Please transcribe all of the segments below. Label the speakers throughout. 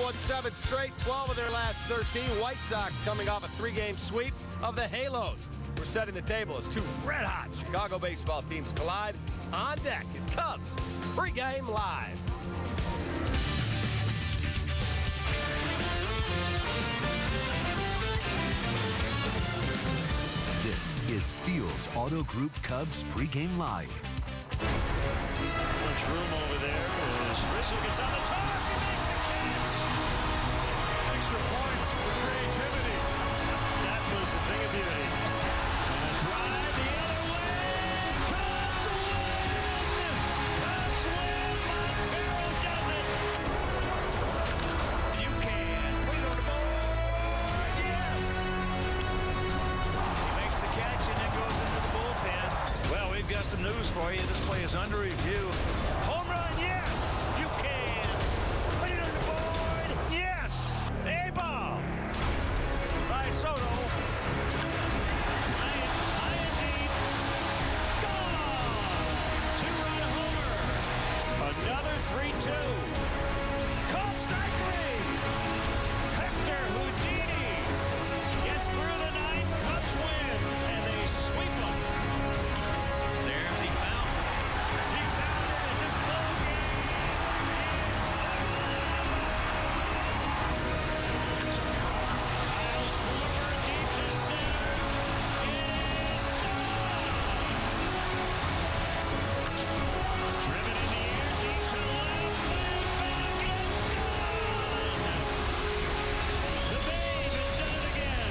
Speaker 1: won 7 straight, 12 of their last 13. White Sox coming off a 3-game sweep of the Halos. We're setting the table as two red-hot Chicago baseball teams collide. On deck is Cubs pregame live.
Speaker 2: This is Fields Auto Group Cubs pregame live.
Speaker 3: Much room over there as Rizzo gets on the top. He makes a catch. Extra points for creativity. That was a thing of beauty. And a drive the other way. Cubs win. Cubs win. Montero does it. You can. Put it on the board. Yes. He makes the catch and then goes into the bullpen. Well, we've got some news for you. This play is under review. Home run, yes! You can! Put it on the board, yes! A ball! By Soto. High and deep. Gone! 2-run homer. Another 3-2. Called strike 3. Hector Houdini gets through the ninth. Cubs win, and they sweep them. There's he found it in this ball game. Kyle Schwarber deep to center is gone. Driven in the air deep to left, way back is gone. The Babe has done it again.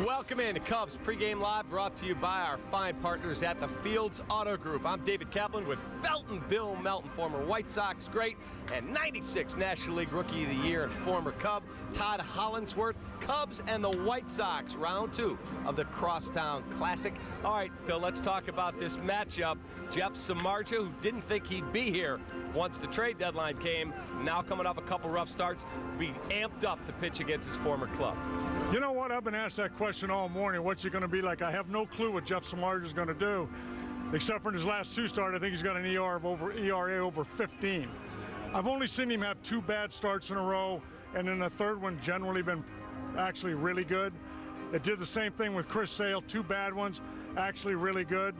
Speaker 1: Welcome in to Cubs pregame live, brought to you by our fine partners at the Fields Auto Group. I'm David Kaplan with Belton Bill Melton, former White Sox great and 96 National League Rookie of the Year and former Cub Todd Hollandsworth. Cubs and the White Sox, round 2 of the Crosstown Classic. All right, Bill, let's talk about this matchup. Jeff Samardzija, who didn't think he'd be here once the trade deadline came, now coming off a couple rough starts, be amped up to pitch against his former club.
Speaker 4: You know what? I've been asked that question all morning. What's he going to be like? I have no clue what Jeff Samardzija is going to do, except for in his last 2 starts. I think he's got an ERA over 15. I've only seen him have 2 bad starts in a row, and then the third one generally been actually really good. It did the same thing with Chris Sale, 2 bad ones, actually really good.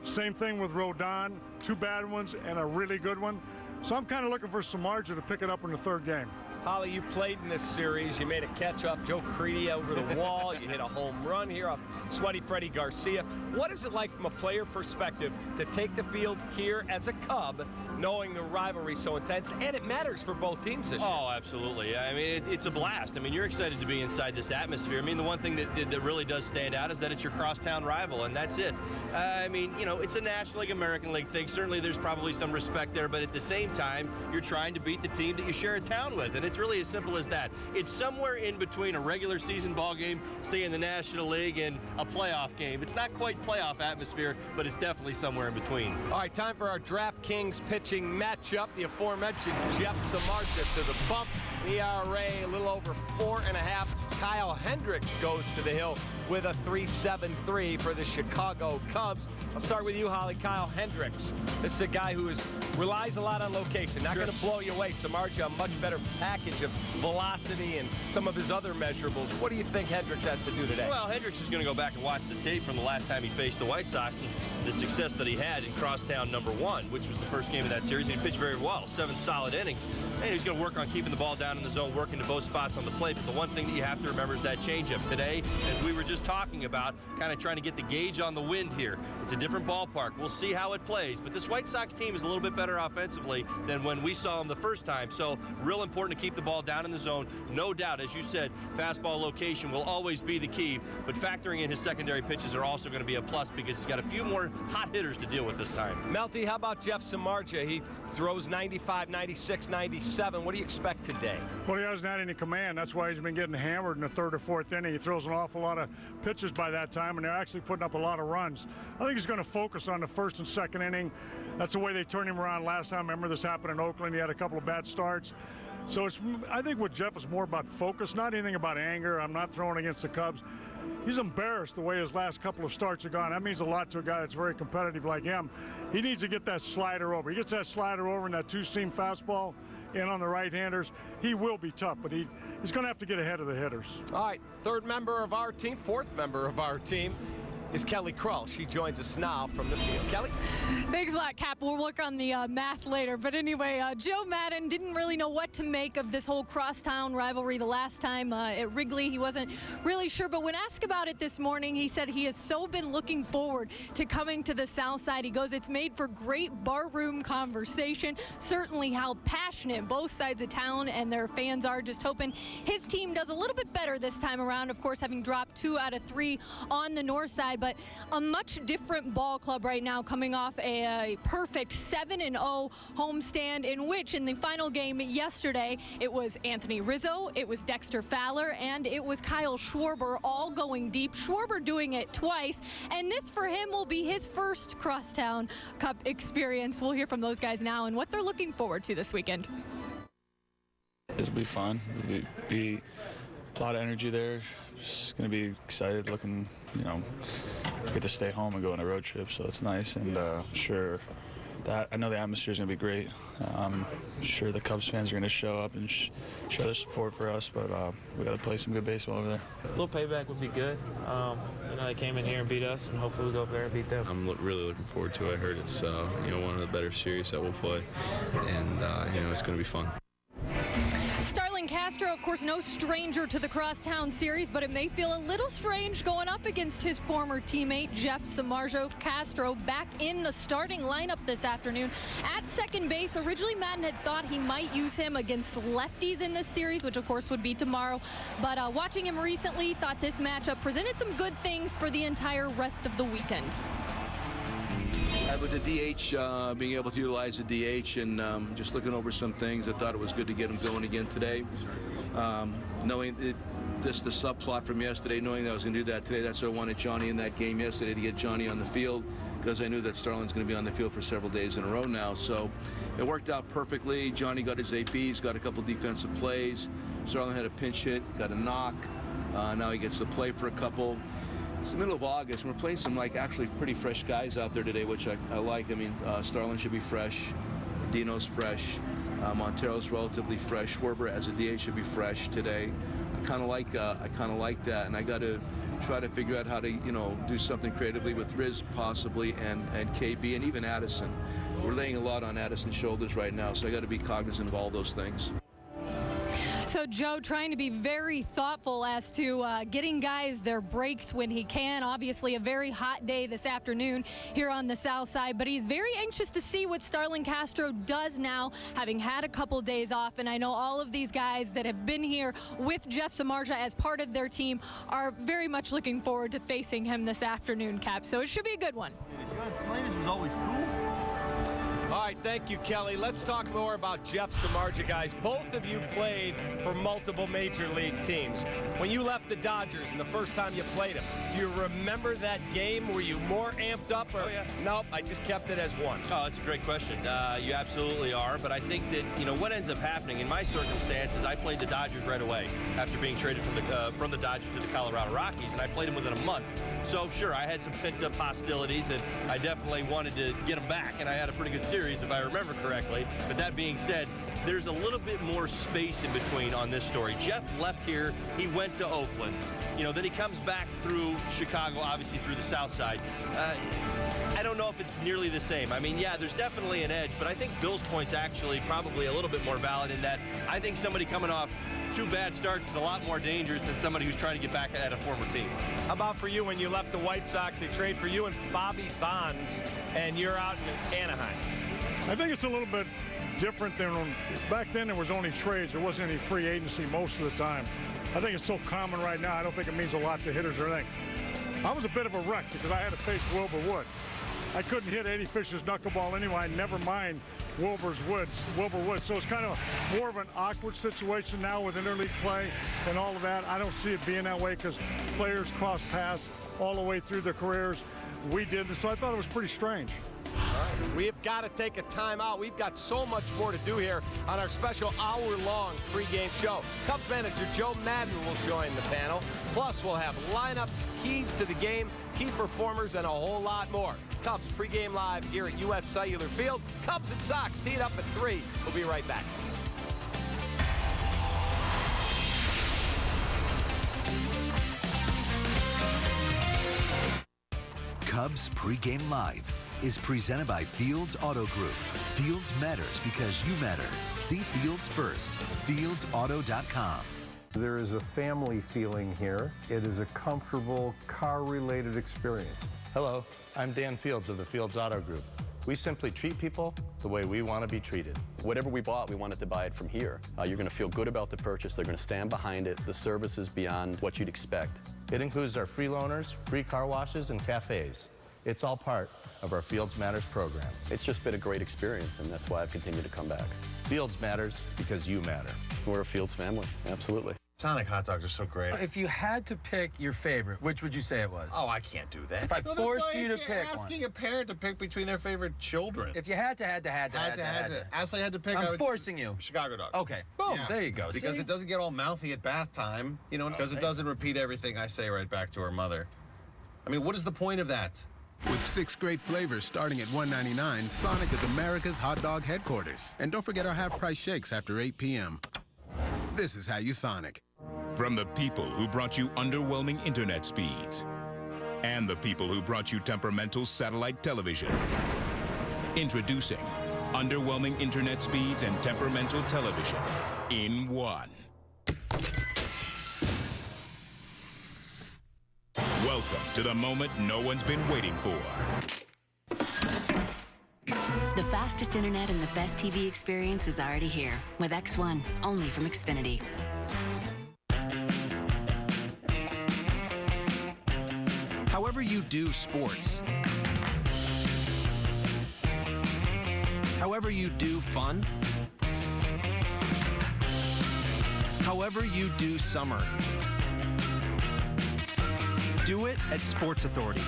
Speaker 4: Same thing with Rodon, 2 bad ones and a really good one. So I'm kind of looking for Samardzija to pick it up in the 3rd game.
Speaker 1: Holly, you played in this series. You made a catch off Joe Crede over the wall. You hit a home run here off Sweaty Freddie Garcia. What is it like from a player perspective to take the field here as a Cub, knowing the rivalry so intense, and it matters for both teams this year?
Speaker 5: Oh, absolutely. I mean, it's a blast. I mean, you're excited to be inside this atmosphere. I mean, the one thing that really does stand out is that it's your crosstown rival, and that's it. I mean, you know, it's a National League, American League thing. Certainly there's probably some respect there, but at the same time, you're trying to beat the team that you share a town with, and it's really as simple as that. It's somewhere in between a regular season ball game, say in the National League, and a playoff game. It's not quite playoff atmosphere, but it's definitely somewhere in between.
Speaker 1: All right, time for our DraftKings pitching matchup. The aforementioned Jeff Samardzija to the bump. ERA a little over 4.5. Kyle Hendricks goes to the hill with a 3.73 for the Chicago Cubs. I'll start with you, Holly. Kyle Hendricks. This is a guy who relies a lot on location. Not going to blow you away. Samardzija, a much better package of velocity and some of his other measurables. What do you think Hendricks has to do today?
Speaker 5: Well, Hendricks is going to go back and watch the tape from the last time he faced the White Sox and the success that he had in Crosstown #1, which was the first game of that series. He pitched very well, 7 solid innings. And he's going to work on keeping the ball down in the zone, working to both spots on the plate. But the one thing that you have to remember is that changeup. Today, as we were just talking about, kind of trying to get the gauge on the wind here. It's a different ballpark. We'll see how it plays. But this White Sox team is a little bit better offensively than when we saw them the first time. So real important to keep the ball down in the zone. No doubt, as you said, fastball location will always be the key. But factoring in his secondary pitches are also going to be a plus because he's got a few more hot hitters to deal with this time.
Speaker 1: Melty, how about Jeff Samardzija? He throws 95, 96, 97. What do you expect today?
Speaker 4: Well, he hasn't had any command. That's why he's been getting hammered in the 3rd or 4th inning. He throws an awful lot of pitches by that time, and they're actually putting up a lot of runs. I think he's going to focus on the 1st and 2nd inning. That's the way they turned him around last time. Remember this happened in Oakland. He had a couple of bad starts. So I think with Jeff is more about focus, not anything about anger. I'm not throwing against the Cubs. He's embarrassed the way his last couple of starts have gone. That means a lot to a guy that's very competitive like him. He needs to get that slider over. He gets that slider over and that 2-seam fastball, and on the right-handers, he will be tough, but he's going to have to get ahead of the hitters.
Speaker 1: All right, fourth member of our team is Kelly Krull. She joins us now from the field. Kelly?
Speaker 6: Thanks a lot, Cap. We'll work on the math later. But anyway, Joe Madden didn't really know what to make of this whole crosstown rivalry the last time at Wrigley. He wasn't really sure. But when asked about it this morning, he said he has so been looking forward to coming to the South Side. He goes, it's made for great barroom conversation. Certainly how passionate both sides of town and their fans are. Just hoping his team does a little bit better this time around. Of course, having dropped 2 out of 3 on the north side. But a much different ball club right now, coming off a perfect 7-0 homestand, in which in the final game yesterday it was Anthony Rizzo, it was Dexter Fowler, and it was Kyle Schwarber, all going deep. Schwarber doing it twice, and this for him will be his first Crosstown Cup experience. We'll hear from those guys now and what they're looking forward to this weekend.
Speaker 7: It'll be fun. It'll be a lot of energy there. Just going to be excited, looking, get to stay home and go on a road trip, so it's nice. And sure, I know the atmosphere is going to be great. I'm sure the Cubs fans are going to show up and show their support for us, but we got to play some good baseball over there.
Speaker 8: A little payback would be good. They came in here and beat us, and hopefully we'll go up there and beat them.
Speaker 9: I'm really looking forward to it. I heard it's one of the better series that we'll play, and it's going to be fun.
Speaker 6: Starlin Castro, of course, no stranger to the Crosstown Series, but it may feel a little strange going up against his former teammate, Jeff Samardzija. Castro back in the starting lineup this afternoon at second base. Originally, Madden had thought he might use him against lefties in this series, which, of course, would be tomorrow. But watching him recently, thought this matchup presented some good things for the entire rest of the weekend.
Speaker 10: With the DH, being able to utilize the DH and just looking over some things, I thought it was good to get him going again today. Knowing just the subplot from yesterday, knowing that I was going to do that today, that's why I wanted Johnny in that game yesterday, to get Johnny on the field, because I knew that Starlin's going to be on the field for several days in a row now. So it worked out perfectly. Johnny got his APs, got a couple defensive plays. Starlin had a pinch hit, got a knock. Now he gets to play for a couple. It's the middle of August, and we're playing some actually pretty fresh guys out there today, which I like. I mean, Starlin should be fresh, Dino's fresh, Montero's relatively fresh, Schwarber as a DH should be fresh today. I kind of like that, and I got to try to figure out how to do something creatively with Riz possibly, and KB, and even Addison. We're laying a lot on Addison's shoulders right now, so I got to be cognizant of all those things.
Speaker 6: So Joe trying to be very thoughtful as to getting guys their breaks when he can. Obviously a very hot day this afternoon here on the south side, but he's very anxious to see what Starlin Castro does now, having had a couple days off. And I know all of these guys that have been here with Jeff Samardzija as part of their team are very much looking forward to facing him this afternoon, Cap. So it should be a good one.
Speaker 5: Slaters was always cool.
Speaker 1: All right, thank you, Kelly. Let's talk more about Jeff Samardzija, guys. Both of you played for multiple major league teams. When you left the Dodgers and the first time you played him, do you remember that game? Were you more amped up? Or, nope, I just kept it as one.
Speaker 5: Oh, that's a great question. You absolutely are, but I think that, what ends up happening in my circumstances, I played the Dodgers right away after being traded from the Dodgers to the Colorado Rockies, and I played them within a month. So, sure, I had some pent-up hostilities, and I definitely wanted to get them back, and I had a pretty good series, if I remember correctly. But that being said, there's a little bit more space in between on this story. Jeff left here. He went to Oakland. Then he comes back through Chicago, obviously through the south side. I don't know if it's nearly the same. I mean, yeah, there's definitely an edge, but I think Bill's point's actually probably a little bit more valid in that I think somebody coming off 2 bad starts is a lot more dangerous than somebody who's trying to get back at a former team.
Speaker 1: How about for you when you left the White Sox? They trade for you and Bobby Bonds, and you're out in Anaheim.
Speaker 4: I think it's a little bit different than back then. There was only trades. There wasn't any free agency most of the time. I think it's so common right now. I don't think it means a lot to hitters or anything. I was a bit of a wreck because I had to face Wilbur Wood. I couldn't hit Eddie Fisher's knuckleball anyway, never mind Wilbur Woods. So it's kind of more of an awkward situation now with interleague play and all of that. I don't see it being that way because players cross paths all the way through their careers. We didn't, so I thought it was pretty strange.
Speaker 1: All right. We have got to take a timeout. We've got so much more to do here on our special hour-long pregame show. Cubs manager Joe Madden will join the panel. Plus, we'll have lineups, keys to the game, key performers, and a whole lot more. Cubs pregame live here at U.S. Cellular Field. Cubs and Sox teed up at 3. We'll be right back.
Speaker 2: Cubs pregame live is presented by Fields Auto Group. Fields matters because you matter. See Fields first. FieldsAuto.com.
Speaker 11: There is a family feeling here. It is a comfortable car-related experience.
Speaker 12: Hello, I'm Dan Fields of the Fields Auto Group. We simply treat people the way we want to be treated.
Speaker 13: Whatever we bought, we wanted to buy it from here. You're going to feel good about the purchase. They're going to stand behind it. The service is beyond what you'd expect.
Speaker 12: It includes our free loaners, free car washes, and cafes. It's all part of our Fields Matters program.
Speaker 13: It's just been a great experience, and that's why I've continued to come back.
Speaker 12: Fields matters because you matter.
Speaker 13: We're a Fields family, absolutely.
Speaker 14: Sonic hot dogs are so great.
Speaker 15: If you had to pick your favorite, which would you say it was?
Speaker 14: Oh, I can't do that.
Speaker 15: If I forced you to pick
Speaker 14: asking a parent to pick between their favorite children.
Speaker 15: If you had to.
Speaker 14: Actually, I had to pick.
Speaker 15: I'm forcing you.
Speaker 14: Chicago dog.
Speaker 15: Okay. Boom. Yeah. There you go.
Speaker 14: Because
Speaker 15: See?
Speaker 14: It doesn't get all mouthy at bath time, you know, because it doesn't repeat everything I say right back to her mother. I mean, what is the point of that?
Speaker 16: With 6 great flavors starting at $1.99, Sonic is America's hot dog headquarters. And don't forget our half-price shakes after 8 p.m. This is how you Sonic.
Speaker 17: From the people who brought you underwhelming internet speeds and the people who brought you temperamental satellite television. Introducing underwhelming internet speeds and temperamental television in one. Welcome to the moment no one's been waiting for.
Speaker 18: The fastest internet and the best TV experience is already here with X1, only from Xfinity.
Speaker 19: However you do sports, however you do fun, however you do summer, do it at Sports Authority.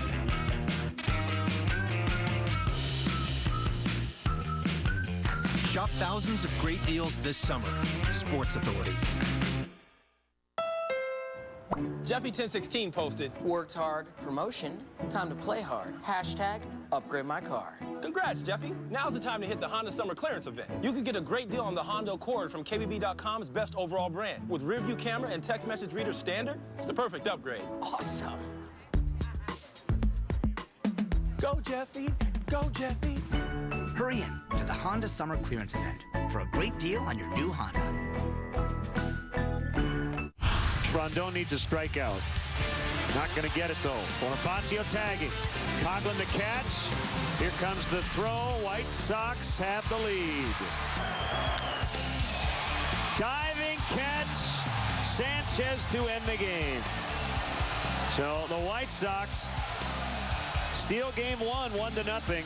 Speaker 19: Shop thousands of great deals this summer. Sports Authority.
Speaker 20: Jeffy1016 posted, "Worked hard, promotion, time to play hard. Hashtag upgrade my car."
Speaker 21: Congrats, Jeffy. Now's the time to hit the Honda Summer Clearance event. You can get a great deal on the Honda Accord from KBB.com's best overall brand. With rear view camera and text message reader standard, it's the perfect upgrade.
Speaker 20: Awesome. Go, Jeffy. Go, Jeffy.
Speaker 22: Hurry in to the Honda Summer Clearance event for a great deal on your new Honda.
Speaker 3: Rondon needs a strikeout. Not going to get it, though. Bonifacio tagging. Coughlin to catch. Here comes the throw. White Sox have the lead. Diving catch. Sanchez to end the game. So the White Sox steal game 1, 1-0.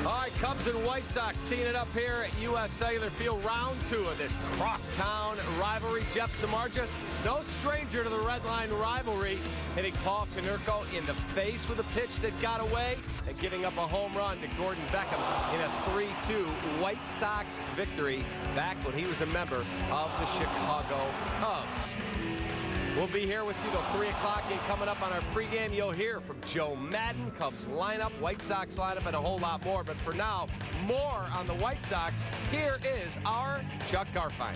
Speaker 1: All right, Cubs and White Sox teeing it up here at U.S. Cellular Field. Round 2 of this crosstown rivalry. Jeff Samardzija, no stranger to the red line rivalry, hitting Paul Konerko in the face with a pitch that got away and giving up a home run to Gordon Beckham in a 3-2 White Sox victory back when he was a member of the Chicago Cubs. We'll be here with you till 3 o'clock, and coming up on our pregame, you'll hear from Joe Madden, Cubs lineup, White Sox lineup, and a whole lot more. But for now, more on the White Sox. Here is our Chuck Garfien.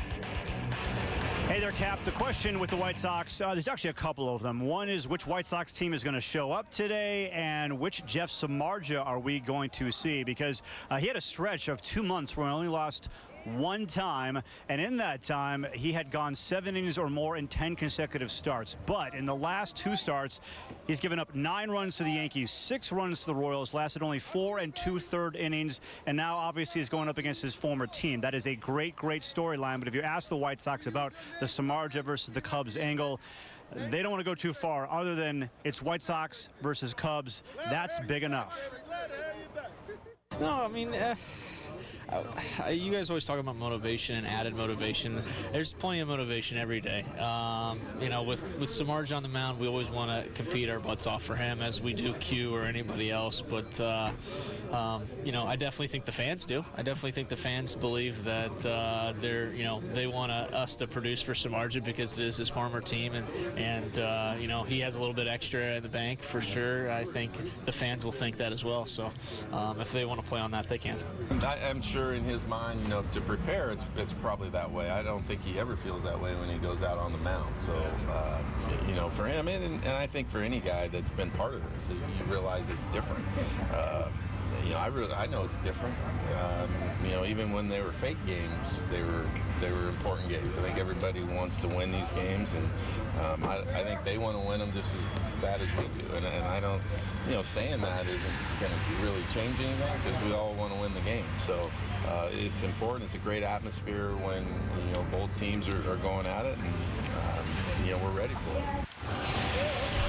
Speaker 23: Hey there, Cap. The question with the White Sox, there's actually a couple of them. One is which White Sox team is going to show up today, and which Jeff Samardzija are we going to see? Because he had a stretch of 2 months where he only lost 1 time, and in that time he had gone 7 innings or more in 10 consecutive starts. But in the last 2 starts, he's given up 9 runs to the Yankees, 6 runs to the Royals, lasted only 4 2/3 innings, and now obviously is going up against his former team. That is a great storyline. But if you ask the White Sox about the Samardzija versus the Cubs angle, they don't want to go too far other than it's White Sox versus Cubs. That's big enough.
Speaker 8: No, I mean, You guys always talk about motivation and added motivation. There's plenty of motivation every day. You know, with Samardzija on the mound, we always want to compete our butts off for him, as we do Q or anybody else. But you know, I definitely think the fans do. I definitely think the fans believe that they want us to produce for Samardzija because it is his former team, and you know, he has a little bit extra in the bank for sure. I think the fans will think that as well. So if they want to play on that, they can.
Speaker 7: I'm sure in his mind, you know, to prepare, it's probably that way. I don't think he ever feels that way when he goes out on the mound. So, you know, for him, and I think for any guy that's been part of this, you realize it's different. You know, I know it's different. You know, even when they were fake games, they were important games. I think everybody wants to win these games, and I think they want to win them just as bad as we do. And I don't, you know, saying that isn't going to really change anything because we all want to win the game. So it's important. It's a great atmosphere when, you know, both teams are going at it, and you know, we're ready for it.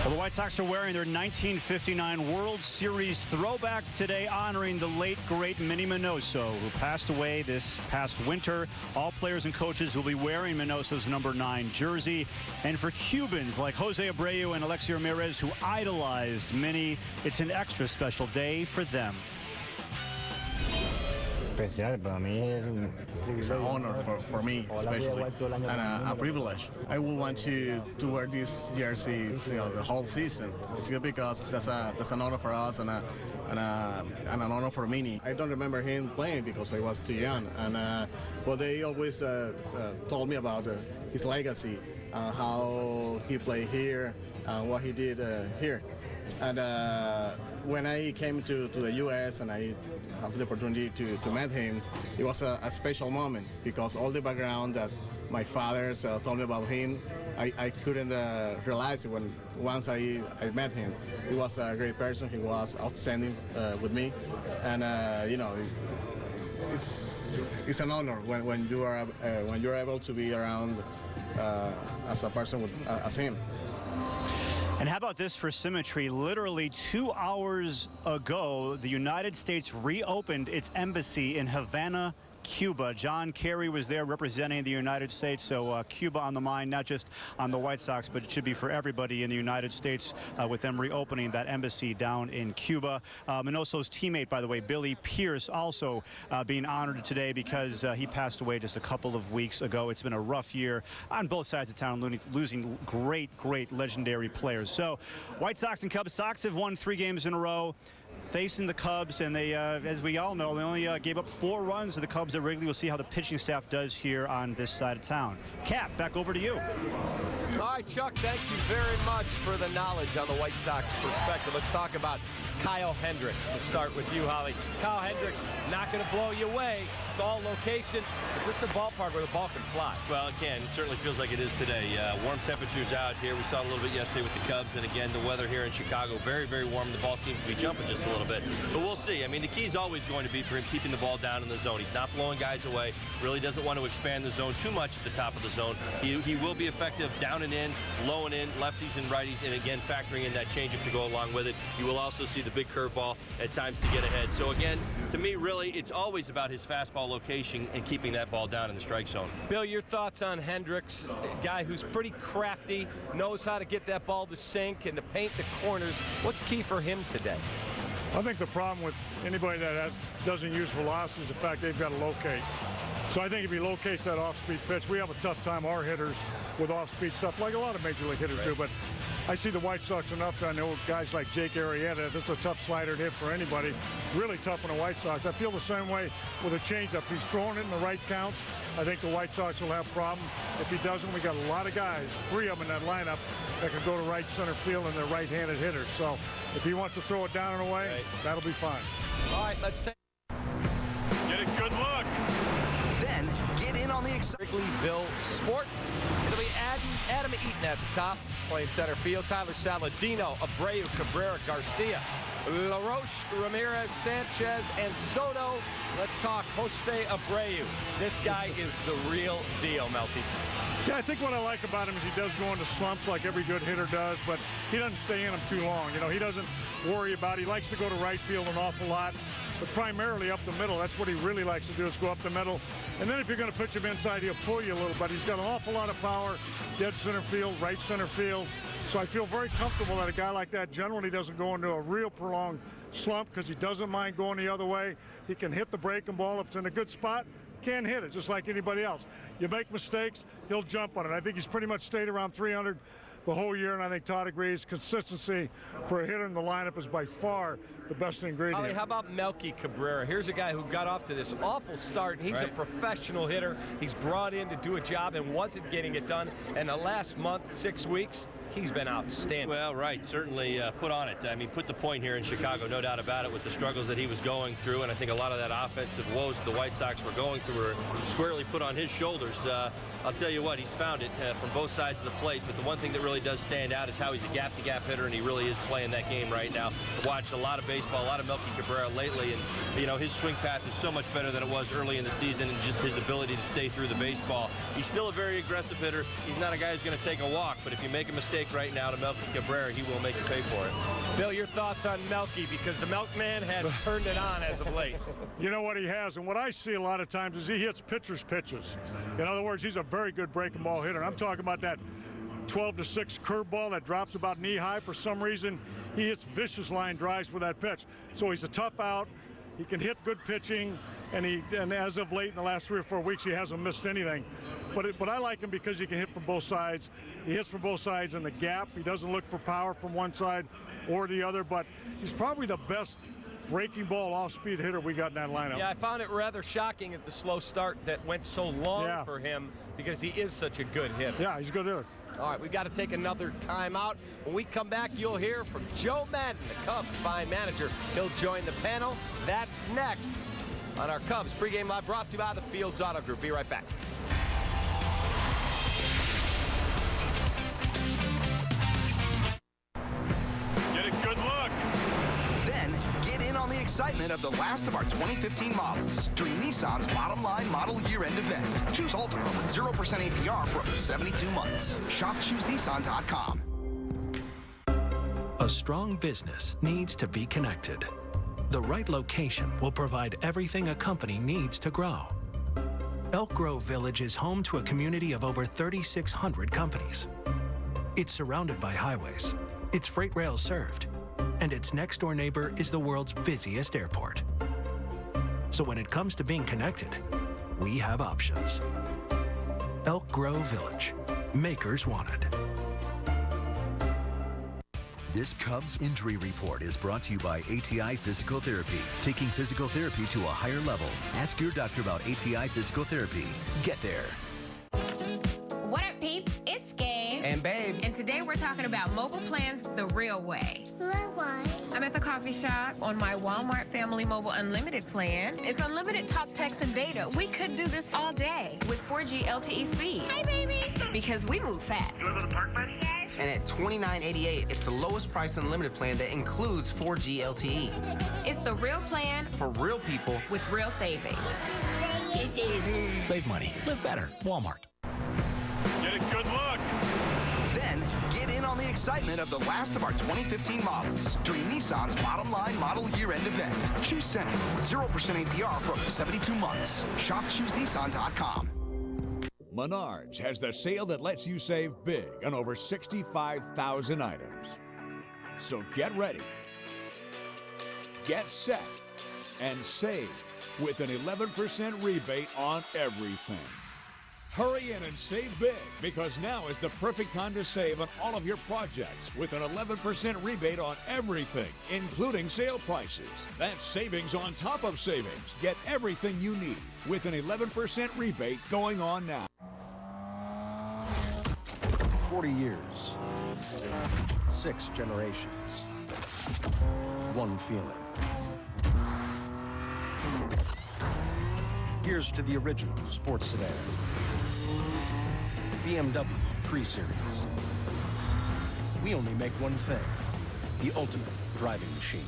Speaker 23: Well, the White Sox are wearing their 1959 World Series throwbacks today, honoring the late, great Minnie Minoso, who passed away this past winter. All players and coaches will be wearing Minoso's number 9 jersey. And for Cubans like Jose Abreu and Alexi Ramirez, who idolized Minnie, it's an extra special day for them.
Speaker 9: Especial para mí it's an honor for me, especially, and a privilege. I would want to wear this jersey, you know, the whole season. It's good because that's an honor for us and an honor for Minnie. I don't remember him playing because I was too young, and but they always told me about his legacy, how he played here, what he did here, and when I came to the U.S. and I have the opportunity to meet him, it was a special moment because all the background that my fathers told me about him, I couldn't realize it when once I met him. He was a great person. He was outstanding with me, and you know, it's an honor when you're able to be around as a person as him.
Speaker 23: And how about this for symmetry? Literally 2 hours ago, the United States reopened its embassy in Havana, Cuba. John Kerry was there representing the United States, so Cuba on the mind, not just on the White Sox, but it should be for everybody in the United States with them reopening that embassy down in Cuba. Minoso's teammate, by the way, Billy Pierce, also being honored today because he passed away just a couple of weeks ago. It's been a rough year on both sides of town, losing great legendary players. So White Sox and Cubs. Sox have won 3 games in a row, facing the Cubs, and they, as we all know, they only gave up 4 runs to the Cubs at Wrigley. We'll see how the pitching staff does here on this side of town. Cap, back over to you.
Speaker 1: All right, Chuck, thank you very much for the knowledge on the White Sox perspective. Let's talk about Kyle Hendricks. We'll start with you, Holly. Kyle Hendricks, not going to blow you away. It's all location. But this is a ballpark where the ball can fly.
Speaker 5: Well, it can. It certainly feels like it is today. Warm temperatures out here. We saw a little bit yesterday with the Cubs, and again, the weather here in Chicago, very warm. The ball seems to be jumping just a little bit. But we'll see. I mean, the key is always going to be for him keeping the ball down in the zone. He's not blowing guys away. Really doesn't want to expand the zone too much at the top of the zone. He will be effective down and in, low and in, lefties and righties, and again, factoring in that changeup to go along with it. You will also see the big curveball at times to get ahead. So again, to me, really, it's always about his fastball location and keeping that ball down in the strike zone.
Speaker 1: Bill, your thoughts on Hendricks, a guy who's pretty crafty, knows how to get that ball to sink and to paint the corners. What's key for him today?
Speaker 4: I think the problem with anybody that doesn't use velocity is the fact they've got to locate. So I think if he locates that off-speed pitch, we have a tough time, our hitters, with off-speed stuff, like a lot of Major League hitters do. But I see the White Sox enough to know guys like Jake Arrieta, if it's a tough slider to hit for anybody, really tough on the White Sox. I feel the same way with a changeup. If he's throwing it in the right counts, I think the White Sox will have a problem. If he doesn't, we got a lot of guys, 3 of them in that lineup, that can go to right center field and they're right-handed hitters. So if he wants to throw it down and away, that'll be fine.
Speaker 1: All right, let's take
Speaker 3: Get a good look.
Speaker 2: Then get in on the
Speaker 1: Wrigleyville Sports. It'll be Adam Eaton at the top, playing center field. Tyler Saladino, Abreu, Cabrera, Garcia, LaRoche, Ramirez, Sanchez, and Soto. Let's talk Jose Abreu. This guy is the real deal, Melty.
Speaker 4: Yeah, I think what I like about him is he does go into slumps like every good hitter does, but he doesn't stay in them too long. You know, he doesn't worry about it. He likes to go to right field an awful lot. but primarily up the middle. That's what he really likes to do, is go up the middle. And then if you're going to pitch him inside, he'll pull you a little bit. He's got an awful lot of power, dead center field, right center field. So I feel very comfortable that a guy like that generally doesn't go into a real prolonged slump because he doesn't mind going the other way. He can hit the breaking ball if it's in a good spot. Can't hit it, just like anybody else. You make mistakes, he'll jump on it. I think he's pretty much stayed around 300 the whole year, and I think Todd agrees. Consistency for a hitter in the lineup is by far the best ingredient.
Speaker 1: How about Melky Cabrera? Here's a guy who got off to this awful start, and he's a professional hitter. He's brought in to do a job and wasn't getting it done. And the last month, 6 weeks, he's been outstanding.
Speaker 5: Well, right, certainly put on it. I mean, put the point here in Chicago, no doubt about it, with the struggles that he was going through, and I think a lot of that offensive woes the White Sox were going through were squarely put on his shoulders. I'll tell you what, he's found it from both sides of the plate, but the one thing that really does stand out is how he's a gap-to-gap hitter, and he really is playing that game right now. I've watched a lot of baseball, a lot of Melky Cabrera lately, and, you know, his swing path is so much better than it was early in the season, and just his ability to stay through the baseball. He's still a very aggressive hitter. He's not a guy who's going to take a walk, but if you make a mistake right now to Melky Cabrera, he will make you pay for it.
Speaker 1: Bill, your thoughts on Melky, because the Milkman has turned it on as of late.
Speaker 4: You know what he has, and what I see a lot of times is he hits pitchers' pitches. In other words, he's a very good breaking ball hitter. I'm talking about that 12-6 curveball that drops about knee high. For some reason, he hits vicious line drives with that pitch. So he's a tough out. He can hit good pitching, and as of late in the last 3 or 4 weeks, he hasn't missed anything. But I like him because he can hit from both sides. He hits from both sides in the gap. He doesn't look for power from one side or the other, but he's probably the best breaking ball off-speed hitter we got in that lineup.
Speaker 1: Yeah, I found it rather shocking at the slow start that went so long for him, because he is such a good hitter.
Speaker 4: Yeah, he's a good hitter.
Speaker 1: All right, we've got to take another timeout. When we come back, you'll hear from Joe Madden, the Cubs fine manager. He'll join the panel. That's next on our Cubs pregame live, brought to you by the Fields Auto Group. Be right back.
Speaker 3: Get a good look.
Speaker 22: Then, get in on the excitement of the last of our 2015 models during Nissan's Bottom Line Model Year-End event. Choose Ultima with 0% APR for up to 72 months. Shop ChooseNissan.com.
Speaker 6: A strong business needs to be connected. The right location will provide everything a company needs to grow. Elk Grove Village is home to a community of over 3,600 companies. It's surrounded by highways. It's freight rail served. And its next-door neighbor is the world's busiest airport. So when it comes to being connected, we have options. Elk Grove Village. Makers wanted.
Speaker 2: This Cubs injury report is brought to you by ATI Physical Therapy. Taking physical therapy to a higher level. Ask your doctor about ATI Physical Therapy. Get there.
Speaker 10: What up, peeps? It's Gabe.
Speaker 20: And Babe.
Speaker 10: And today we're talking about mobile plans the real way.
Speaker 11: Why?
Speaker 10: I'm at the coffee shop on my Walmart Family Mobile Unlimited plan. It's unlimited talk, text, and data. We could do this all day with 4G LTE speed. Hi, baby. Because we move fast.
Speaker 11: You want to go to the park, buddy?
Speaker 20: And at $29.88, it's the lowest price unlimited plan that includes 4G LTE.
Speaker 10: It's the real plan
Speaker 20: For real people.
Speaker 10: with real savings.
Speaker 22: Save money. Live better. Walmart.
Speaker 3: Get a good look.
Speaker 22: Then, get in on the excitement of the last of our 2015 models during Nissan's Bottom Line Model Year-End event. Choose Central with 0% APR for up to 72 months. Shop ChooseNissan.com.
Speaker 24: Menards has the sale that lets you save big on over 65,000 items. So get ready, get set, and save with an 11% rebate on everything. Hurry in and save big, because now is the perfect time to save on all of your projects with an 11% rebate on everything, including sale prices. That's savings on top of savings. Get everything you need with an 11% rebate going on now.
Speaker 25: 40 years, 6 generations, one feeling. Here's to the original sports sedan. BMW 3 Series. We only make one thing, the ultimate driving machine.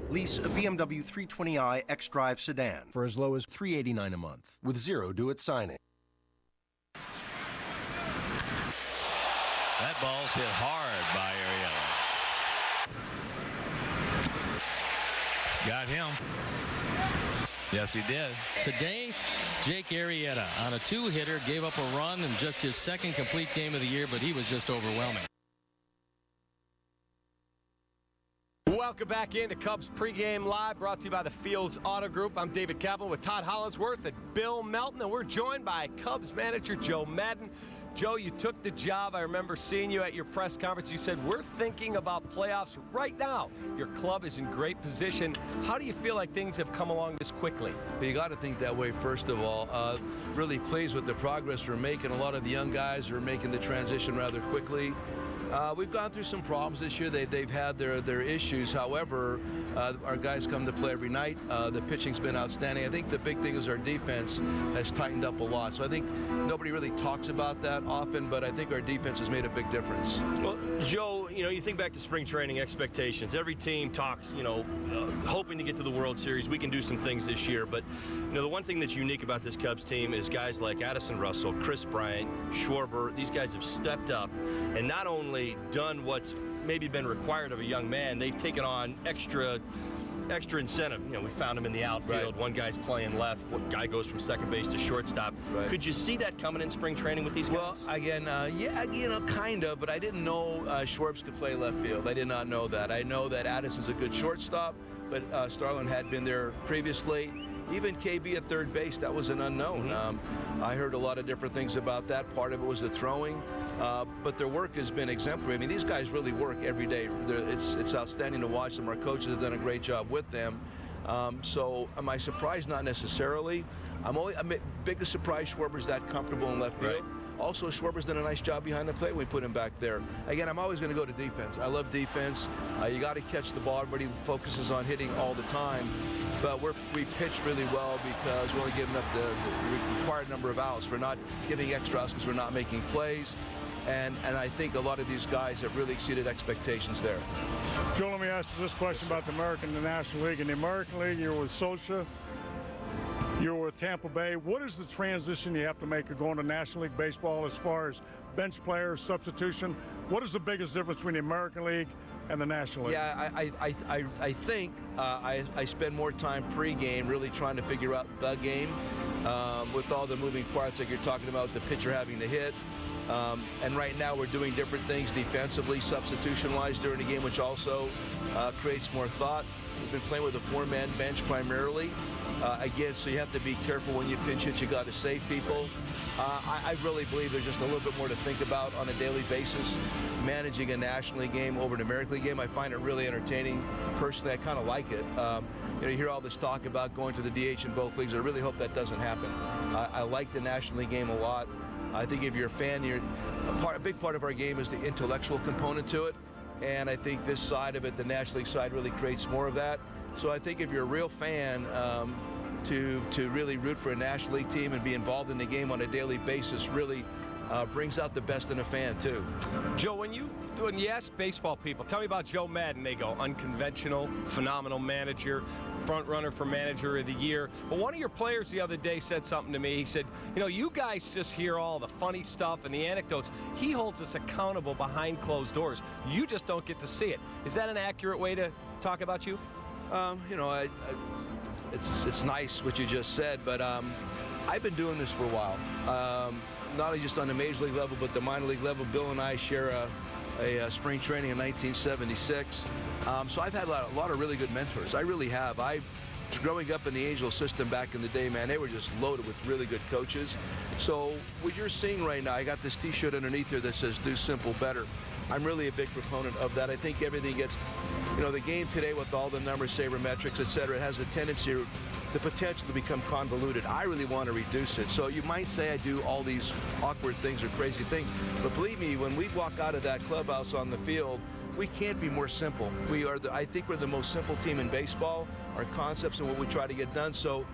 Speaker 25: Lease a BMW 320i xDrive sedan for as low as $389 a month with 0 due at signing.
Speaker 3: That ball's hit hard by Arrieta. Got him. Yes, he did.
Speaker 11: Today, Jake Arrieta on a two-hitter gave up a run in just his second complete game of the year, but he was just overwhelming.
Speaker 1: Welcome back into Cubs pregame live, brought to you by the Fields Auto Group. I'm David Kaplan with Todd Hollinsworth and Bill Melton, and we're joined by Cubs manager Joe Maddon. Joe, you took the job. I remember seeing you at your press conference. You said, we're thinking about playoffs right now. Your club is in great position. How do you feel like things have come along this quickly?
Speaker 12: Well, you got to think that way, first of all. Really pleased with the progress we're making. A lot of the young guys are making the transition rather quickly. We've gone through some problems this year. They've had their issues. However, our guys come to play every night. The pitching's been outstanding. I think the big thing is our defense has tightened up a lot. So I think nobody really talks about that often, but I think our defense has made a big difference.
Speaker 5: Well, Joe, you think back to spring training expectations. Every team talks, hoping to get to the World Series. We can do some things this year, but the one thing that's unique about this Cubs team is guys like Addison Russell, Chris Bryant, Schwarber. These guys have stepped up and not only done what's maybe been required of a young man, they've taken on extra incentive. We found him in the outfield. Right. One guy's playing left. One guy goes from second base to shortstop. Right. Could you see that coming in spring training with these guys?
Speaker 12: Well, again, yeah, kind of, but I didn't know Schwartz could play left field. I did not know that. I know that Addison's a good shortstop, but Starlin had been there previously. Even KB at third base, that was an unknown. Mm-hmm. I heard a lot of different things about that. Part of it was the throwing, but their work has been exemplary. I mean, these guys really work every day. It's outstanding to watch them. Our coaches have done a great job with them. So am I surprised? Not necessarily. I'm biggest surprise Schwarber's that comfortable in left field. Right. Also, Schwarber's done a nice job behind the plate when we put him back there. Again, I'm always going to go to defense. I love defense. You got to catch the ball. Everybody focuses on hitting all the time. But we pitch really well because we're only giving up the required number of outs. We're not giving extra outs because we're not making plays. And I think a lot of these guys have really exceeded expectations there.
Speaker 4: Joe, let me ask you this question about the American and the National League. In the American League, you're with Socha. You're with Tampa Bay. What is the transition you have to make of going to National League Baseball as far as bench players, substitution? What is the biggest difference between the American League and the National League?
Speaker 12: Yeah, I think I spend more time pre-game really trying to figure out the game with all the moving parts like you're talking about, the pitcher having to hit. And right now we're doing different things defensively, substitution-wise during the game, which also creates more thought. We've been playing with a four-man bench primarily. Again, so you have to be careful when you pinch hit. You got to save people. I really believe there's just a little bit more to think about on a daily basis. Managing a National League game over an American League game, I find it really entertaining. Personally, I kind of like it. You hear all this talk about going to the DH in both leagues. I really hope that doesn't happen. I like the National League game a lot. I think if you're a fan, a big part of our game is the intellectual component to it. And I think this side of it, the National League side, really creates more of that. So I think if you're a real fan, to really root for a National League team and be involved in the game on a daily basis really brings out the best in a fan, too.
Speaker 1: Joe, when you ask baseball people, tell me about Joe Maddon, they go unconventional, phenomenal manager, front runner for manager of the year. But one of your players the other day said something to me. He said, you guys just hear all the funny stuff and the anecdotes. He holds us accountable behind closed doors. You just don't get to see it. Is that an accurate way to talk about you?
Speaker 12: It's nice what you just said, but I've been doing this for a while. Not only just on the major league level, but the minor league level. Bill and I share a spring training in 1976. So I've had a lot of really good mentors. I really have. Growing up in the Angel system back in the day, man, they were just loaded with really good coaches. So what you're seeing right now, I got this T-shirt underneath there that says "Do Simple Better." I'm really a big proponent of that. I think everything gets, the game today with all the numbers, sabermetrics, et cetera, it has a tendency, the potential to become convoluted. I really want to reduce it. So you might say I do all these awkward things or crazy things, but believe me, when we walk out of that clubhouse on the field, we can't be more simple. I think we're the most simple team in baseball, our concepts and what we try to get done. So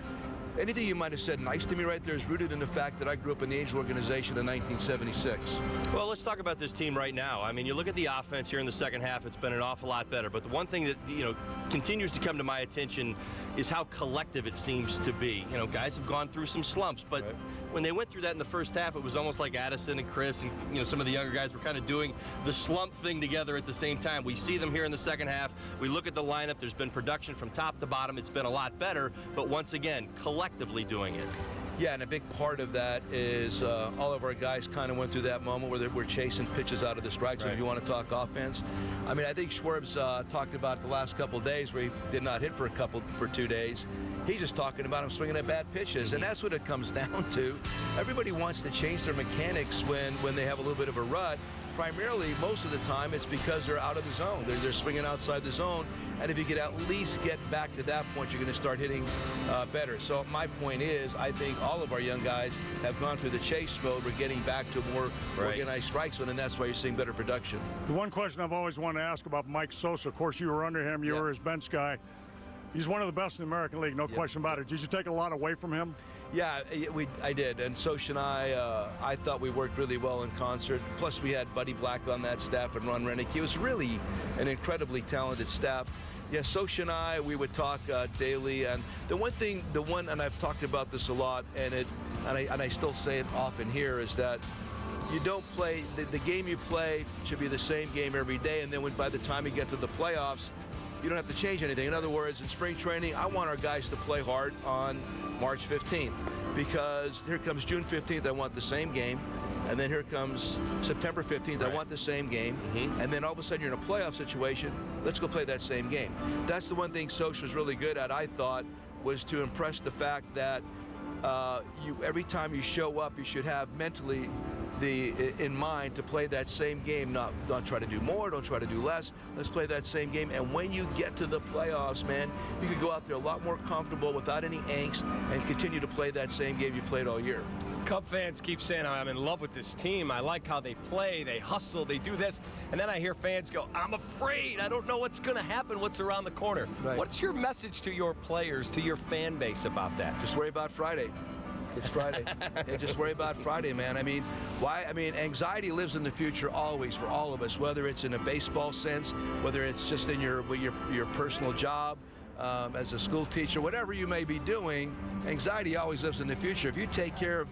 Speaker 12: anything you might have said nice to me right there is rooted in the fact that I grew up in the Angel organization in 1976.
Speaker 5: Well, let's talk about this team right now. I mean, you look at the offense here in the second half, it's been an awful lot better. But the one thing that, continues to come to my attention is how collective it seems to be. Guys have gone through some slumps, but when they went through that in the first half, it was almost like Addison and Chris and, some of the younger guys were kind of doing the slump thing together at the same time. We see them here in the second half. We look at the lineup. There's been production from top to bottom. It's been a lot better, but once again, collectively doing it.
Speaker 12: Yeah, and a big part of that is all of our guys kind of went through that moment where we're chasing pitches out of the strike zone. If you want to talk offense, I mean, I think Schwarb's talked about the last couple of days where he did not hit for 2 days. He's just talking about him swinging at bad pitches, and that's what it comes down to. Everybody wants to change their mechanics when they have a little bit of a rut. Primarily, most of the time, it's because they're out of the zone. They're swinging outside the zone, and if you could at least get back to that point, you're going to start hitting better. So my point is, I think all of our young guys have gone through the chase mode. We're getting back to more organized strike zone, and that's why you're seeing better production.
Speaker 4: The one question I've always wanted to ask about Mike Sosa, of course, you were under him. You were his bench guy. He's one of the best in the American League, no question about it. Did you take a lot away from him?
Speaker 12: Yeah, I did. And Socha and I thought we worked really well in concert. Plus, we had Buddy Black on that staff and Ron Rennick. It was really an incredibly talented staff. Yeah, Socha and I, we would talk daily. And and I've talked about this a lot, and I still say it often here, is that you don't play, the game you play should be the same game every day. And then by the time you get to the playoffs, you don't have to change anything. In other words, in spring training, I want our guys to play hard on March 15th, because here comes June 15th, I want the same game. And then here comes September 15th, I want the same game. And then all of a sudden you're in a playoff situation, let's go play that same game. That's the one thing Socha was really good at, I thought, was to impress the fact that every time you show up, you should have mentally in mind to play that same game, not try to do more, don't try to do less. Let's play that same game. And when you get to the playoffs, man, you can go out there a lot more comfortable without any angst and continue to play that same game you played all year.
Speaker 1: Cub fans keep saying, I'm in love with this team. I like how they play, they hustle, they do this. And then I hear fans go, I'm afraid. I don't know what's going to happen, what's around the corner. What's your message to your players, to your fan base about that?
Speaker 12: Just worry about Friday. It's Friday. Just worry about Friday, man. I mean, why? I mean, anxiety lives in the future always for all of us, whether it's in a baseball sense, whether it's just in your personal job, as a school teacher, whatever you may be doing, anxiety always lives in the future. If you take care of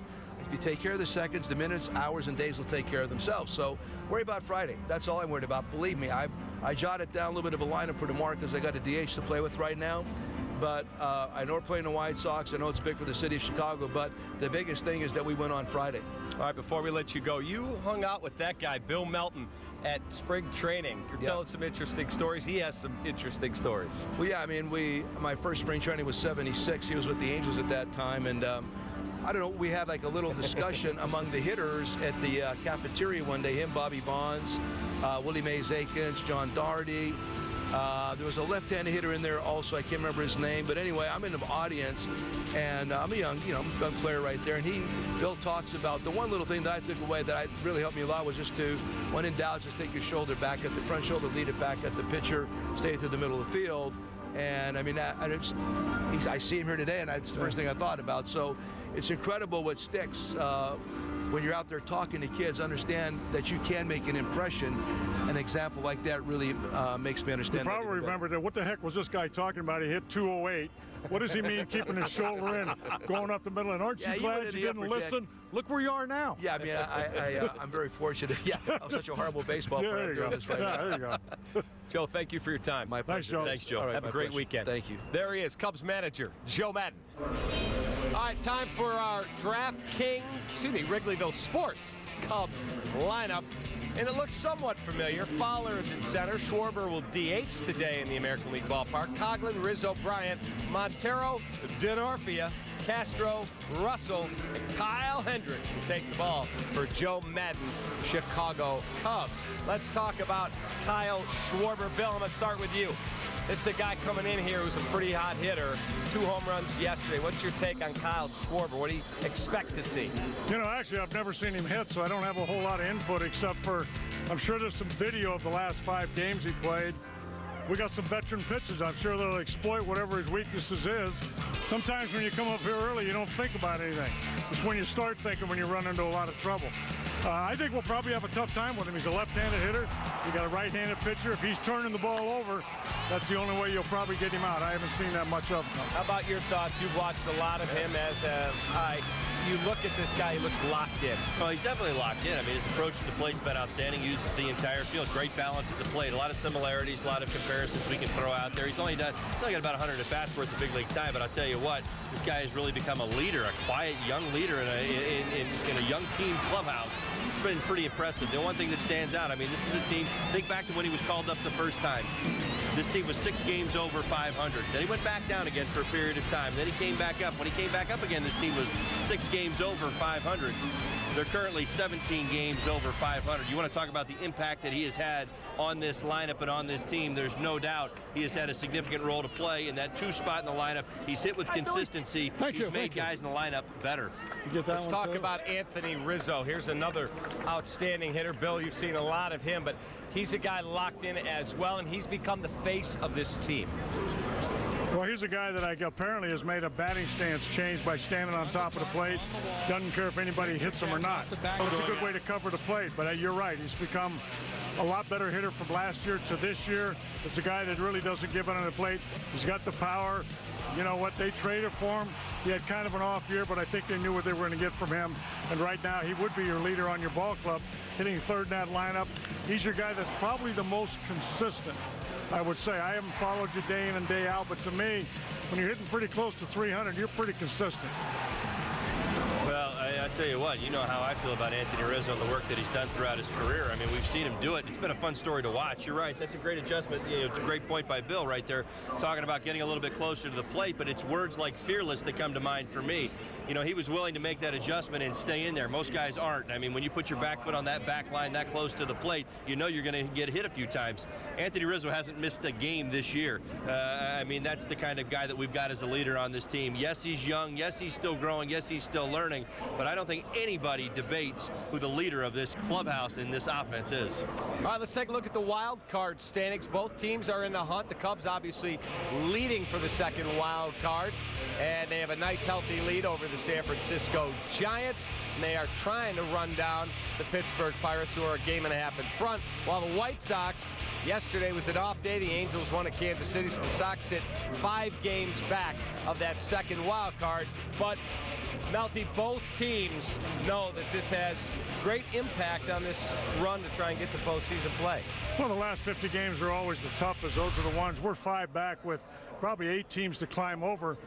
Speaker 12: the seconds, the minutes, hours, and days will take care of themselves. So worry about Friday. That's all I'm worried about. Believe me, I jotted down a little bit of a lineup for tomorrow because I got a DH to play with right now. But I know we're playing the White Sox. I know it's big for the city of Chicago, but the biggest thing is that we win on Friday.
Speaker 1: All right, before we let you go, you hung out with that guy, Bill Melton, at spring training. You're telling some interesting stories. He has some interesting stories.
Speaker 12: Well, yeah, I mean, my first spring training was '76. He was with the Angels at that time, and I don't know, we had like a little discussion among the hitters at the cafeteria one day. Him, Bobby Bonds, Willie Mays Aikens, John Daugherty. There was a left-handed hitter in there also. I can't remember his name. But anyway, I'm in the audience, and I'm a young player right there. And Bill talks about the one little thing that I took away that really helped me a lot was just to, when in doubt, just take your shoulder back at the front shoulder, lead it back at the pitcher, stay through the middle of the field. And I mean, I see him here today, and it's the first thing I thought about. So it's incredible what sticks. When you're out there talking to kids, understand that you can make an impression. An example like that really makes me understand.
Speaker 4: You probably remember that. What the heck was this guy talking about? He hit 208. What does he mean keeping his shoulder in, going up the middle? And aren't you glad you didn't listen? Look where you are now.
Speaker 12: Yeah, I mean, I'm very fortunate. Yeah, I'm such a horrible baseball player doing this right now.
Speaker 4: There you go.
Speaker 1: Joe, thank you for your time.
Speaker 12: My pleasure.
Speaker 4: Joe.
Speaker 1: Thanks, Joe.
Speaker 12: All right,
Speaker 1: have a great weekend.
Speaker 12: Thank you.
Speaker 1: There he is, Cubs manager, Joe Madden. All right, time for our Wrigleyville Sports Cubs lineup. And it looks somewhat familiar. Fowler is in center. Schwarber will DH today in the American League ballpark. Coughlin, Rizzo, Bryant, Montero, Denorfia, Castro, Russell, and Kyle Hendricks will take the ball for Joe Madden's Chicago Cubs. Let's talk about Kyle Schwarber. Bill, I'm going to start with you. This is a guy coming in here who's a pretty hot hitter. 2 home runs yesterday. What's your take on Kyle Schwarber? What do you expect to see?
Speaker 4: You know, actually, I've never seen him hit, so I don't have a whole lot of input except for I'm sure there's some video of the last 5 games he played. we got some veteran pitchers. I'm sure they'll exploit whatever his weaknesses is. Sometimes when you come up here early, you don't think about anything. It's when you start thinking when you run into a lot of trouble. I think we'll probably have a tough time with him. He's a left-handed hitter. You got a right-handed pitcher. If he's turning the ball over, that's the only way you'll probably get him out. I haven't seen that much of him.
Speaker 1: How about your thoughts? You've watched a lot of him, as have I. You look at this guy, he looks locked in.
Speaker 5: Well, he's definitely locked in. I mean, his approach to the plate's been outstanding. Uses the entire field. Great balance at the plate. A lot of similarities, a lot of comparisons we can throw out there. He's only got about 100 at-bats worth of big league time, but I'll tell you what, this guy has really become a leader, a quiet young leader in a young team clubhouse. It's been pretty impressive. The one thing that stands out, I mean, this is a team, think back to when he was called up the first time. This team was 6 games over 500. Then he went back down again for a period of time. Then he came back up. When he came back up again, this team was 6 games over 500. They're currently 17 games over 500. You want to talk about the impact that he has had on this lineup and on this team. There's no doubt he has had a significant role to play in that 2 spot in the lineup. He's hit with consistency. He's made guys in the lineup better.
Speaker 1: Let's talk about Anthony Rizzo. Here's another outstanding hitter. Bill, you've seen a lot of him, but he's a guy locked in as well, and he's become the face of this team.
Speaker 4: Well, he's a guy that apparently has made a batting stance change by standing on top of the plate. Doesn't care if anybody hits him or not. It's a good way to cover the plate, but you're right. He's become a lot better hitter from last year to this year. It's a guy that really doesn't give it on the plate. He's got the power. You know what? They traded for him. He had kind of an off year, but I think they knew what they were going to get from him. And right now, he would be your leader on your ball club, hitting third in that lineup. He's your guy that's probably the most consistent, I would say. I haven't followed you day in and day out, but to me, when you're hitting pretty close to 300, you're pretty consistent.
Speaker 5: Well, I tell you what, you know how I feel about Anthony Rizzo and the work that he's done throughout his career. I mean, we've seen him do it. It's been a fun story to watch. You're right. That's a great adjustment. You know, it's a great point by Bill right there, talking about getting a little bit closer to the plate, but it's words like fearless that come to mind for me. You know, he was willing to make that adjustment and stay in there. Most guys aren't. I mean, when you put your back foot on that back line that close to the plate, you know you're going to get hit a few times. Anthony Rizzo hasn't missed a game this year. I mean, that's the kind of guy that we've got as a leader on this team. Yes, he's young. Yes, he's still growing. Yes, he's still learning. But I don't think anybody debates who the leader of this clubhouse and this offense is.
Speaker 1: All right, let's take a look at the wild card standings. Both teams are in the hunt. The Cubs obviously leading for the second wild card, and they have a nice healthy lead over the San Francisco Giants. And they are trying to run down the Pittsburgh Pirates, who are a game and a half in front, while the White Sox, yesterday was an off day. The Angels won at Kansas City, so the Sox sit 5 games back of that second wild card. But Melty, both teams know that this has great impact on this run to try and get to postseason play.
Speaker 4: Well, the last 50 games are always the toughest. Those are the ones. We're 5 back with probably 8 teams to climb over.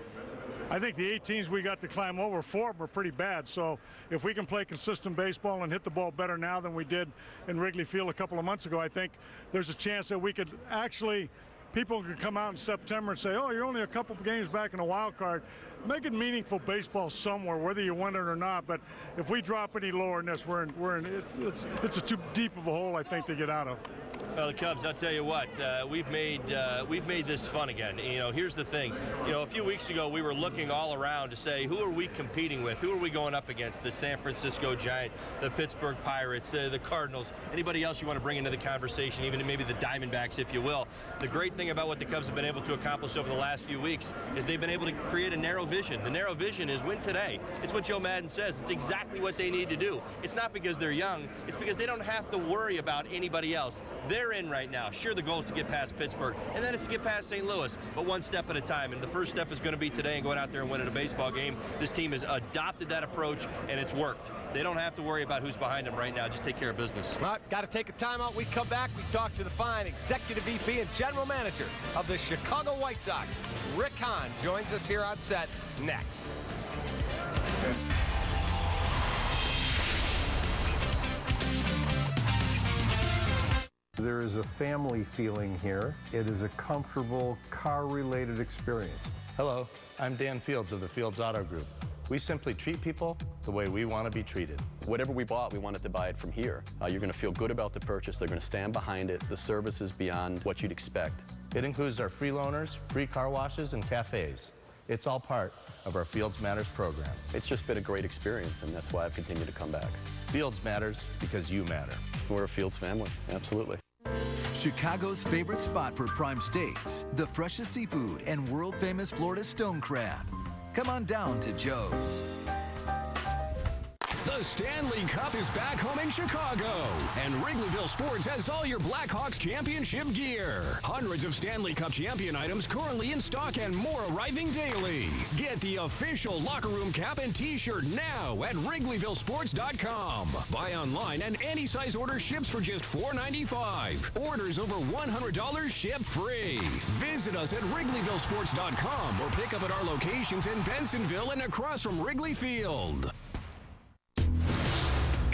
Speaker 4: I think the 8 teams we got to climb over, 4 of them are pretty bad. So if we can play consistent baseball and hit the ball better now than we did in Wrigley Field a couple of months ago, I think there's a chance that we could actually, people could come out in September and say, oh, you're only a couple of games back in a wild card. Make it meaningful baseball somewhere, whether you win it or not. But if we drop any lower than this, it's too deep of a hole, I think, to get out of.
Speaker 5: Well, the Cubs, I'll tell you what, we've made this fun again. You know, here's the thing. You know, a few weeks ago, we were looking all around to say, who are we competing with? Who are we going up against? The San Francisco Giants, the Pittsburgh Pirates, the Cardinals, anybody else you want to bring into the conversation, even maybe the Diamondbacks, if you will. The great thing about what the Cubs have been able to accomplish over the last few weeks is they've been able to create a narrow vision. The narrow vision is win today. It's what Joe Madden says. It's exactly what they need to do. It's not because they're young. It's because they don't have to worry about anybody else. They're in right now. Sure, the goal is to get past Pittsburgh, and then it's to get past St. Louis, but one step at a time. And the first step is going to be today and going out there and winning a baseball game. This team has adopted that approach, and it's worked. They don't have to worry about who's behind them right now. Just take care of business.
Speaker 1: All right, got to take a timeout. We come back. We talk to the fine executive VP and general manager of the Chicago White Sox. Rick Hahn joins us here on set next.
Speaker 13: There is a family feeling here. It is a comfortable car-related experience.
Speaker 14: Hello, I'm Dan Fields of the Fields Auto Group. We simply treat people the way we want to be treated.
Speaker 15: Whatever we bought, we wanted to buy it from here. You're going to feel good about the purchase. They're going to stand behind it. The service is beyond what you'd expect.
Speaker 14: It includes our free loaners, free car washes, and cafes. It's all part of our Fields Matters program.
Speaker 15: It's just been a great experience, and that's why I've continued to come back.
Speaker 14: Fields Matters because you matter.
Speaker 15: We're a Fields family, absolutely.
Speaker 2: Chicago's favorite spot for prime steaks, the freshest seafood, and world-famous Florida stone crab. Come on down to Joe's.
Speaker 16: The Stanley Cup is back home in Chicago, and Wrigleyville Sports has all your Blackhawks championship gear. Hundreds of Stanley Cup champion items currently in stock and more arriving daily. Get the official locker room cap and t-shirt now at WrigleyvilleSports.com. Buy online and any size order ships for just $4.95. Orders over $100 ship free. Visit us at WrigleyvilleSports.com or pick up at our locations in Bensonville and across from Wrigley Field.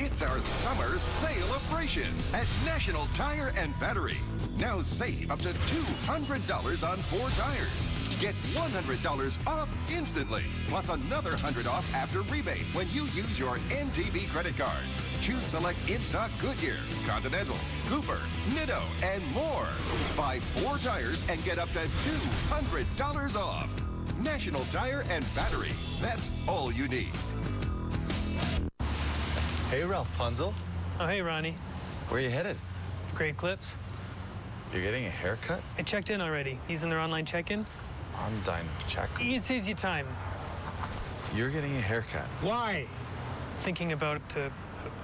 Speaker 17: It's our summer celebration at National Tire and Battery. Now save up to $200 on 4 tires. Get $100 off instantly, plus another $100 off after rebate when you use your NTB credit card. Choose select in-stock Goodyear, Continental, Cooper, Nitto, and more. Buy 4 tires and get up to $200 off. National Tire and Battery. That's all you need.
Speaker 18: Hey, Ralph Punzel.
Speaker 19: Oh, hey, Ronnie.
Speaker 18: Where are you headed?
Speaker 19: Great Clips.
Speaker 18: You're getting a haircut?
Speaker 19: I checked in already. Using their online check-in.
Speaker 18: Online check?
Speaker 19: It saves you time.
Speaker 18: You're getting a haircut.
Speaker 19: Why? Thinking about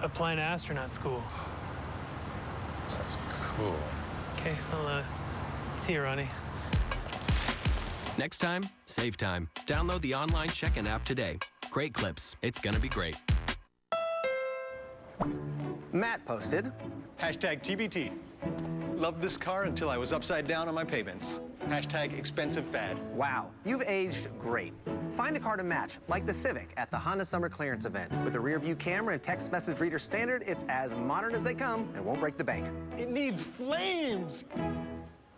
Speaker 19: applying to astronaut school.
Speaker 18: That's cool.
Speaker 19: Okay, I'll see you, Ronnie.
Speaker 21: Next time, save time. Download the online check-in app today. Great Clips. It's gonna be great.
Speaker 26: Matt posted,
Speaker 27: Hashtag TBT. Loved this car until I was upside down on my payments. Hashtag expensive fad.
Speaker 20: Wow, you've aged great. Find a car to match, like the Civic at the Honda Summer Clearance event. With a rear view camera and text message reader standard, it's as modern as they come and won't break the bank.
Speaker 27: It needs flames.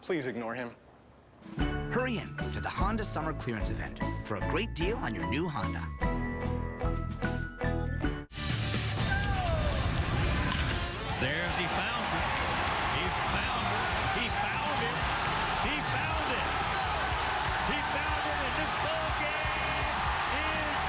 Speaker 27: Please ignore him.
Speaker 28: Hurry in to the Honda Summer Clearance event for a great deal on your new Honda.
Speaker 3: There's, he found it. He found it. He found it. He found it. He found it, and this ball game is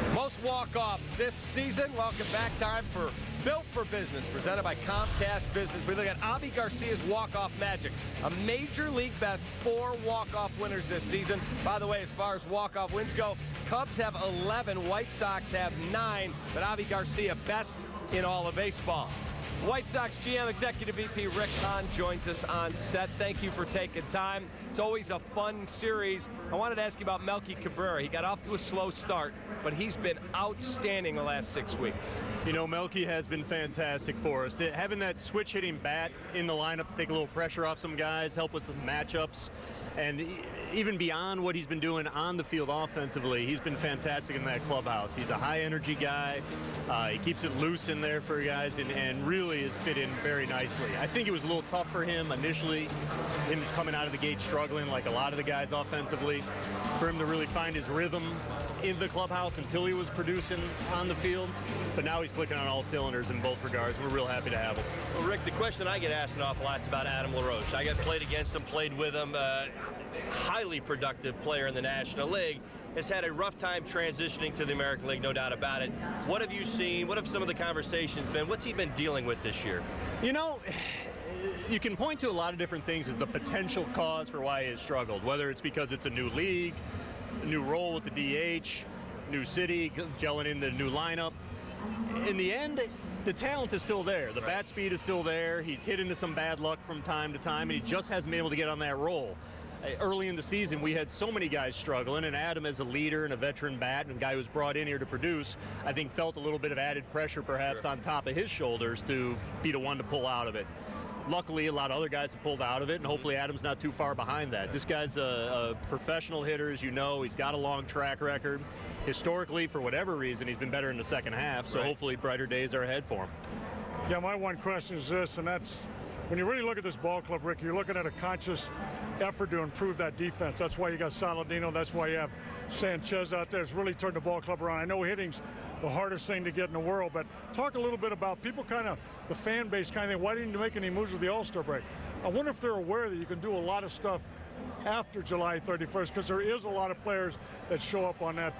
Speaker 3: over.
Speaker 1: Most walk-offs this season. Welcome back. Time for Built for Business, presented by Comcast Business. We look at Avi Garcia's walk-off magic. A Major League best 4 walk-off winners this season. By the way, as far as walk-off wins go, Cubs have 11, White Sox have 9, but Avi Garcia best in all of baseball. White Sox GM Executive VP Rick Hahn joins us on set. Thank you for taking time. It's always a fun series. I wanted to ask you about Melky Cabrera. He got off to a slow start, but he's been outstanding the last 6 weeks.
Speaker 29: You know, Melky has been fantastic for us. Having that switch-hitting bat in the lineup to take a little pressure off some guys, help with some matchups, and even beyond what he's been doing on the field offensively, he's been fantastic in that clubhouse. He's a high-energy guy. He keeps it loose in there for guys and really has fit in very nicely. I think it was a little tough for him initially, him coming out of the gate struggling like a lot of the guys offensively, for him to really find his rhythm in the clubhouse until he was producing on the field. But now he's clicking on all cylinders in both regards. We're real happy to have him.
Speaker 5: Well, Rick, the question I get asked an awful lot is about Adam LaRoche. I got played against him, played with him. Highly productive player in the National League. Has had a rough time transitioning to the American League, no doubt about it. What have you seen? What have some of the conversations been? What's he been dealing with this year?
Speaker 29: You know, you can point to a lot of different things as the potential cause for why he has struggled, whether it's because it's a new league, a new role with the DH, new city, gelling in the new lineup. In the end, the talent is still there. The bat speed is still there. He's hit into some bad luck from time to time, and he just hasn't been able to get on that roll. Early in the season, we had so many guys struggling, and Adam, as a leader and a veteran bat and a guy who was brought in here to produce, I think felt a little bit of added pressure perhaps on top of his shoulders to be the one to pull out of it. Luckily, a lot of other guys have pulled out of it, and hopefully Adam's not too far behind that. This guy's a professional hitter, as you know. He's got a long track record. Historically, for whatever reason, he's been better in the second half, so hopefully brighter days are ahead for him.
Speaker 4: Yeah, my one question is this, and that's, when you really look at this ball club, Rick, you're looking at a conscious effort to improve that defense. That's why you got Saladino. That's why you have Sanchez out there. It's really turned the ball club around. I know hitting's the hardest thing to get in the world, but talk a little bit about people kind of, the fan base kind of think, why didn't you make any moves with the All-Star break? I wonder if they're aware that you can do a lot of stuff after July 31st, because there is a lot of players that show up on that.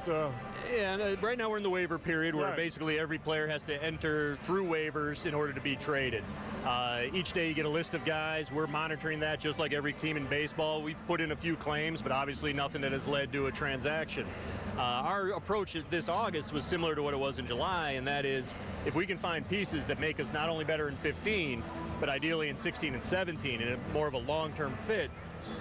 Speaker 29: Yeah, and right now we're in the waiver period where
Speaker 4: Right.
Speaker 29: basically every player has to enter through waivers in order to be traded. Each day you get a list of guys. We're monitoring that just like every team in baseball. We've put in a few claims, but obviously nothing that has led to a transaction. Our approach this August was similar to what it was in July, and that is if we can find pieces that make us not only better in 15, but ideally in 16 and 17, and more of a long-term fit,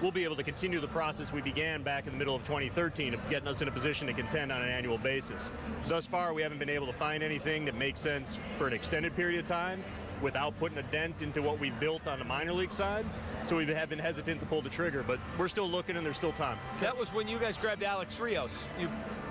Speaker 29: we'll be able to continue the process we began back in the middle of 2013 of getting us in a position to contend on an annual basis. Thus far, we haven't been able to find anything that makes sense for an extended period of time without putting a dent into what we've built on the minor league side. So we have been hesitant to pull the trigger, but we're still looking and there's still time.
Speaker 1: That was when you guys grabbed Alex Rios.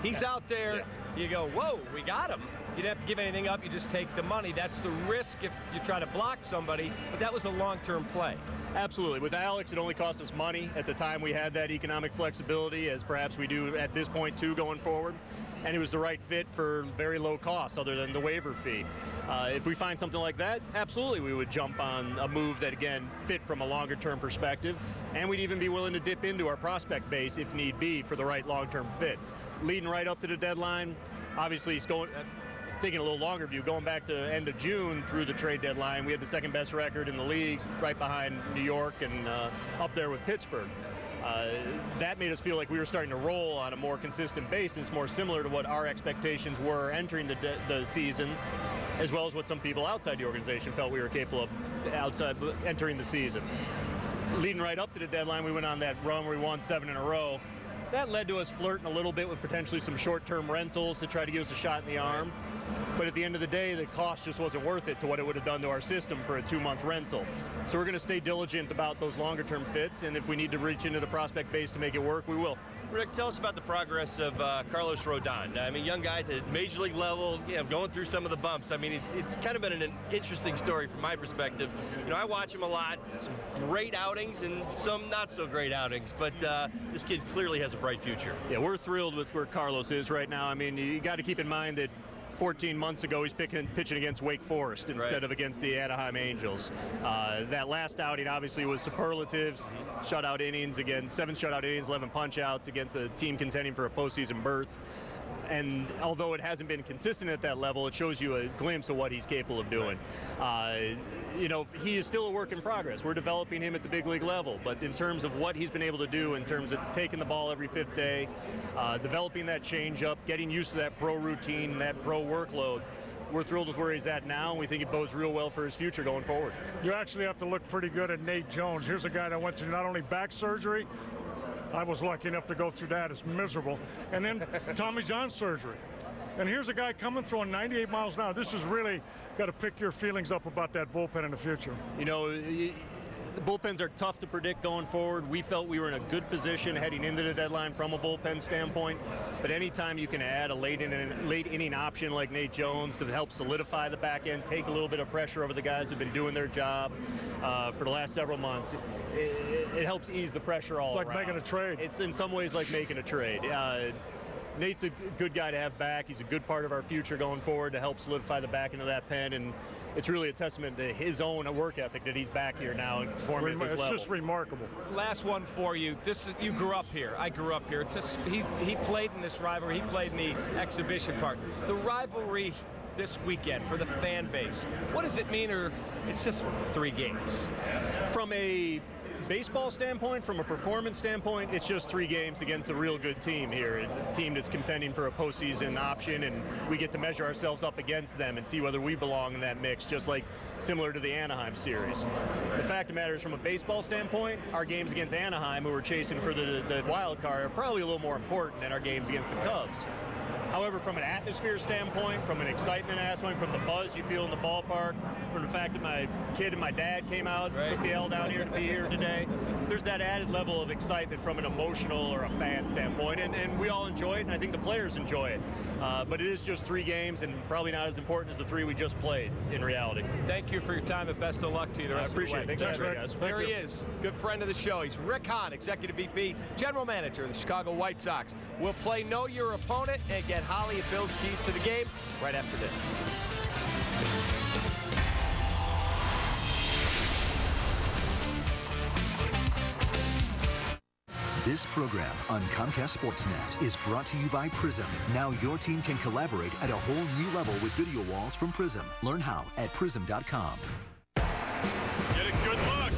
Speaker 1: He's out there.
Speaker 29: Yeah.
Speaker 1: You go, whoa, we got him. You didn't have to give anything up. You just take the money. That's the risk if you try to block somebody. But that was a long-term play.
Speaker 29: Absolutely. With Alex, it only cost us money. At the time, we had that economic flexibility, as perhaps we do at this point, too, going forward. And it was the right fit for very low cost other than the waiver fee. If we find something like that, absolutely we would jump on a move that, again, fit from a longer-term perspective. And we'd even be willing to dip into our prospect base if need be for the right long-term fit. Leading right up to the deadline, obviously it's going... Taking a little longer view, going back to end of June through the trade deadline, we had the second best record in the league, right behind New York and up there with Pittsburgh. That made us feel like we were starting to roll on a more consistent basis, more similar to what our expectations were entering the season, as well as what some people outside the organization felt we were capable of entering the season. Leading right up to the deadline, we went on that run where we won 7 in a row. That led to us flirting a little bit with potentially some short-term rentals to try to give us a shot in the arm. But at the end of the day, the cost just wasn't worth it to what it would have done to our system for a 2-month rental. So we're going to stay diligent about those longer-term fits, and if we need to reach into the prospect base to make it work, we will.
Speaker 5: Rick, tell us about the progress of Carlos Rodon. I mean, young guy at the major league level, going through some of the bumps. I mean, it's kind of been an interesting story from my perspective. I watch him a lot. Some great outings and some not so great outings, but this kid clearly has a bright future.
Speaker 29: Yeah, we're thrilled with where Carlos is right now. I mean, you got to keep in mind that 14 months ago, he's pitching against Wake Forest instead of against the Anaheim Angels. That last outing obviously was superlatives, shutout innings again, 7 shutout innings, 11 punch-outs against a team contending for a postseason berth. And although it hasn't been consistent at that level, it shows you a glimpse of what he's capable of doing. He is still a work in progress. We're developing him at the big league level, but in terms of what he's been able to do in terms of taking the ball every 5th day, developing that changeup, getting used to that pro routine, that pro workload, we're thrilled with where he's at now, and we think it bodes real well for his future going forward.
Speaker 4: You actually have to look pretty good at Nate Jones. Here's a guy that went through not only back surgery, I was lucky enough to go through that. It's miserable. And then Tommy John surgery. And here's a guy coming throwing 98 miles an hour. This is really got to pick your feelings up about that bullpen in the future.
Speaker 29: The bullpens are tough to predict going forward. We felt we were in a good position heading into the deadline from a bullpen standpoint. But anytime you can add a late inning option like Nate Jones to help solidify the back end, take a little bit of pressure over the guys who've been doing their job for the last several months, it helps ease the pressure all around.
Speaker 4: It's like making a trade.
Speaker 29: It's in some ways like making a trade. Nate's a good guy to have back. He's a good part of our future going forward to help solidify the back end of that pen, and it's really a testament to his own work ethic that he's back here now and performing at this level.
Speaker 4: It's just remarkable.
Speaker 1: Last one for you. You grew up here. I grew up here. He played in this rivalry. He played in the exhibition part. The rivalry this weekend for the fan base, what does it mean? Or it's just 3 games?
Speaker 29: From a baseball standpoint, from a performance standpoint, it's just 3 games against a real good team here, a team that's contending for a postseason option, and we get to measure ourselves up against them and see whether we belong in that mix, just like similar to the Anaheim series. The fact of the matter is, from a baseball standpoint, our games against Anaheim, who we're chasing for the wild card, are probably a little more important than our games against the Cubs. However, from an atmosphere standpoint, from an excitement aspect, from the buzz you feel in the ballpark, from the fact that my kid and my dad came out, took the L down here to be here today, there's that added level of excitement from an emotional or a fan standpoint, and we all enjoy it, and I think the players enjoy it. But it is just 3 games, and probably not as important as the 3 we just played in reality.
Speaker 1: Thank you for your time, and best of luck to you the rest of the way.
Speaker 29: I appreciate it. Thanks for having me, guys.
Speaker 1: There
Speaker 29: he
Speaker 1: is.
Speaker 29: Good friend of the show. He's Rick Hahn, Executive VP, General Manager of the Chicago White Sox. We'll play Know Your Opponent and get Holly and Bill's keys to the game right after this.
Speaker 2: This program on Comcast Sportsnet is brought to you by Prism. Now your team can collaborate at a whole new level with video walls from Prism. Learn how at prism.com.
Speaker 3: Get a good look.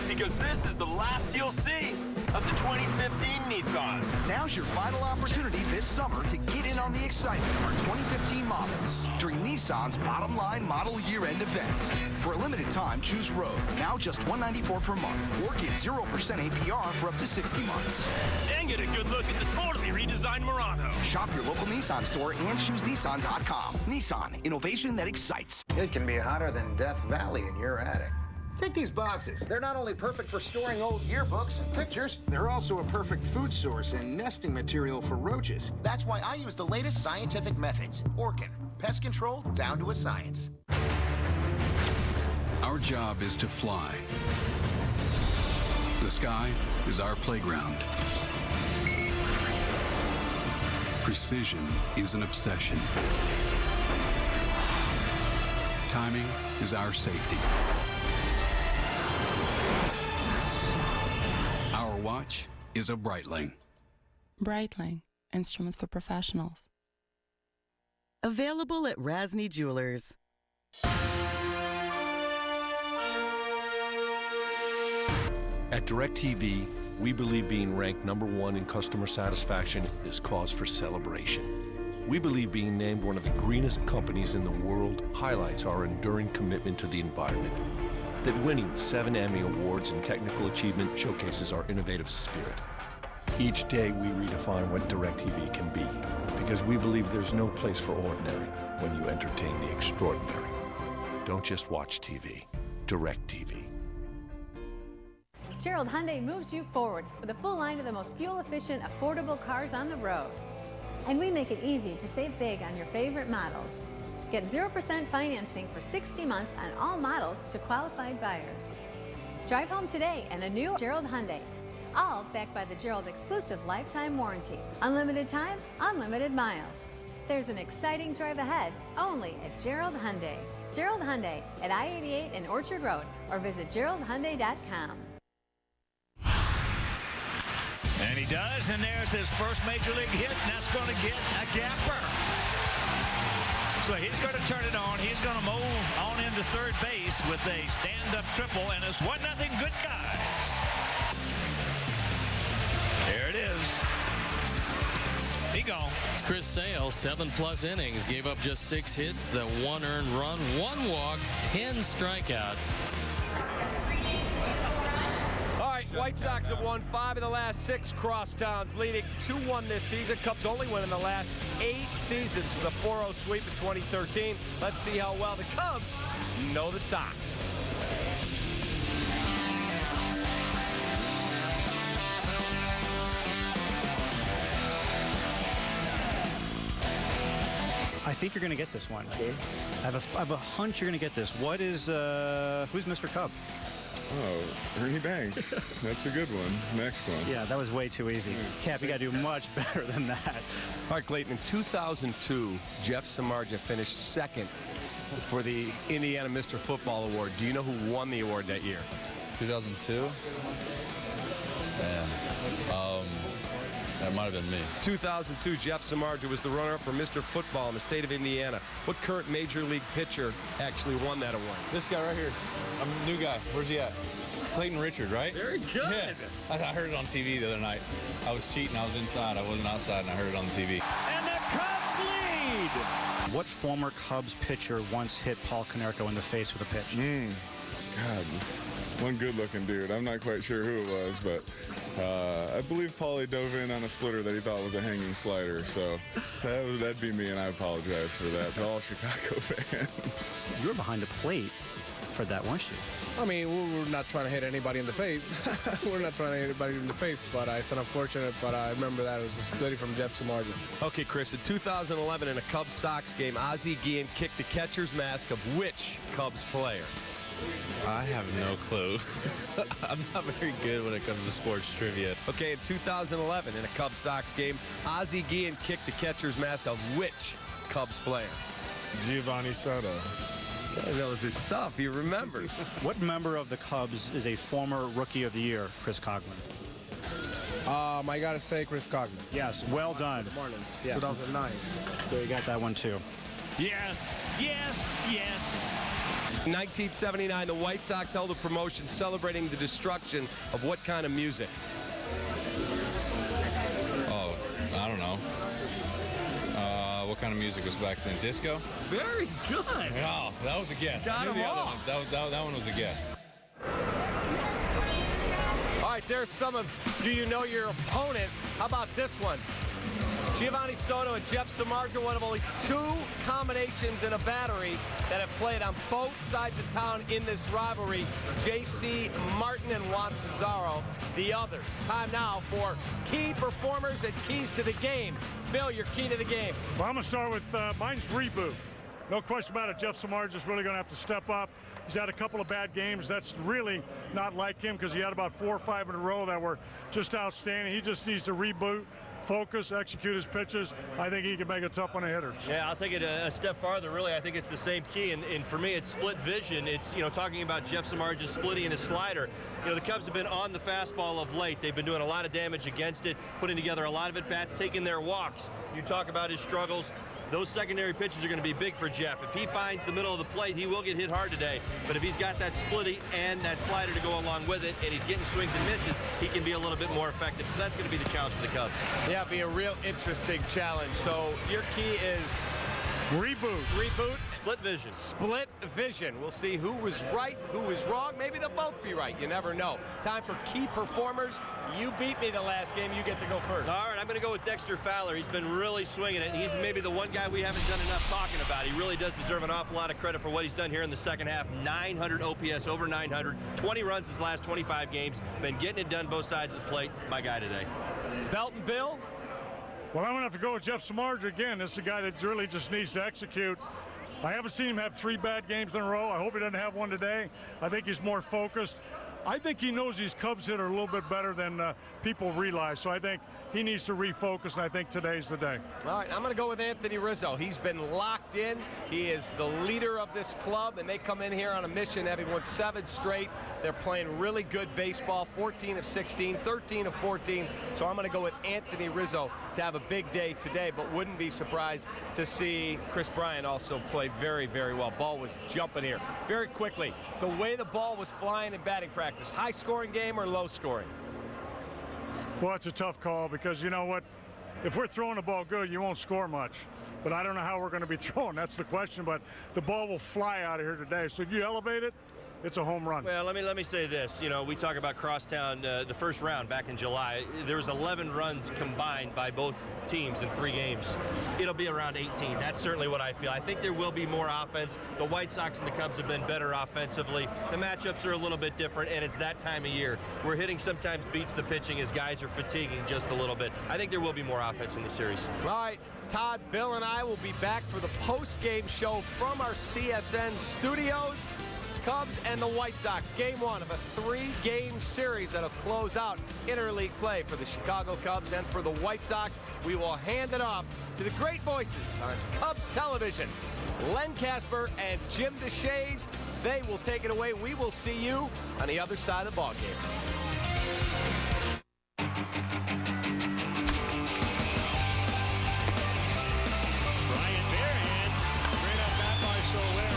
Speaker 3: Because this is the last you'll see of the 2015 Nissans.
Speaker 6: Now's your final opportunity this summer to get in on the excitement of our 2015 models during Nissan's Bottom Line Model Year-End event. For a limited time, choose Rogue, now just $194 per month, or get 0% APR for up to 60 months.
Speaker 3: And get a good look at the totally redesigned Murano.
Speaker 6: Shop your local Nissan store and choose Nissan.com. Nissan, innovation that excites.
Speaker 7: It can be hotter than Death Valley in your attic. Take these boxes. They're not only perfect for storing old yearbooks and pictures, they're also a perfect food source and nesting material for roaches. That's why I use the latest scientific methods. Orkin, pest control down to a science.
Speaker 8: Our job is to fly. The sky is our playground. Precision is an obsession. Timing is our safety. Our watch is a Breitling.
Speaker 9: Breitling, instruments for professionals.
Speaker 10: Available at Rasny Jewelers.
Speaker 22: At DirecTV, we believe being ranked #1 in customer satisfaction is cause for celebration. We believe being named one of the greenest companies in the world highlights our enduring commitment to the environment. That winning 7 Emmy Awards in technical achievement showcases our innovative spirit. Each day we redefine what DirecTV can be, because we believe there's no place for ordinary when you entertain the extraordinary. Don't just watch TV. DirecTV.
Speaker 23: Gerald Hyundai moves you forward with a full line of the most fuel-efficient, affordable cars on the road. And we make it easy to save big on your favorite models. Get 0% financing for 60 months on all models to qualified buyers. Drive home today in a new Gerald Hyundai, all backed by the Gerald exclusive lifetime warranty. Unlimited time, unlimited miles. There's an exciting drive ahead only at Gerald Hyundai. Gerald Hyundai at I-88 and Orchard Road, or visit geraldhyundai.com.
Speaker 3: And he does, and there's his first major league hit, and that's going to get a gapper. So he's going to turn it on. He's going to move on into third base with a stand-up triple, and it's 1-0 good guys. There it is. He gone.
Speaker 11: Chris Sale, 7+ innings, gave up just 6 hits, the 1 earned run, 1 walk, 10 strikeouts.
Speaker 1: White Sox have won 5 of the last 6 crosstowns, leading 2-1 this season. Cubs only win in the last 8 seasons with a 4-0 sweep in 2013. Let's see how well the Cubs know the Sox.
Speaker 24: I think you're going to get this one. I have a hunch you're going to get this. What is, who's Mr. Cub?
Speaker 25: Oh, Ernie Banks. That's a good one. Next one.
Speaker 24: Yeah, that was way too easy. Cap, you got to do much better than that.
Speaker 1: All right, Clayton, in 2002, Jeff Samardzija finished 2nd for the Indiana Mr. Football Award. Do you know who won the award that year?
Speaker 18: 2002? Man. That might have been me.
Speaker 1: 2002, Jeff Samardzija was the runner-up for Mr. Football in the state of Indiana. What current major league pitcher actually won that award?
Speaker 18: This guy right here. I'm a new guy. Where's he at? Clayton Richard, right?
Speaker 1: Very good.
Speaker 18: Yeah. I heard it on TV the other night. I was cheating. I was inside. I wasn't outside, and I heard it on the TV.
Speaker 3: And the Cubs lead.
Speaker 24: What former Cubs pitcher once hit Paul Konerko in the face with a pitch?
Speaker 25: God, one good-looking dude. I'm not quite sure who it was, but I believe Paulie dove in on a splitter that he thought was a hanging slider. So that'd be me, and I apologize for that to all Chicago fans.
Speaker 24: You were behind the plate for that, weren't you?
Speaker 30: I mean, we're not trying to hit anybody in the face. We're not trying to hit anybody in the face, but it's unfortunate. But I remember that it was a splitty from Jeff Samardzija.
Speaker 1: Okay, Chris, in 2011 in a Cubs-Sox game, Ozzie Guillen kicked the catcher's mask of which Cubs player?
Speaker 18: I have no clue. I'm not very good when it comes to sports trivia.
Speaker 1: Okay, in 2011 in a Cubs-Sox game, Ozzie Guillen kicked the catcher's mask of which Cubs player?
Speaker 25: Giovanni Soto.
Speaker 1: He knows his stuff. He remembers.
Speaker 24: What member of the Cubs is a former Rookie of the Year, Chris Coghlan?
Speaker 30: I got to say Chris Coghlan.
Speaker 24: Yes, well done.
Speaker 30: The Marlins, yeah. 2009.
Speaker 24: So you got that one, too.
Speaker 3: Yes, yes, yes.
Speaker 1: 1979, the White Sox held a promotion celebrating the destruction of what kind of music?
Speaker 18: Oh, I don't know. What kind of music was back then? Disco?
Speaker 1: Very good.
Speaker 18: Oh, that was a guess.
Speaker 1: Got
Speaker 18: I knew
Speaker 1: him
Speaker 18: the other
Speaker 1: all.
Speaker 18: ones. That one was a guess.
Speaker 1: All right, there's some of Do You Know Your Opponent? How about this one? Giovanni Soto and Jeff Samardzija, one of only 2 combinations in a battery that have played on both sides of town in this rivalry. J.C. Martin and Juan Pizarro, the others. Time now for key performers and keys to the game. Bill, your key to the game.
Speaker 4: Well, I'm going to start with mine's reboot. No question about it. Jeff Samardzija's really going to have to step up. He's had a couple of bad games. That's really not like him because he had about 4 or 5 in a row that were just outstanding. He just needs to reboot, focus, execute his pitches. I think he can make it tough on the hitters.
Speaker 5: Yeah, I'll take it a step farther, really. I think it's the same key, and for me, it's split vision. It's, talking about Jeff Samardzija splitting his slider. The Cubs have been on the fastball of late. They've been doing a lot of damage against it, putting together a lot of at-bats, taking their walks. You talk about his struggles. Those secondary pitches are going to be big for Jeff. If he finds the middle of the plate, he will get hit hard today. But if he's got that splitty and that slider to go along with it, and he's getting swings and misses, he can be a little bit more effective. So that's going to be the challenge for the Cubs.
Speaker 1: Yeah, be a real interesting challenge. So your key is
Speaker 4: reboot.
Speaker 1: Reboot.
Speaker 5: Split vision.
Speaker 1: Split vision. We'll see who was right, who was wrong. Maybe they'll both be right. You never know. Time for key performers. You beat me the last game. You get to go first.
Speaker 5: All right, I'm going to go with Dexter Fowler. He's been really swinging it. He's maybe the one guy we haven't done enough talking about. He really does deserve an awful lot of credit for what he's done here in the second half. 900 OPS, over 900, 20 runs his last 25 games. Been getting it done both sides of the plate. My guy today.
Speaker 1: Belton Bill.
Speaker 4: Well, I'm going to have to go with Jeff Samardzija again. This is a guy that really just needs to execute. I haven't seen him have 3 bad games in a row. I hope he doesn't have one today. I think he's more focused. I think he knows these Cubs hit are a little bit better than people realize. So I think he needs to refocus, and I think today's the day.
Speaker 1: All right, I'm going to go with Anthony Rizzo. He's been locked in. He is the leader of this club, and they come in here on a mission, having won 7 straight. They're playing really good baseball, 14 of 16, 13 of 14. So I'm going to go with Anthony Rizzo to have a big day today, but wouldn't be surprised to see Chris Bryant also play very, very well. Ball was jumping here. Very quickly, the way the ball was flying in batting practice, high-scoring game or low-scoring?
Speaker 4: Well, it's a tough call because you know what? If we're throwing the ball good, you won't score much. But I don't know how we're going to be throwing. That's the question. But the ball will fly out of here today. So if you elevate it, it's a home run.
Speaker 5: Well, let me say this. We talk about Crosstown, the first round back in July. There was 11 runs combined by both teams in 3 games. It'll be around 18. That's certainly what I feel. I think there will be more offense. The White Sox and the Cubs have been better offensively. The matchups are a little bit different, and it's that time of year where hitting sometimes beats the pitching as guys are fatiguing just a little bit. I think there will be more offense in the series.
Speaker 1: All right, Todd, Bill, and I will be back for the post-game show from our CSN studios. Cubs and the White Sox, game 1 of a 3-game series that'll close out interleague play for the Chicago Cubs and for the White Sox. We will hand it off to the great voices on Cubs television, Len Casper and Jim DeShays. They will take it away. We will see you on the other side of the ballgame.
Speaker 3: Brian Bearhand, great at bat by Soler.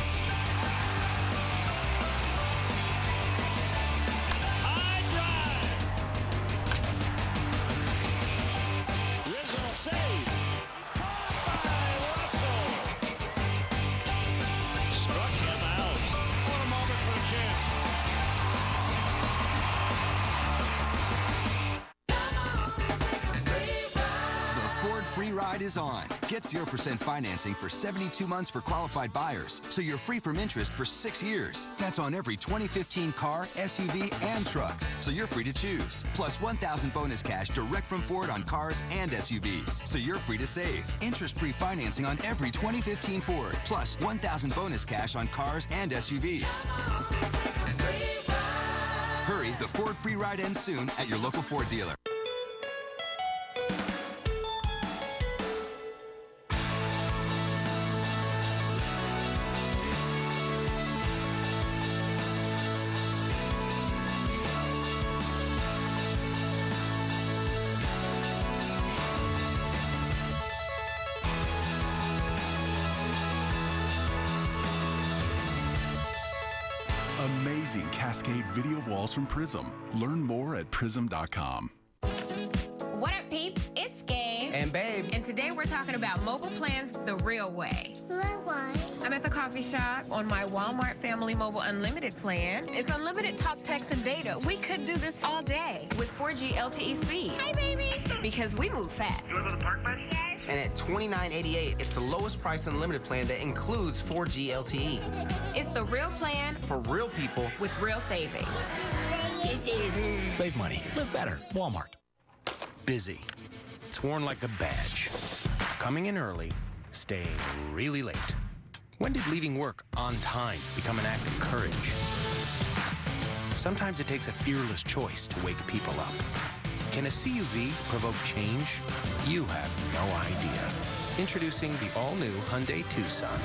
Speaker 3: High drive. Rizzo save. Caught by Russell. Struck him out. What a moment for the kid.
Speaker 2: Free ride is on. Get 0% financing for 72 months for qualified buyers, so you're free from interest for 6 years. That's on every 2015 car, SUV, and truck, so you're free to choose. Plus $1,000 bonus cash direct from Ford on cars and SUVs, so you're free to save. Interest-free financing on every 2015 Ford, plus $1,000 bonus cash on cars and SUVs. Hurry, the Ford free ride ends soon at your local Ford dealer.
Speaker 10: amazing Cascade video walls from Prism. Learn more at prism.com.
Speaker 12: What up, peeps? It's Gabe.
Speaker 13: And Babe.
Speaker 12: And today we're talking about mobile plans the real way.
Speaker 13: Why?
Speaker 12: I'm at the coffee shop on my Walmart Family Mobile Unlimited plan. It's unlimited talk, text, and data. We could do this all day with 4G LTE speed. Hi, baby. Because we move fast.
Speaker 13: You want to go to the park, buddy? And at $29.88, it's the lowest price unlimited plan that includes 4G LTE.
Speaker 12: It's the real plan
Speaker 13: For real people.
Speaker 12: with real savings.
Speaker 28: Save money. Live better. Walmart. Busy. It's worn like a badge. Coming in early, staying really late. When did leaving work on time become an act of courage? Sometimes it takes a fearless choice to wake people up. Can a CUV provoke change? You have no idea. Introducing the all-new Hyundai Tucson,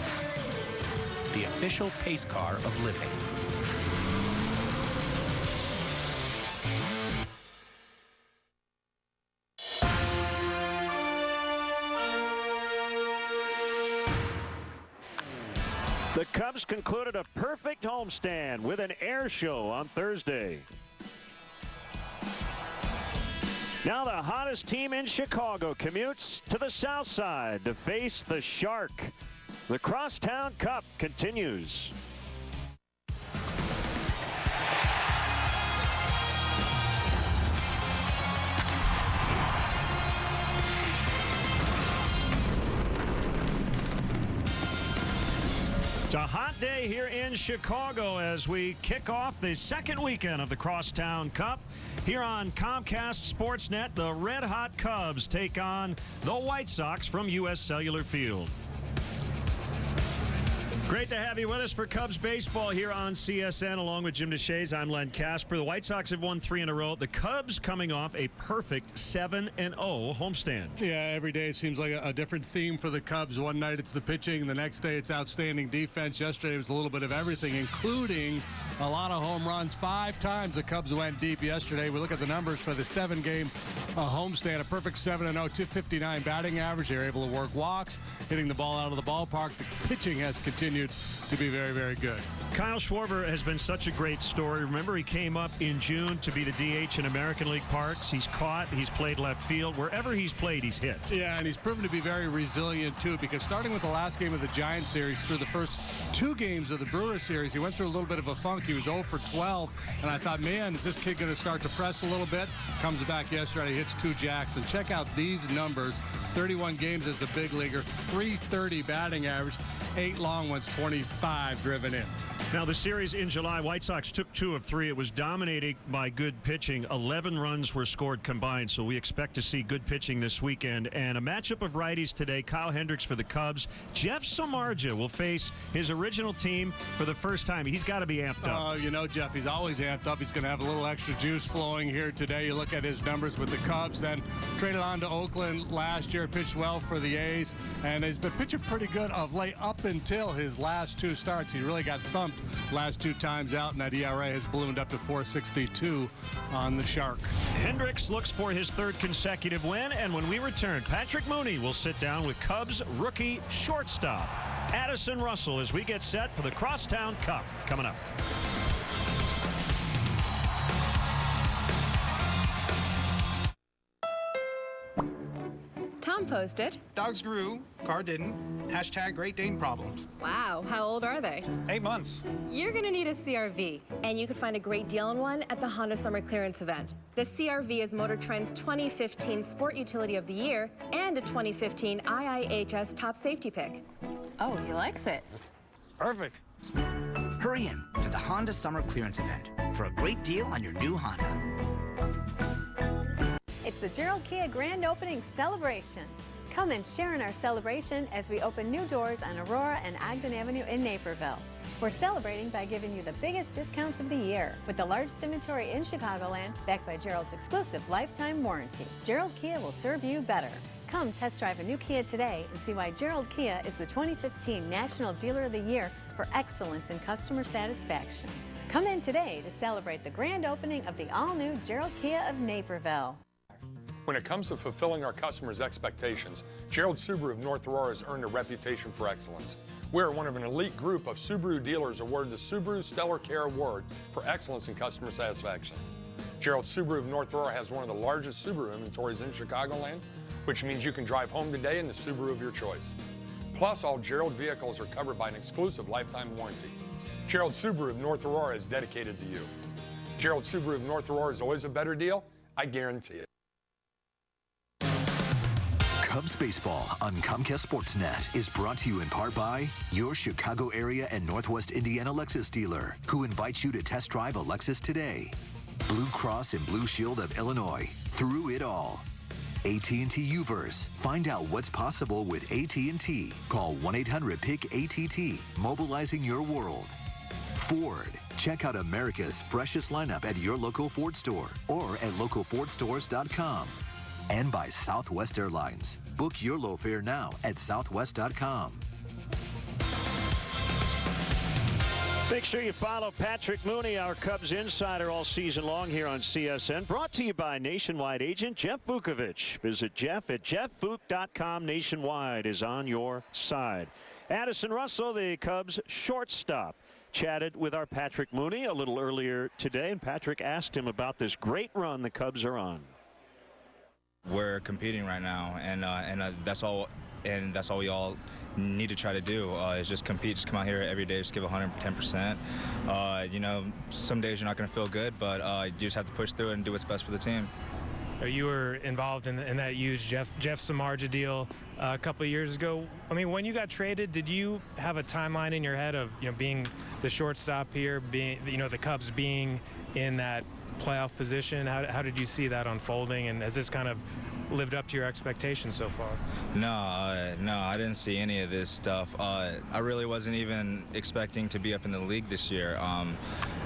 Speaker 28: the official pace car of living.
Speaker 3: The Cubs concluded a perfect homestand with an air show on Thursday. Now the hottest team in Chicago commutes to the south side to face the Shark. The Crosstown Cup continues. It's a hot day here in Chicago as we kick off the second weekend of the Crosstown Cup. Here on Comcast Sportsnet, the Red Hot Cubs take on the White Sox from U.S. Cellular Field. Great to have you with us for Cubs baseball here on CSN. Along with Jim DeShays, I'm Len Casper. The White Sox have won 3 in a row. The Cubs coming off a perfect 7-0 homestand.
Speaker 4: Yeah, every day it seems like a different theme for the Cubs. One night it's the pitching, the next day it's outstanding defense. Yesterday it was a little bit of everything, including a lot of home runs. 5 times the Cubs went deep yesterday. We look at the numbers for the 7-game homestand. A perfect 7-0, 259 batting average. They were able to work walks, hitting the ball out of the ballpark. The pitching has continued to be very, very good.
Speaker 3: Kyle Schwarber has been such a great story. Remember, he came up in June to be the DH in American League Parks. He's caught. He's played left field. Wherever he's played, he's hit.
Speaker 4: Yeah, and he's proven to be very resilient, too, because starting with the last game of the Giants series through the first 2 games of the Brewers series, he went through a little bit of a funk. He was 0 for 12, and I thought, man, is this kid going to start to press a little bit? Comes back yesterday, hits 2 jacks, and check out these numbers. 31 games as a big leaguer, 330 batting average, 8 long ones, 25 driven in.
Speaker 3: Now, the series in July, White Sox took 2 of 3. It was dominated by good pitching. 11 runs were scored combined, so we expect to see good pitching this weekend. And a matchup of righties today, Kyle Hendricks for the Cubs. Jeff Samardzija will face his original team for the first time. He's got to be amped up.
Speaker 4: Oh, you know, Jeff, he's always amped up. He's going to have a little extra juice flowing here today. You look at his numbers with the Cubs, then traded on to Oakland last year, pitched well for the A's, and has been pitching pretty good of late up until his last 2 starts. He really got thumped last 2 times out, and that ERA has ballooned up to 4.62 on the Shark.
Speaker 3: Hendricks looks for his 3rd consecutive win, and when we return, Patrick Mooney will sit down with Cubs rookie shortstop Addison Russell as we get set for the Crosstown Cup coming up.
Speaker 14: Tom posted.
Speaker 15: Dogs grew, car didn't. Hashtag Great Dane problems.
Speaker 14: Wow, how old are they?
Speaker 15: 8 months.
Speaker 14: You're gonna need a CRV, and you can find a great deal on one at the Honda Summer Clearance event. The CRV is Motor Trend's 2015 Sport Utility of the Year and a 2015 IIHS Top Safety Pick. Oh, he likes it.
Speaker 15: Perfect.
Speaker 28: Hurry in to the Honda Summer Clearance event for a great deal on your new Honda.
Speaker 23: It's the Gerald Kia Grand Opening Celebration. Come and share in our celebration as we open new doors on Aurora and Ogden Avenue in Naperville. We're celebrating by giving you the biggest discounts of the year with the largest inventory in Chicagoland, backed by Gerald's exclusive lifetime warranty. Gerald Kia will serve you better. Come test drive a new Kia today and see why Gerald Kia is the 2015 National Dealer of the Year for excellence in customer satisfaction. Come in today to celebrate the grand opening of the all-new Gerald Kia of Naperville.
Speaker 16: When it comes to fulfilling our customers' expectations, Gerald Subaru of North Aurora has earned a reputation for excellence. We're one of an elite group of Subaru dealers awarded the Subaru Stellar Care Award for excellence in customer satisfaction. Gerald Subaru of North Aurora has one of the largest Subaru inventories in Chicagoland, which means you can drive home today in the Subaru of your choice. Plus, all Gerald vehicles are covered by an exclusive lifetime warranty. Gerald Subaru of North Aurora is dedicated to you. Gerald Subaru of North Aurora is always a better deal, I guarantee it.
Speaker 6: Cubs baseball on Comcast Sportsnet is brought to you in part by your Chicago area and Northwest Indiana Lexus dealer, who invites you to test drive a Lexus today. Blue Cross and Blue Shield of Illinois, through it all. AT&T Uverse. Find out what's possible with AT&T. Call 1-800-PIC-ATT, mobilizing your world. Ford. Check out America's freshest lineup at your local Ford store or at localfordstores.com. And by Southwest Airlines. Book your low fare now at southwest.com.
Speaker 3: Make sure you follow Patrick Mooney, our Cubs insider, all season long here on CSN. Brought to you by Nationwide agent Jeff Vukovich. Visit Jeff at jeffvuk.com. Nationwide is on your side. Addison Russell, the Cubs shortstop, chatted with our Patrick Mooney a little earlier today, and Patrick asked him about this great run the Cubs are on.
Speaker 7: We're competing right now, and that's all we all need to try to do is just compete, just come out here every day, just give 110%. You know, some days you're not going to feel good, but you just have to push through it and do what's best for the team.
Speaker 8: You were involved in that huge Jeff Samardzija deal a couple of years ago. I mean, when you got traded, did you have a timeline in your head of, you know, being the shortstop here, being, you know, the Cubs being in that playoff position? How did you see that unfolding, and has this kind of lived up to your expectations so far?
Speaker 7: No, I didn't see any of this stuff. I really wasn't even expecting to be up in the league this year.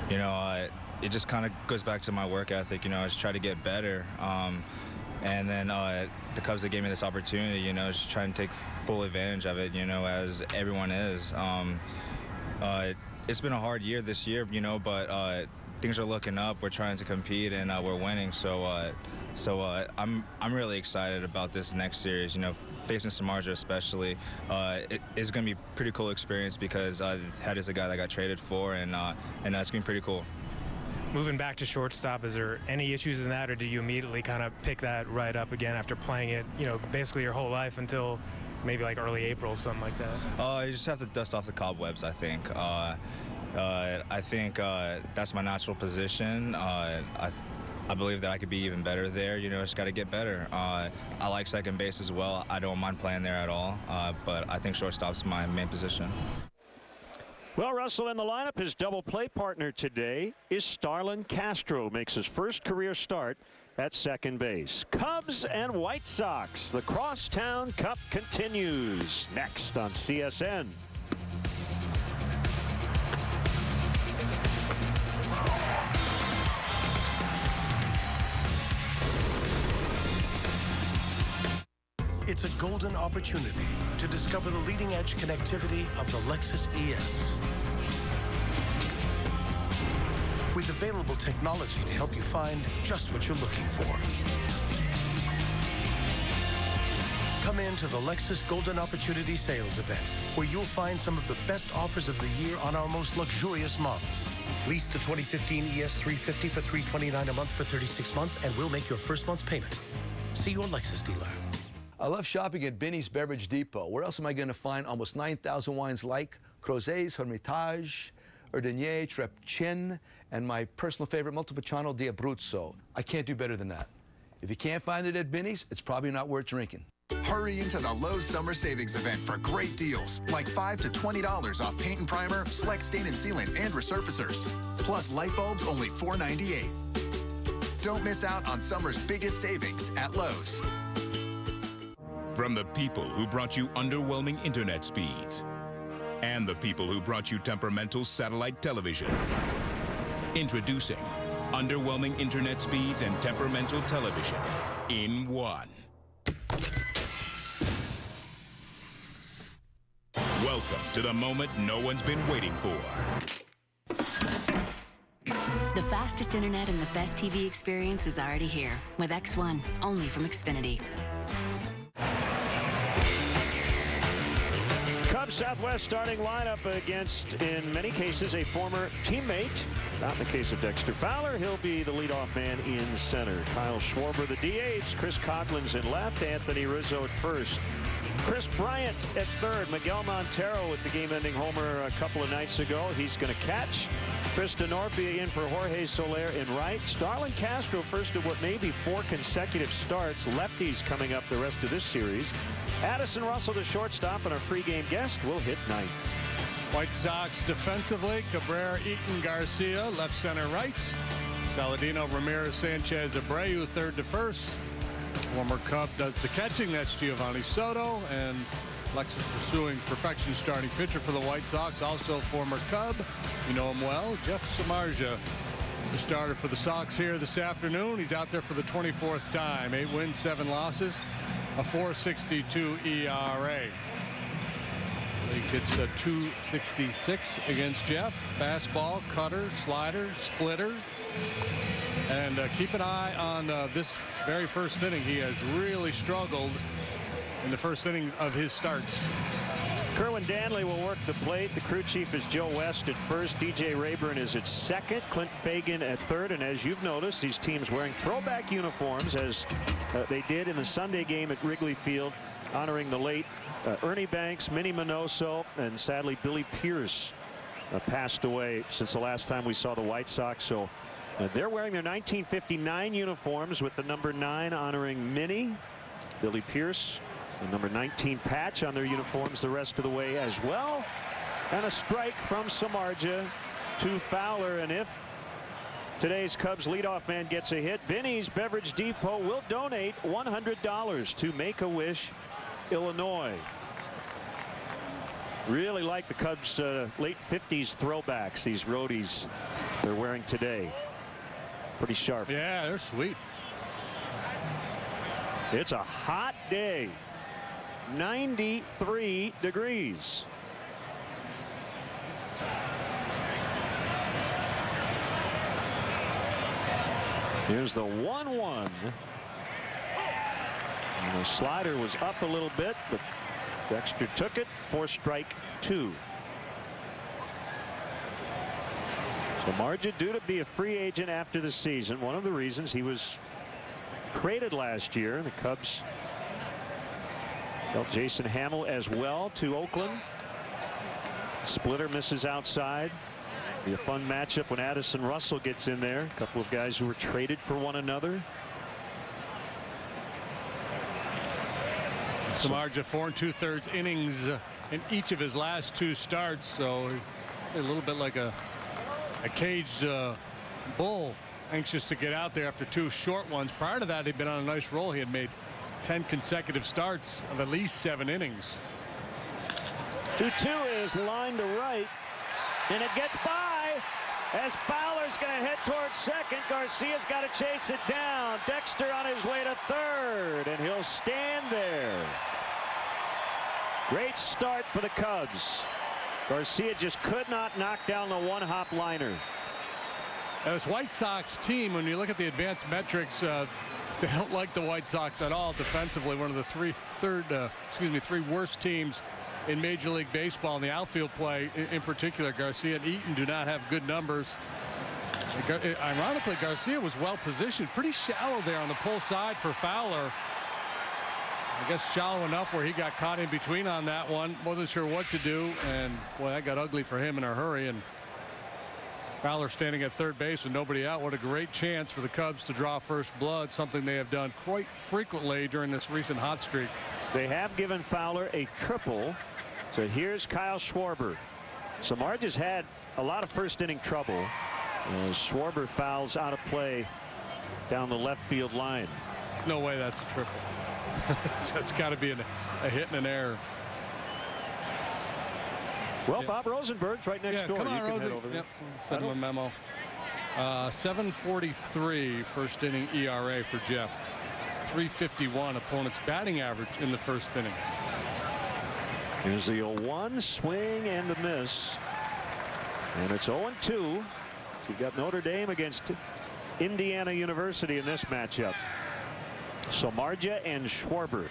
Speaker 7: You know, it just kind of goes back to my work ethic. You know, I just try to get better. And then the Cubs that gave me this opportunity, you know, just trying to take full advantage of it, you know, as everyone is. It's been a hard year this year, you know, but things are looking up. We're trying to compete, and we're winning. So I'm really excited about this next series. You know, facing Samardzija especially, it's going to be a pretty cool experience because Head is a guy that I got traded for, and it's going to be pretty cool.
Speaker 8: Moving back to shortstop, is there any issues in that, or do you immediately kind of pick that right up again after playing it, you know, basically your whole life until maybe like early April, something like that?
Speaker 7: You just have to dust off the cobwebs, I think. I think that's my natural position. I believe that I could be even better there. You know, just got to get better. I like second base as well. I don't mind playing there at all, but I think shortstop's my main position.
Speaker 3: Well, Russell in the lineup, his double play partner today is Starlin Castro. Makes his first career start at second base. Cubs and White Sox. The Crosstown Cup continues next on CSN.
Speaker 17: It's a golden opportunity to discover the leading-edge connectivity of the Lexus ES. With available technology to help you find just what you're looking for. Come in to the Lexus Golden Opportunity Sales Event, where you'll find some of the best offers of the year on our most luxurious models. Lease the 2015 ES350 for $329 a month for 36 months, and we'll make your first month's payment. See your Lexus dealer.
Speaker 19: I love shopping at Binny's Beverage Depot. Where else am I going to find almost 9,000 wines like Crozets, Hermitage, Erdenier, Treccin, and my personal favorite, Montepulciano di Abruzzo. I can't do better than that. If you can't find it at Binny's, it's probably not worth drinking.
Speaker 20: Hurry into the Lowe's Summer Savings Event for great deals, like $5 to $20 off paint and primer, select stain and sealant, and resurfacers. Plus light bulbs only $4.98. Don't miss out on summer's biggest savings at Lowe's.
Speaker 21: From the people who brought you underwhelming internet speeds and the people who brought you temperamental satellite television. Introducing underwhelming internet speeds and temperamental television in one. Welcome to the moment no one's been waiting for.
Speaker 26: The fastest internet and the best TV experience is already here with X1, only from Xfinity.
Speaker 3: Cubs Southwest starting lineup against, in many cases, a former teammate. Not in the case of Dexter Fowler. He'll be the leadoff man in center. Kyle Schwarber, the DH. Chris Coughlin's in left. Anthony Rizzo at first. Chris Bryant at third. Miguel Montero with the game-ending homer a couple of nights ago. He's going to catch. Chris Denorpia in for Jorge Soler in right. Starlin Castro first of what may be 4 consecutive starts. Lefties coming up the rest of this series. Addison Russell, the shortstop, and our pregame guest will hit ninth.
Speaker 4: White Sox defensively, Cabrera, Eaton, Garcia, left, center, right. Saladino, Ramirez, Sanchez, Abreu, third to first. Former Cub does the catching. That's Giovanni Soto. And Alexis pursuing perfection starting pitcher for the White Sox. Also former Cub. You know him well. Jeff Samardzija, the starter for the Sox here this afternoon. He's out there for the 24th time. 8 wins, 7 losses. A 4.62 ERA. He gets a 2.66 against Jeff. Fastball, cutter, slider, splitter. And keep an eye on this very first inning. He has really struggled in the first inning of his starts.
Speaker 3: Kerwin Danley will work the plate. The crew chief is Joe West at first. DJ Rayburn is at second. Clint Fagan at third. And as you've noticed, these teams wearing throwback uniforms, as they did in the Sunday game at Wrigley Field, honoring the late Ernie Banks, Minnie Minoso, and sadly Billy Pierce passed away since the last time we saw the White Sox. So they're wearing their 1959 uniforms with the number 9 honoring Minnie. Billy Pierce, the number 19 patch on their uniforms the rest of the way as well. And a strike from Samardzija to Fowler. And if today's Cubs leadoff man gets a hit, Vinny's Beverage Depot will donate $100 to Make-A-Wish, Illinois. Really like the Cubs late 50s throwbacks, these roadies they're wearing today. Pretty sharp.
Speaker 4: Yeah, they're sweet.
Speaker 3: It's a hot day. 93 degrees. Here's the 1-1. And the slider was up a little bit, but Dexter took it for strike 2. Samardzija due to be a free agent after the season. One of the reasons he was traded last year. The Cubs dealt Jason Hamill as well to Oakland. Splitter misses outside. Be a fun matchup when Addison Russell gets in there. A couple of guys who were traded for one another.
Speaker 4: Samardzija 4 2/3 innings in each of his last 2 starts. So a little bit like a caged bull, anxious to get out there after 2 short ones. Prior to that, he'd been on a nice roll. He had made 10 consecutive starts of at least 7 innings.
Speaker 3: 2-2 is lined to right, and it gets by as Fowler's going to head towards second. Garcia's got to chase it down. Dexter on his way to third, and he'll stand there. Great start for the Cubs. Garcia just could not knock down the one-hop liner.
Speaker 4: This White Sox team, when you look at the advanced metrics, they don't like the White Sox at all defensively. One of the three worst teams in Major League Baseball in the outfield play in particular. Garcia and Eaton do not have good numbers. Ironically, Garcia was well positioned, pretty shallow there on the pull side for Fowler. I guess shallow enough where he got caught in between on that one. Wasn't sure what to do, and boy, that got ugly for him in a hurry. And Fowler standing at third base with nobody out. What a great chance for the Cubs to draw first blood, something they have done quite frequently during this recent hot streak.
Speaker 3: They have given Fowler a triple. So here's Kyle Schwarber. Samardzija's had a lot of first inning trouble. Schwarber fouls out of play down the left field line.
Speaker 4: No way that's a triple. That's got to be a hit and an error.
Speaker 3: Well, Bob Rosenberg's right next door.
Speaker 4: Come on,
Speaker 3: you can head over there.
Speaker 4: Yep. Send him a memo. 7.43 first inning ERA for Jeff. 3.51 opponent's batting average in the first inning.
Speaker 3: Here's the 0-1 swing and a miss. And it's 0-2. You've got Notre Dame against Indiana University in this matchup. Samardzija and Schwarber.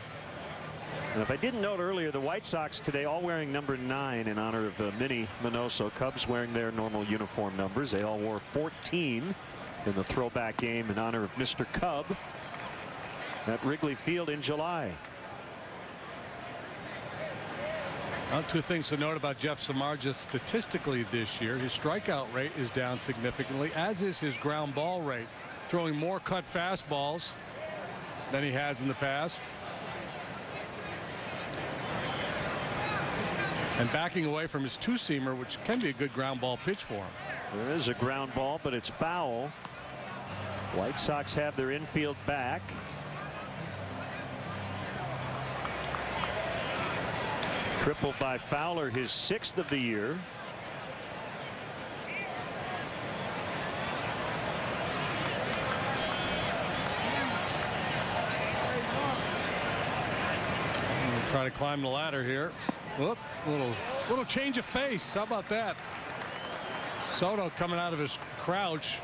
Speaker 3: And if I didn't note earlier, the White Sox today all wearing number 9 in honor of Minnie Minoso. Cubs wearing their normal uniform numbers. They all wore 14 in the throwback game in honor of Mr. Cub at Wrigley Field in July.
Speaker 4: Well, two things to note about Jeff Samardzija statistically this year. His strikeout rate is down significantly, as is his ground ball rate, throwing more cut fastballs than he has in the past. And backing away from his two-seamer, which can be a good ground ball pitch for him.
Speaker 3: There is a ground ball, but it's foul. White Sox have their infield back. Triple by Fowler, his 6th of the year.
Speaker 4: We'll try to climb the ladder here. Whoop, little change of face. How about that? Soto coming out of his crouch.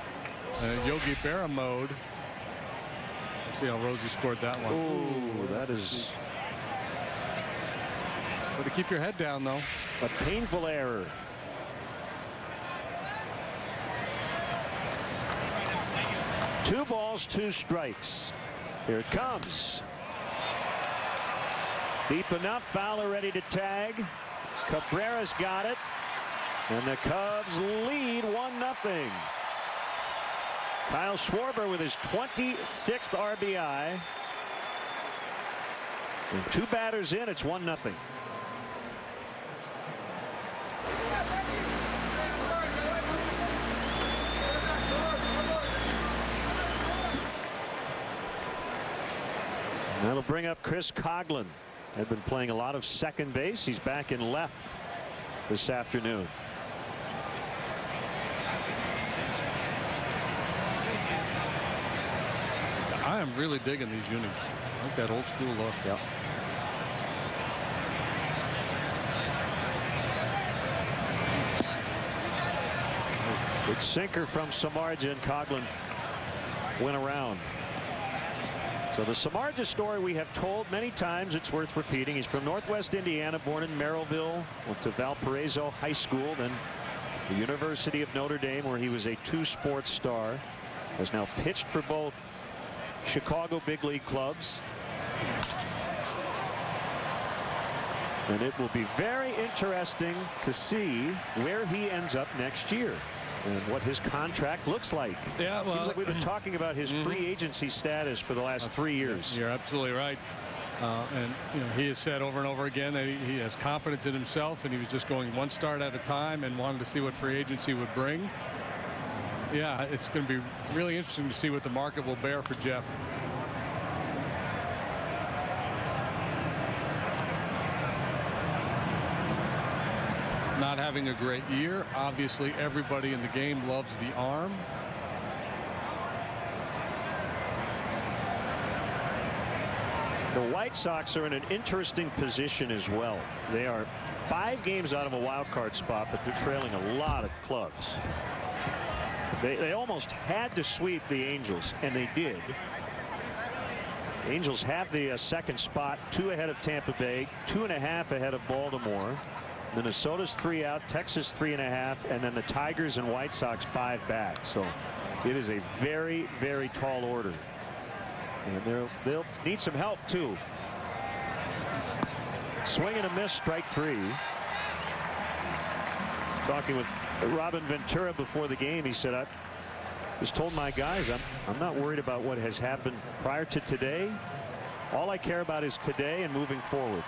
Speaker 4: Yogi Berra mode. Let's see how Rosie scored that one.
Speaker 3: Ooh, that is.
Speaker 4: But to keep your head down, though.
Speaker 3: A painful error. Two balls, 2 strikes. Here it comes. Deep enough. Fowler ready to tag. Cabrera's got it. And the Cubs lead 1-0. Kyle Schwarber with his 26th RBI. And 2 batters in, it's 1-0. That'll bring up Chris Coghlan. Had been playing a lot of second base. He's back in left this afternoon.
Speaker 4: I am really digging these unis. I like that old school look.
Speaker 3: Yep. Good sinker from Samardzija, and Coghlan went around. So the Samardzija story we have told many times. It's worth repeating. He's from Northwest Indiana, born in Merrillville, went to Valparaiso High School, then the University of Notre Dame, where he was a 2-sport star. Has now pitched for both Chicago big league clubs. And it will be very interesting to see where he ends up next year and what his contract looks like.
Speaker 4: Yeah, well,
Speaker 3: seems like we've been talking about his free agency status for the last 3 years.
Speaker 4: You're absolutely right. And he has said over and over again that he has confidence in himself, and he was just going one start at a time and wanted to see what free agency would bring. Yeah, it's going to be really interesting to see what the market will bear for Jeff. Not having a great year. Obviously, everybody in the game loves the arm.
Speaker 3: The White Sox are in an interesting position as well. They are 5 games out of a wild card spot, but they're trailing a lot of clubs. They almost had to sweep the Angels, and they did. The Angels have the second spot, 2 ahead of Tampa Bay, 2.5 ahead of Baltimore. Minnesota's 3 out, Texas 3.5, and then the Tigers and White Sox 5 back. So it is a very, very tall order. And they'll need some help, too. Swing and a miss, strike 3. Talking with Robin Ventura before the game, he said, I just told my guys I'm not worried about what has happened prior to today. All I care about is today and moving forward.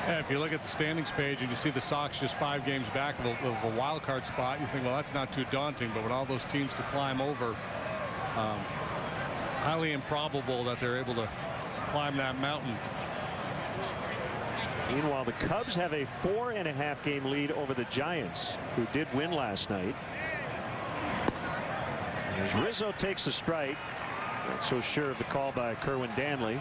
Speaker 4: Yeah, if you look at the standings page and you see the Sox just 5 games back of a wild card spot, you think, well, that's not too daunting. But with all those teams to climb over, highly improbable that they're able to climb that mountain.
Speaker 3: Meanwhile, the Cubs have a 4.5 game lead over the Giants, who did win last night. As Rizzo takes a strike, not so sure of the call by Kerwin Danley.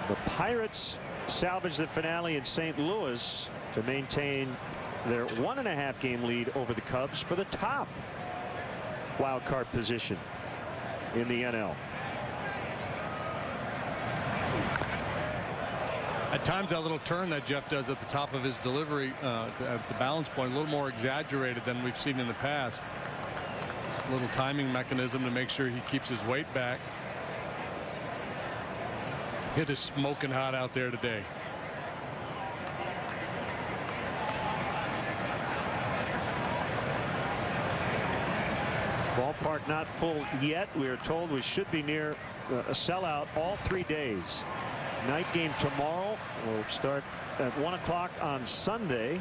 Speaker 3: The Pirates salvaged the finale in St. Louis to maintain their 1.5 game lead over the Cubs for the top wild card position. in the NL.
Speaker 4: At times, that little turn that Jeff does at the top of his delivery at the balance point, a little more exaggerated than we've seen in the past. A little timing mechanism to make sure he keeps his weight back. It is smoking hot out there today.
Speaker 3: Ballpark not full yet. We are told we should be near a sellout all 3 days. Night game tomorrow will start at 1 o'clock on Sunday.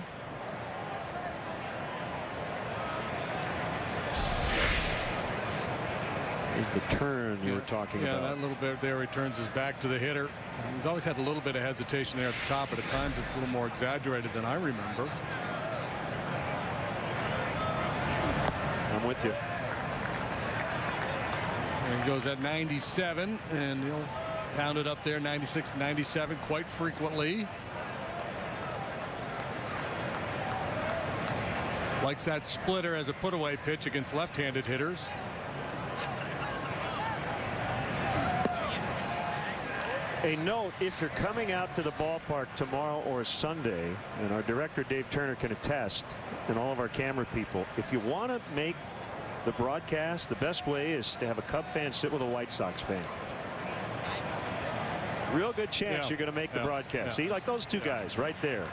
Speaker 3: Here's the turn you were talking about.
Speaker 4: Yeah, that little bit there, he turns his back to the hitter. He's always had a little bit of hesitation there at the top, but at times it's a little more exaggerated than I remember.
Speaker 3: I'm with you.
Speaker 4: And he goes at 97, and he'll pound it up there, 96, 97 quite frequently. Likes that splitter as a put-away pitch against left-handed hitters.
Speaker 3: A note, if you're coming out to the ballpark tomorrow or Sunday, and our director Dave Turner can attest, and all of our camera people, if you want to make the broadcast, the best way is to have a Cub fan sit with a White Sox fan. Real good chance you're going to make the broadcast. See, like those two guys right there.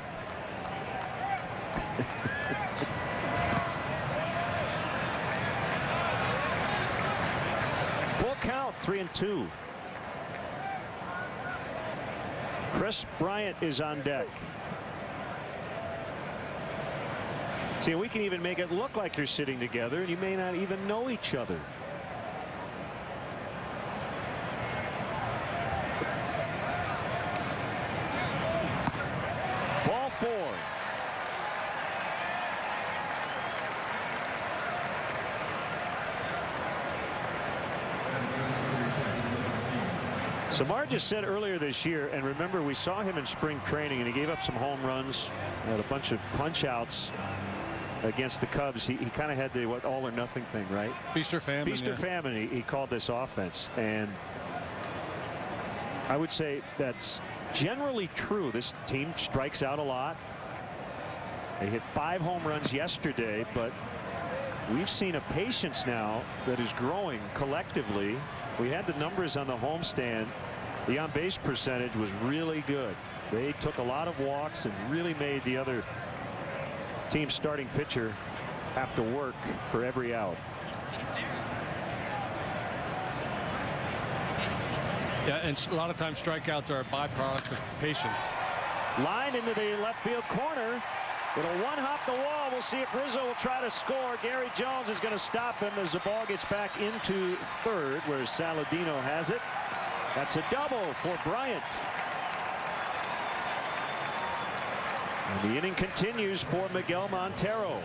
Speaker 3: Full count, 3-2. Chris Bryant is on deck. See, we can even make it look like you're sitting together, and you may not even know each other. Ball 4. Samardzija said earlier this year, and remember we saw him in spring training, and he gave up some home runs, had a bunch of punch outs against the Cubs. He kind of had the all or nothing thing, right?
Speaker 4: Feast or famine.
Speaker 3: Feast or famine, he called this offense. And I would say that's generally true. This team strikes out a lot. They hit 5 home runs yesterday, but we've seen a patience now that is growing collectively. We had the numbers on the homestand. The on-base percentage was really good. They took a lot of walks and really made the other team's starting pitcher have to work for every out.
Speaker 4: Yeah, and a lot of times strikeouts are a byproduct of patience.
Speaker 3: Line into the left field corner. It'll one-hop the wall. We'll see if Rizzo will try to score. Gary Jones is going to stop him as the ball gets back into third, where Saladino has it. That's a double for Bryant. And the inning continues for Miguel Montero.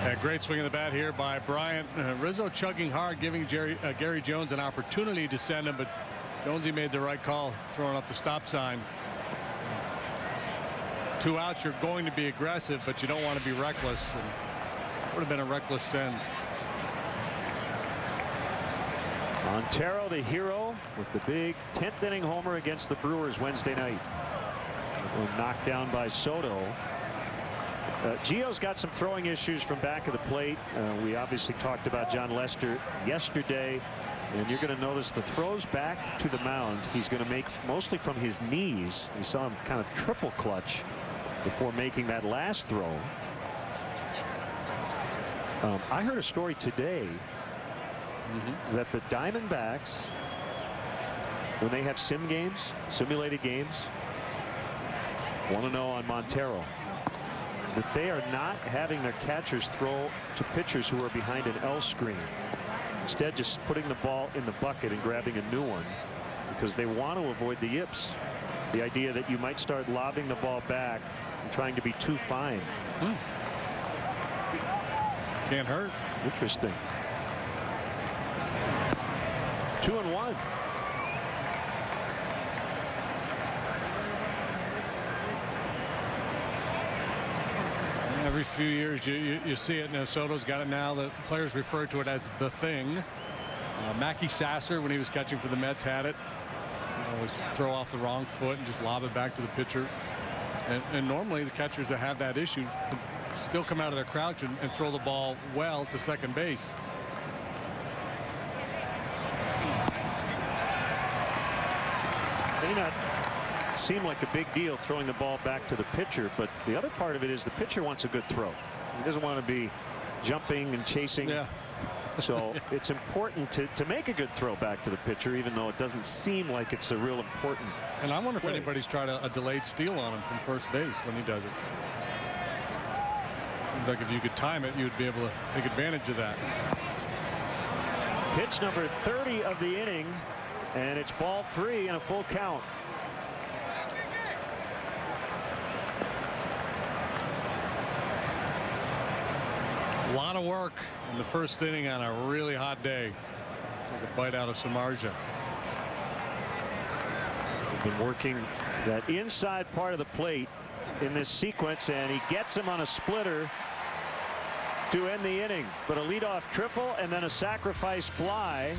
Speaker 4: A great swing of the bat here by Bryant. Rizzo chugging hard, giving Gary Jones an opportunity to send him, but Jonesy made the right call, throwing up the stop sign. 2 outs, you're going to be aggressive, but you don't want to be reckless. And it would have been a reckless send.
Speaker 3: Montero, the hero, with the big 10th inning homer against the Brewers Wednesday night. Knocked down by Soto. Gio's got some throwing issues from back of the plate. We obviously talked about John Lester yesterday, and you're going to notice the throws back to the mound he's going to make mostly from his knees. We saw him kind of triple clutch before making that last throw. I heard a story today that the Diamondbacks, when they have simulated games, want to know on Montero that they are not having their catchers throw to pitchers who are behind an L screen. Instead, just putting the ball in the bucket and grabbing a new one, because they want to avoid the yips. The idea that you might start lobbing the ball back and trying to be too fine.
Speaker 4: Can't hurt.
Speaker 3: Interesting. 2-1.
Speaker 4: Every few years you see it. Soto's got it now. The players refer to it as the thing. Mackie Sasser, when he was catching for the Mets, had it. Always throw off the wrong foot and just lob it back to the pitcher. And normally the catchers that have that issue can still come out of their crouch and throw the ball well to second base.
Speaker 3: May not seem like a big deal throwing the ball back to the pitcher, but the other part of it is the pitcher wants a good throw. He doesn't want to be jumping and chasing.
Speaker 4: Yeah.
Speaker 3: So it's important to make a good throw back to the pitcher, even though it doesn't seem like it's a real important.
Speaker 4: And I wonder if anybody's tried a delayed steal on him from first base when he does it. Like if you could time it, you'd be able to take advantage of that.
Speaker 3: Pitch number 30 of the inning, and it's ball 3 and a full count.
Speaker 4: A lot of work in the first inning on a really hot day. Take a bite out of Samardzija.
Speaker 3: Been working that inside part of the plate in this sequence, and he gets him on a splitter to end the inning. But a leadoff triple and then a sacrifice fly,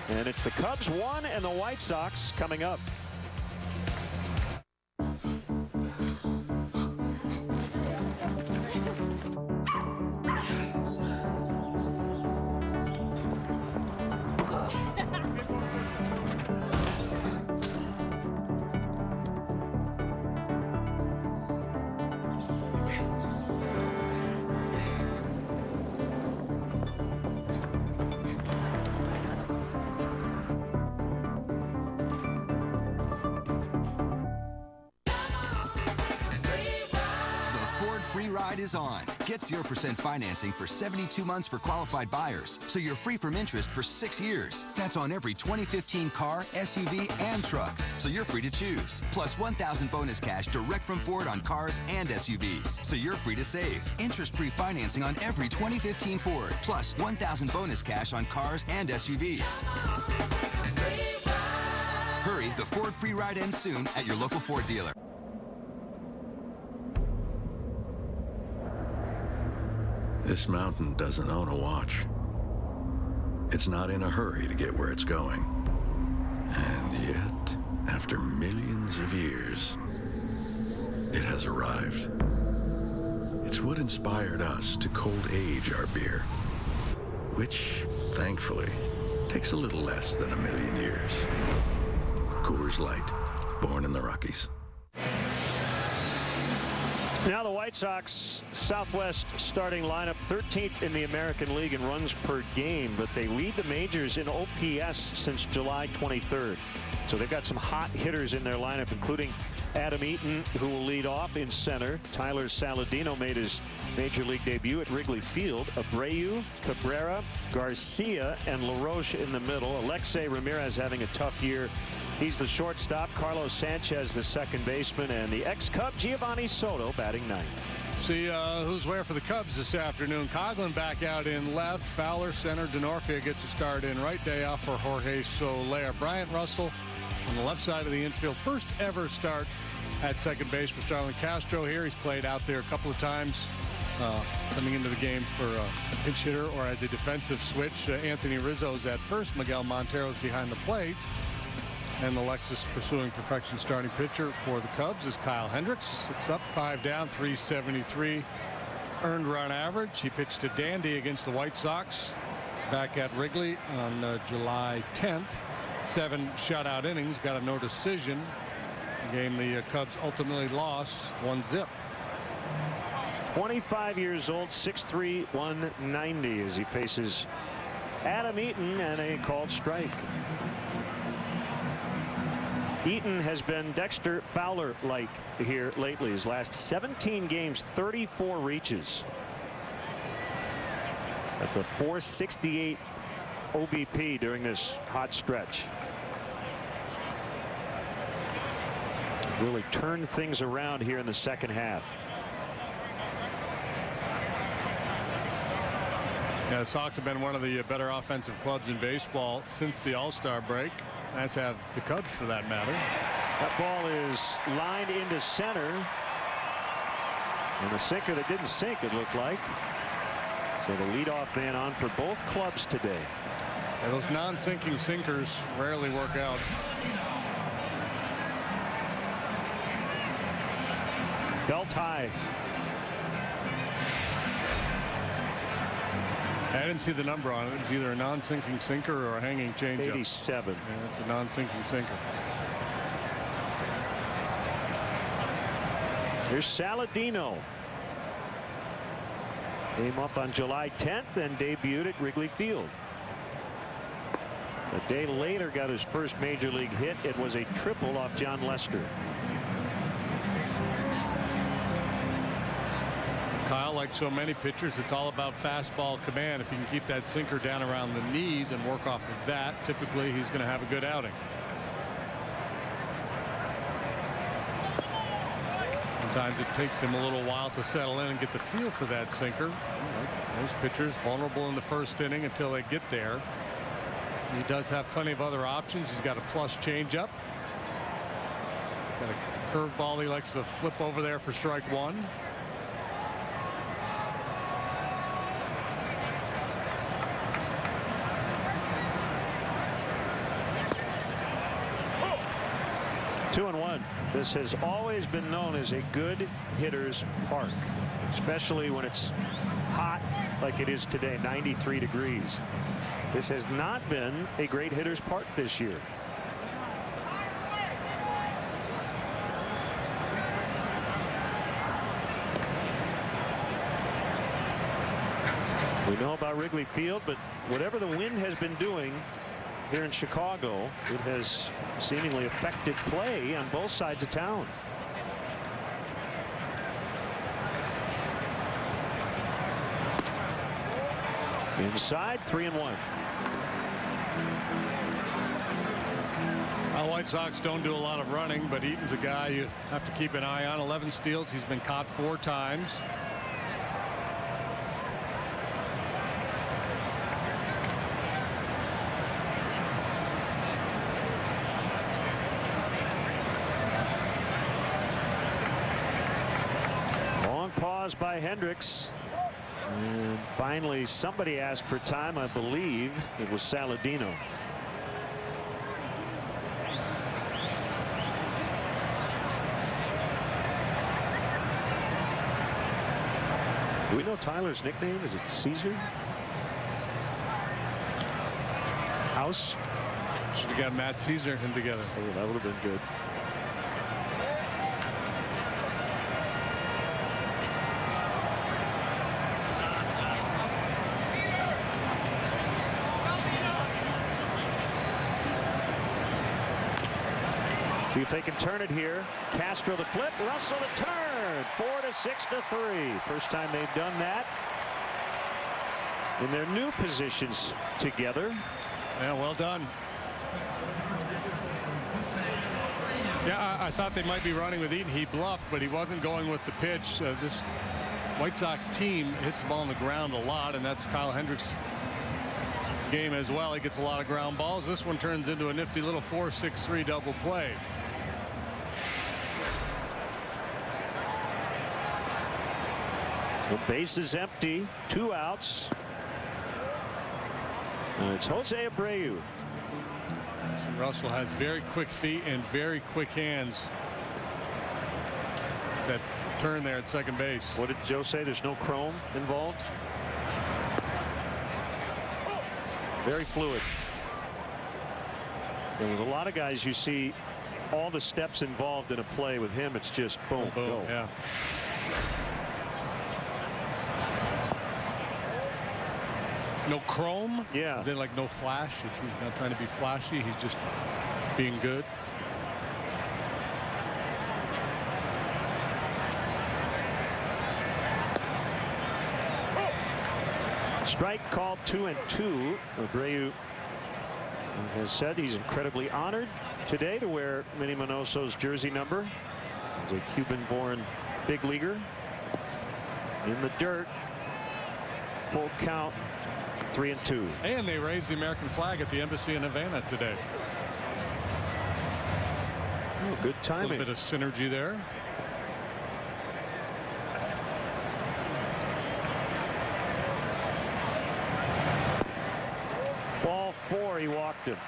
Speaker 3: and it's the Cubs 1 and the White Sox coming up.
Speaker 2: Is on. Get 0% financing for 72 months for qualified buyers, so you're free from interest for 6 years. That's on every 2015 car, SUV, and truck, so you're free to choose. Plus $1,000 bonus cash direct from Ford on cars and SUVs, so you're free to save. Interest-free financing on every 2015 Ford, plus $1,000 bonus cash on cars and SUVs. Hurry, the Ford free ride ends soon at your local Ford dealer.
Speaker 5: This mountain doesn't own a watch. It's not in a hurry to get where it's going. And yet, after millions of years, it has arrived. It's what inspired us to cold age our beer, which, thankfully, takes a little less than a million years. Coors Light, born in the Rockies.
Speaker 3: Now the White Sox Southwest starting lineup 13th in the American League in runs per game, but they lead the majors in OPS since July 23rd. So they've got some hot hitters in their lineup, including Adam Eaton, who will lead off in center. Tyler Saladino made his major league debut at Wrigley Field. Abreu, Cabrera, Garcia, and LaRoche in the middle. Alexei Ramirez having a tough year. He's the shortstop. Carlos Sanchez, the second baseman, and the ex-Cub Giovanni Soto batting ninth.
Speaker 4: See who's where for the Cubs this afternoon. Coughlin back out in left. Fowler center. Denorfia gets a start in right. Day off for Jorge Soler. Bryant Russell on the left side of the infield. First ever start at second base for Starlin Castro here. He's played out there a couple of times coming into the game for a pinch hitter or as a defensive switch. Anthony Rizzo's at first. Miguel Montero's behind the plate. And the Lexus pursuing perfection starting pitcher for the Cubs is Kyle Hendricks. 6 up, 5 down, 373 earned run average. He pitched to Dandy against the White Sox back at Wrigley on July 10th. 7 shutout innings, got a no decision. A game the Cubs ultimately lost 1-0.
Speaker 3: 25 years old, 6'3", 190 as he faces Adam Eaton and a called strike. Eaton has been Dexter Fowler-like here lately. His last 17 games, 34 reaches. That's a 468 OBP during this hot stretch. Really turned things around here in the second half.
Speaker 4: Yeah, the Sox have been one of the better offensive clubs in baseball since the All-Star break, as have the Cubs for that matter.
Speaker 3: That ball is lined into center. And a sinker that didn't sink, it looked like. So the leadoff man on for both clubs today.
Speaker 4: Yeah, those non-sinking sinkers rarely work out.
Speaker 3: Belt high.
Speaker 4: I didn't see the number on it. It was either a non-sinking sinker or a hanging changeup.
Speaker 3: 87.
Speaker 4: Yeah, it's a non-sinking sinker.
Speaker 3: Here's Saladino. Came up on July 10th and debuted at Wrigley Field. A day later got his first major league hit. It was a triple off John Lester.
Speaker 4: Kyle, like so many pitchers, it's all about fastball command. If you can keep that sinker down around the knees and work off of that, typically he's going to have a good outing. Sometimes it takes him a little while to settle in and get the feel for that sinker. Most pitchers vulnerable in the first inning until they get there. He does have plenty of other options. He's got a plus changeup. Got a curveball he likes to flip over there for strike one.
Speaker 3: Two and one. This has always been known as a good hitter's park, especially when it's hot like it is today, 93 degrees. This has not been a great hitter's park this year. We know about Wrigley Field, but whatever the wind has been doing here in Chicago, it has seemingly affected play on both sides of town. Inside, 3-1.
Speaker 4: Well, White Sox don't do a lot of running, but Eaton's a guy you have to keep an eye on. 11 steals. He's been caught 4 times.
Speaker 3: Long pause by Hendricks. And finally, somebody asked for time. I believe it was Saladino. Do we know Tyler's nickname? Is it Caesar? House?
Speaker 4: Should have got Matt Caesar and him together.
Speaker 3: Oh, that would have been good. See if they can turn it here. Castro the flip, Russell the turn. 4-6-3. First time they've done that in their new positions together.
Speaker 4: Yeah, well done. Yeah, I thought they might be running with Eaton. He bluffed, but he wasn't going with the pitch. This White Sox team hits the ball on the ground a lot, and that's Kyle Hendricks' game as well. He gets a lot of ground balls. This one turns into a nifty little 4-6-3 double play.
Speaker 3: The base is empty. 2 outs. And it's Jose Abreu.
Speaker 4: Russell has very quick feet and very quick hands. That turn there at second base.
Speaker 3: What did Joe say? There's no chrome involved? Very fluid. And with a lot of guys, you see all the steps involved in a play. With him, it's just boom,
Speaker 4: boom,
Speaker 3: go.
Speaker 4: Yeah. No chrome?
Speaker 3: Yeah.
Speaker 4: Is it like no flash? He's not trying to be flashy. He's just being good.
Speaker 3: Strike called 2-2. Abreu has said he's incredibly honored today to wear Minnie Minoso's jersey number. He's a Cuban-born big leaguer. In the dirt. Full count. 3-2.
Speaker 4: And they raised the American flag at the embassy in Havana today.
Speaker 3: Oh, good timing.
Speaker 4: A little bit of synergy there.
Speaker 3: effective.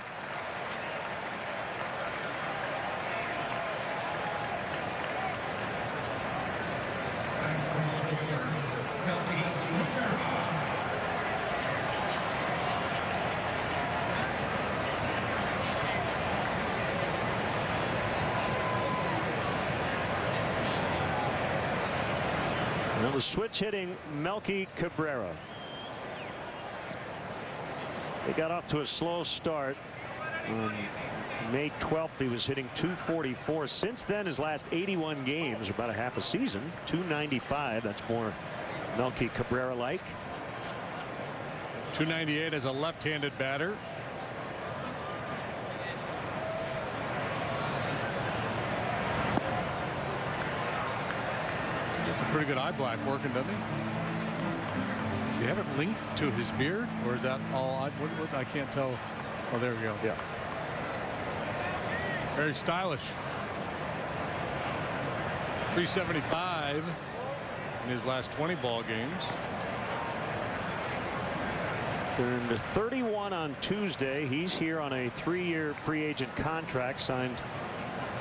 Speaker 3: It was switch hitting Melky Cabrera. They got off to a slow start. On May 12th, he was hitting .244. Since then, his last 81 games, about a half a season, .295. That's more Melky Cabrera-like.
Speaker 4: .298 as a left-handed batter. It's a pretty good eye black working, doesn't he? Do you have it linked to his beard, or is that all? I can't tell. Oh, there we go.
Speaker 3: Yeah.
Speaker 4: Very stylish. 375 in his last 20 ball games.
Speaker 3: Turned 31 on Tuesday. He's here on a 3-year free agent contract signed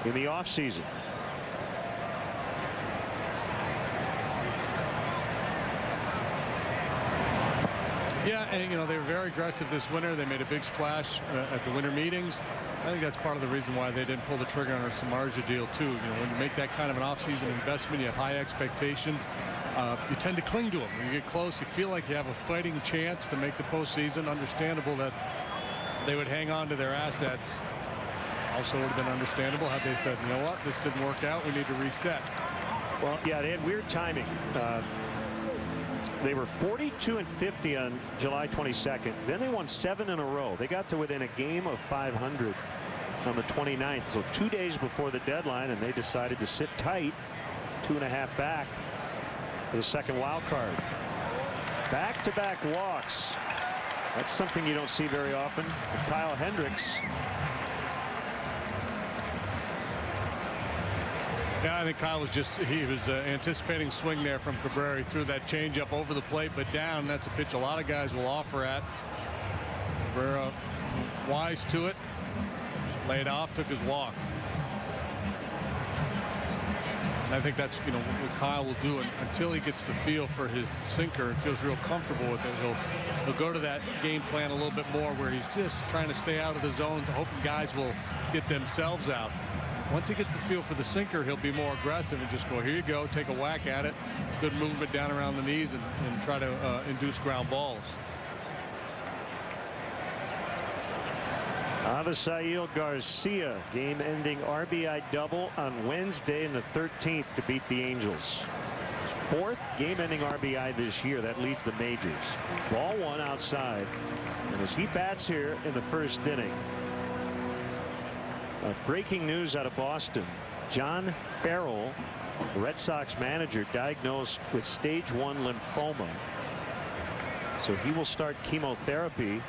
Speaker 3: in the offseason.
Speaker 4: Yeah, and you know, they were very aggressive this winter. They made a big splash at the winter meetings. I think that's part of the reason why they didn't pull the trigger on our Samardzija deal too. You know, when you make that kind of an offseason investment, you have high expectations. You tend to cling to them. When you get close, you feel like you have a fighting chance to make the postseason. Understandable that they would hang on to their assets. Also would have been understandable had they said, you know what, this didn't work out, we need to reset.
Speaker 3: Well, yeah, they had weird timing. They were 42-50 on July 22nd. Then they won 7 in a row. They got to within a game of 500 on the 29th. So 2 days before the deadline, and they decided to sit tight, 2.5 back for the second wild card. Back-to-back walks. That's something you don't see very often. Kyle Hendricks.
Speaker 4: Yeah, I think Kyle was anticipating swing there from Cabrera. He threw that changeup over the plate, but down. That's a pitch a lot of guys will offer at. Cabrera wise to it. Laid off, took his walk. And I think that's, you know, what Kyle will do until he gets the feel for his sinker and feels real comfortable with it. He'll go to that game plan a little bit more where he's just trying to stay out of the zone, hoping guys will get themselves out. Once he gets the feel for the sinker, he'll be more aggressive and just go, here you go, take a whack at it. Good movement down around the knees and try to induce ground balls.
Speaker 3: Avisail Garcia, game-ending RBI double on Wednesday in the 13th to beat the Angels. His 4th game-ending RBI this year. That leads the majors. Ball 1 outside. And as he bats here in the first inning, breaking news out of Boston. John Farrell, the Red Sox manager, diagnosed with stage 1 lymphoma. So he will start chemotherapy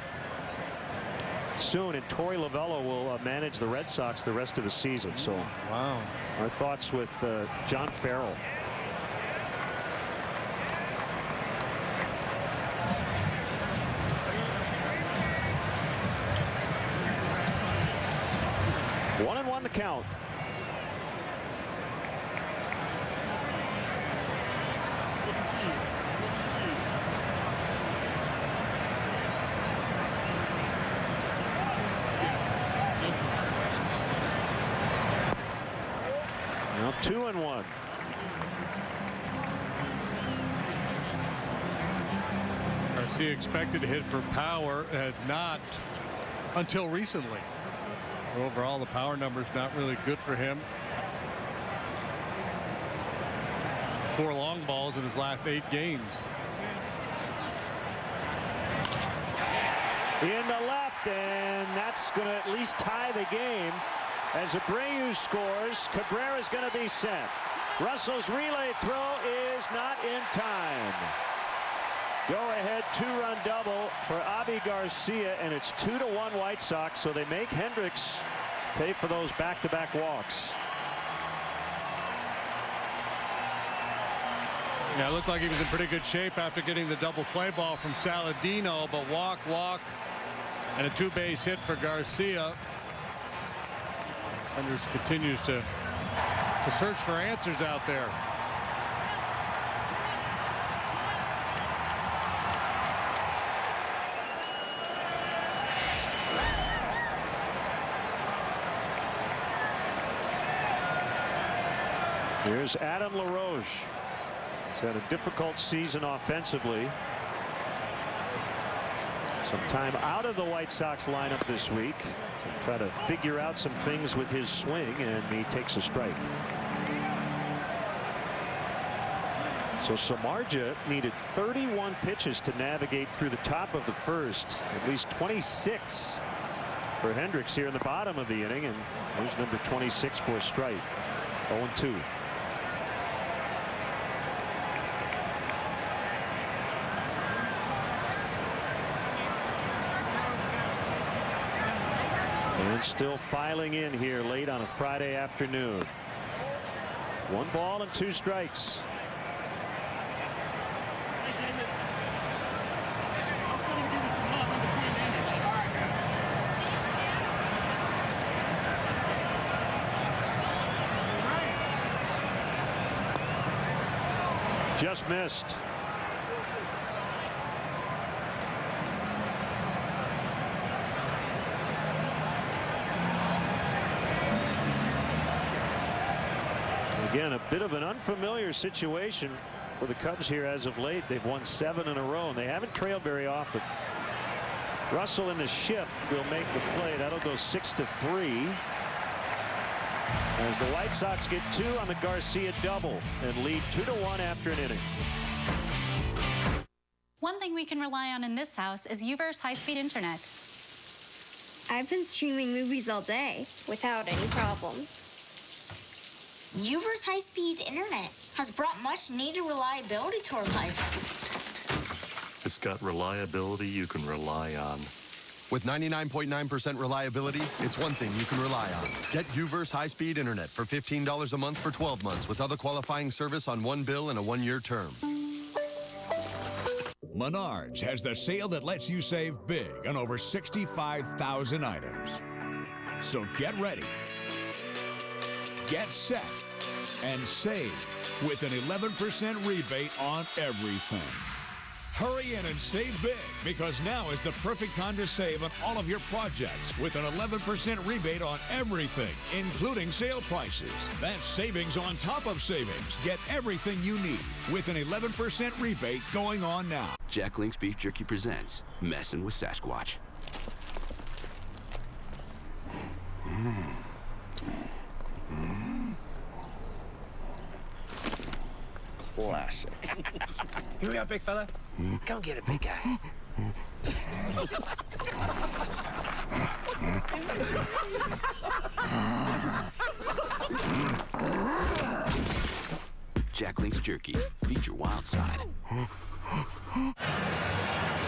Speaker 3: soon, and Torey Lovullo will manage the Red Sox the rest of the season. So
Speaker 4: wow,
Speaker 3: our thoughts with John Farrell. One and one the count. Now 2-1.
Speaker 4: Garcia expected to hit for power, has not until recently. Overall, the power number's not really good for him. 4 long balls in his last 8 games.
Speaker 3: In the left, and that's going to at least tie the game. As Abreu scores, Cabrera's going to be sent. Russell's relay throw is not in time. Go ahead 2-run double for Avi Garcia, and it's 2-1 White Sox, so they make Hendricks pay for those back-to-back walks.
Speaker 4: Yeah, it looked like he was in pretty good shape after getting the double play ball from Saladino, but walk,
Speaker 1: And a 2-base hit for Garcia. Sanders continues to search for answers out there.
Speaker 3: Here's Adam LaRoche. He's had a difficult season offensively. Some time out of the White Sox lineup this week to try to figure out some things with his swing, and he takes a strike. So Samardzija needed 31 pitches to navigate through the top of the first. At least 26 for Hendricks here in the bottom of the inning, and there's number 26 for a strike. 0-2. And still filing in here late on a Friday afternoon. 1 ball and 2 strikes. Just missed. Again, a bit of an unfamiliar situation for the Cubs here as of late. They've won 7 in a row, and they haven't trailed very often. Russell in the shift will make the play. That'll go 6-3. As the White Sox get 2 on the Garcia double and lead 2-1 after an inning.
Speaker 9: One thing we can rely on in this house is UVerse high-speed internet.
Speaker 11: I've been streaming movies all day without any problems.
Speaker 18: UVerse high-speed internet has brought much-needed reliability to our lives.
Speaker 22: It's got reliability you can rely on.
Speaker 24: With 99.9% reliability, it's one thing you can rely on. Get UVerse high-speed internet for $15 a month for 12 months with other qualifying service on one bill and a 1-year term.
Speaker 25: Menards has the sale that lets you save big on over 65,000 items. So get ready, get set, and save with an 11% rebate on everything. Hurry in and save big, because now is the perfect time to save on all of your projects with an 11% rebate on everything, including sale prices. That's savings on top of savings. Get everything you need with an 11% rebate going on now.
Speaker 27: Jack Link's Beef Jerky presents Messin' with Sasquatch.
Speaker 29: Classic. Here we are, big fella. Come get it, big guy.
Speaker 27: Jack Link's Jerky. Feed your wild side.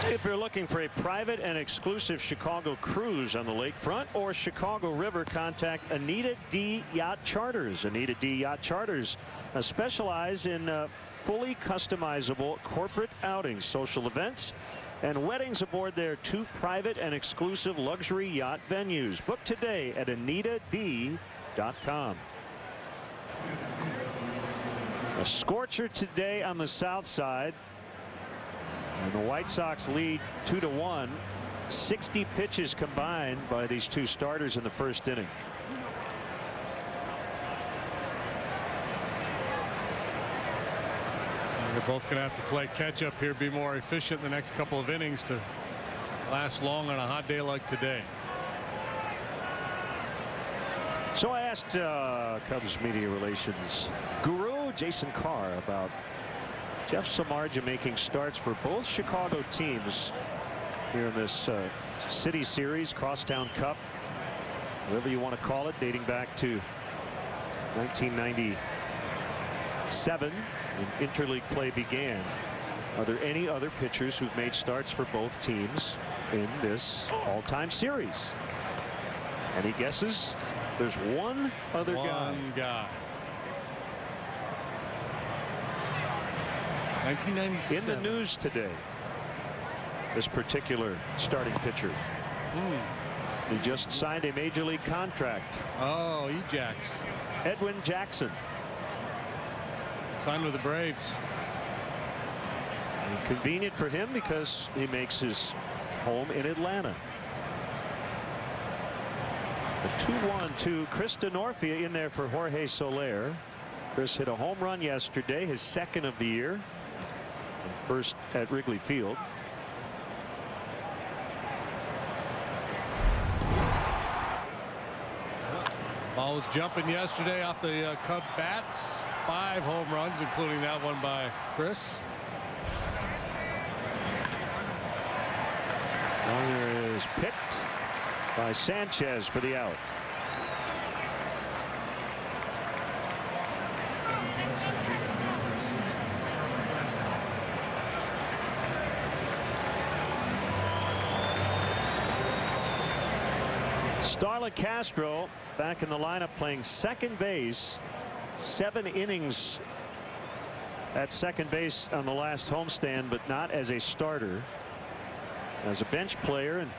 Speaker 3: If you're looking for a private and exclusive Chicago cruise on the lakefront or Chicago River, contact Anita D. Yacht Charters. Anita D. Yacht Charters specialize in fully customizable corporate outings, social events, and weddings aboard their 2 private and exclusive luxury yacht venues. Book today at AnitaD.com. A scorcher today on the south side. And the White Sox lead 2-1. 60 pitches combined by these 2 starters in the first inning.
Speaker 1: They're both going to have to play catch up here, be more efficient in the next couple of innings to last long on a hot day like today.
Speaker 3: So I asked Cubs media relations guru Jason Carr about Jeff Samardzija making starts for both Chicago teams here in this City Series, Crosstown Cup, whatever you want to call it, dating back to 1997 when interleague play began. Are there any other pitchers who've made starts for both teams in this all-time series? Any guesses? There's one other guy.
Speaker 1: 1997.
Speaker 3: In the news today, this particular starting pitcher. He just signed a major league contract.
Speaker 1: Oh, Ejax.
Speaker 3: Edwin Jackson.
Speaker 1: Signed with the Braves.
Speaker 3: And convenient for him because he makes his home in Atlanta. The 2-1 to Chris Denorfia in there for Jorge Soler. Chris hit a home run yesterday, his second of the year. First at Wrigley Field.
Speaker 1: Ball was jumping yesterday off the Cub bats. 5 home runs, including that one by Chris.
Speaker 3: Runner is picked by Sanchez for the out. Starlin Castro back in the lineup playing second base. 7 innings at second base on the last homestand, but not as a starter, as a bench player. And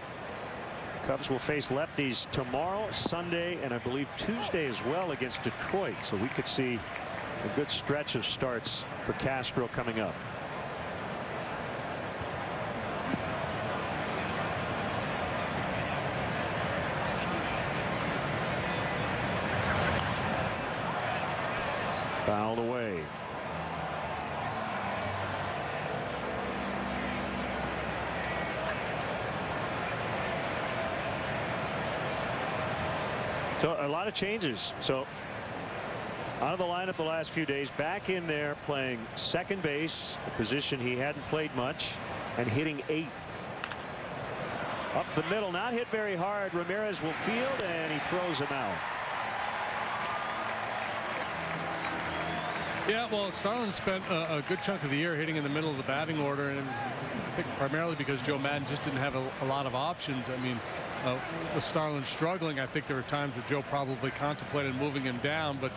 Speaker 3: Cubs will face lefties tomorrow, Sunday, and I believe Tuesday as well against Detroit. So we could see a good stretch of starts for Castro coming up. Fouled away. So a lot of changes. So out of the lineup the last few days, back in there playing second base, a position he hadn't played much, and hitting 8th. Up the middle, not hit very hard. Ramirez will field, and he throws him out.
Speaker 1: Yeah, well, Starlin spent a good chunk of the year hitting in the middle of the batting order, and it was, I think, primarily because Joe Madden just didn't have a lot of options. I mean, with Starlin struggling, I think there were times where Joe probably contemplated moving him down, but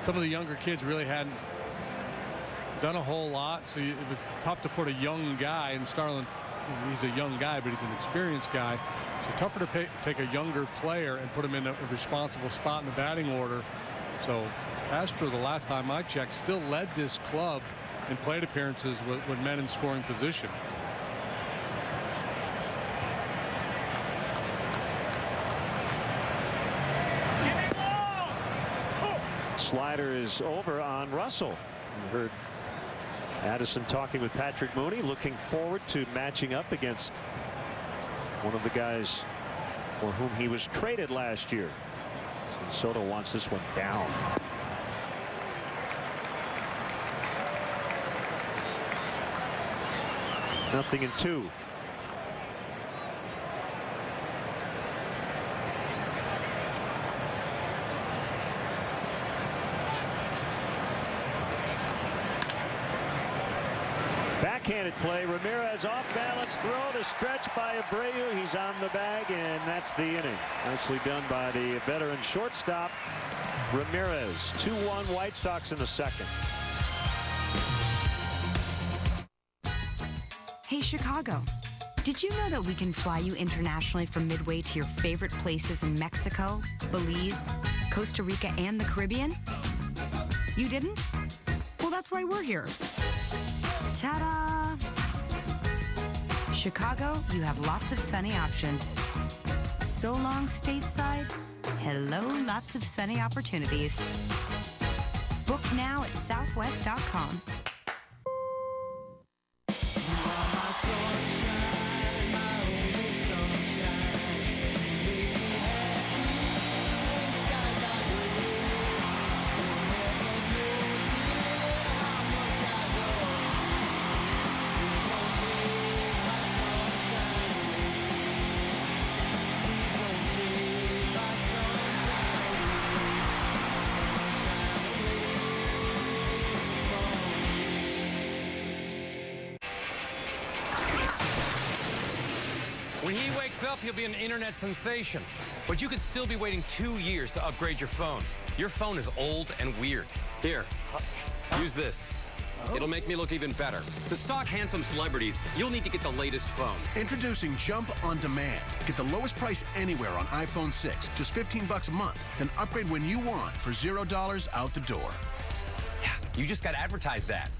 Speaker 1: some of the younger kids really hadn't done a whole lot, so it was tough to put a young guy, and Starlin, he's a young guy, but he's an experienced guy, so tougher to take a younger player and put him in a responsible spot in the batting order. So Castro, the last time I checked, still led this club in plate appearances with men in scoring position.
Speaker 3: Slider is over on Russell. You heard Addison talking with Patrick Mooney, looking forward to matching up against one of the guys for whom he was traded last year. So Soto wants this one down. Nothing in 2. Backhanded play. Ramirez off balance throw to stretch by Abreu. He's on the bag, and that's the inning. Nicely done by the veteran shortstop Ramirez. 2-1 White Sox in the second.
Speaker 6: Hey, Chicago. Did you know that we can fly you internationally from Midway to your favorite places in Mexico, Belize, Costa Rica, and the Caribbean? You didn't? Well, that's why we're here. Ta-da! Chicago, you have lots of sunny options. So long, stateside. Hello, lots of sunny opportunities. Book now at southwest.com.
Speaker 10: When he wakes up, he'll be an internet sensation. But you could still be waiting 2 years to upgrade your phone. Your phone is old and weird. Here, use this. It'll make me look even better. To stalk handsome celebrities, you'll need to get the latest phone.
Speaker 7: Introducing Jump on Demand. Get the lowest price anywhere on iPhone 6, just $15 a month. Then upgrade when you want for $0 out the door.
Speaker 10: Yeah, you just got to advertise that.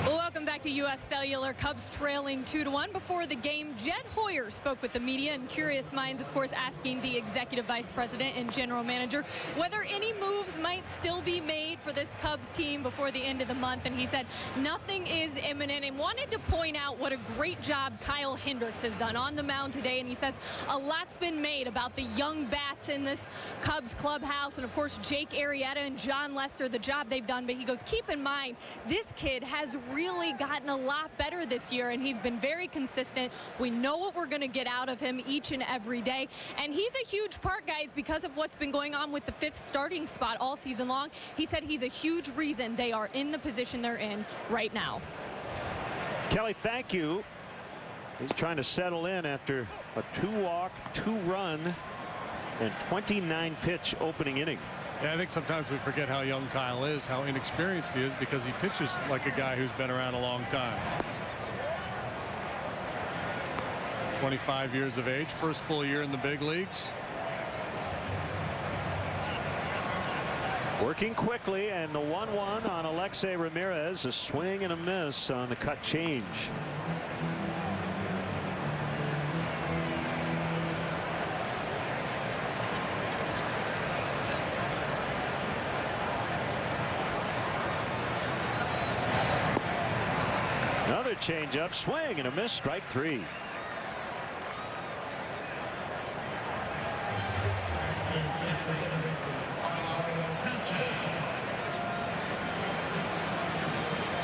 Speaker 8: Welcome back to U.S. Cellular. Cubs trailing 2-1 before the game. Jed Hoyer spoke with the media, and curious minds, of course, asking the executive vice president and general manager whether any moves might still be made for this Cubs team before the end of the month. And he said nothing is imminent, and wanted to point out what a great job Kyle Hendricks has done on the mound today. And he says a lot's been made about the young bats in this Cubs clubhouse, and of course Jake Arrieta and John Lester, the job they've done. But he goes, keep in mind, this kid has really gotten a lot better this year, and he's been very consistent. We know what we're going to get out of him each and every day, and he's a huge part, guys, because of what's been going on with the 5th starting spot all season long. He said he's a huge reason they are in the position they're in right now.
Speaker 3: Kelly, thank you. He's trying to settle in after a 2-walk, 2-run, and 29-pitch opening inning.
Speaker 1: Yeah, I think sometimes we forget how young Kyle is, how inexperienced he is, because he pitches like a guy who's been around a long time. 25 years of age, first full year in the big leagues.
Speaker 3: Working quickly, and the 1-1 on Alexei Ramirez, a swing and a miss on the cut change. Another changeup, swing and a miss, strike 3.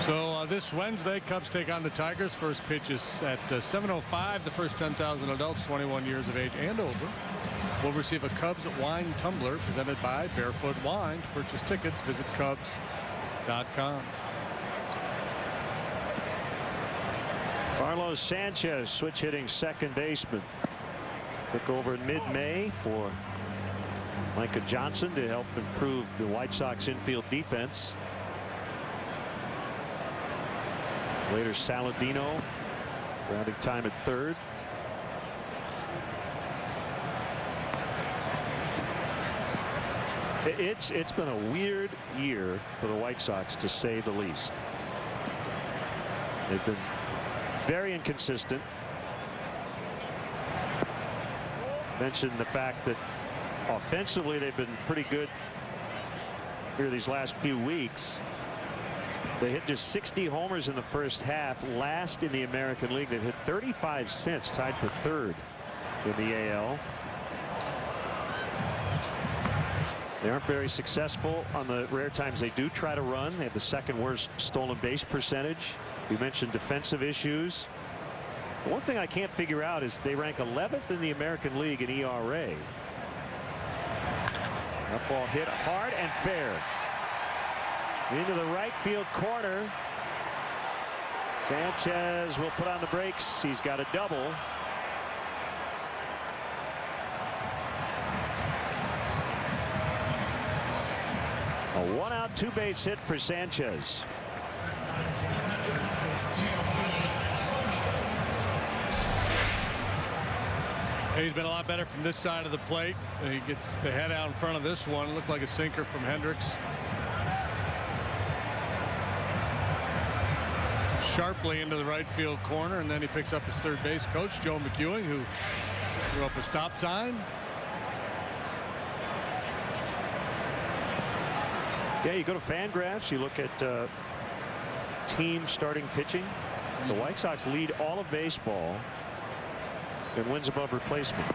Speaker 1: So this Wednesday, Cubs take on the Tigers. First pitch is at 7:05. The first 10,000 adults 21 years of age and over will receive a Cubs wine tumbler presented by Barefoot Wine. To purchase tickets, visit Cubs.com.
Speaker 3: Carlos Sanchez, switch hitting second baseman, took over in mid-May for Micah Johnson to help improve the White Sox infield defense. Later Saladino grabbing time at third. It's been a weird year for the White Sox, to say the least. They've been very inconsistent. Mentioned the fact that offensively they've been pretty good here these last few weeks. They hit just 60 homers in the first half, last in the American League. They've hit 35 since, tied for third in the AL. They aren't very successful on the rare times they do try to run. They have the second worst stolen base percentage. We mentioned defensive issues. One thing I can't figure out is they rank 11th in the American League in ERA. That ball hit hard and fair into the right field corner. Sanchez will put on the brakes. He's got a double. A 1-out, 2-base hit for Sanchez.
Speaker 1: He's been a lot better from this side of the plate. He gets the head out in front of this one. It looked like a sinker from Hendricks. Sharply into the right field corner, and then he picks up his third base coach, Joe McEwing, who threw up a stop sign.
Speaker 3: Yeah, you go to Fangraphs, you look at team starting pitching. The White Sox lead all of baseball in wins above replacement.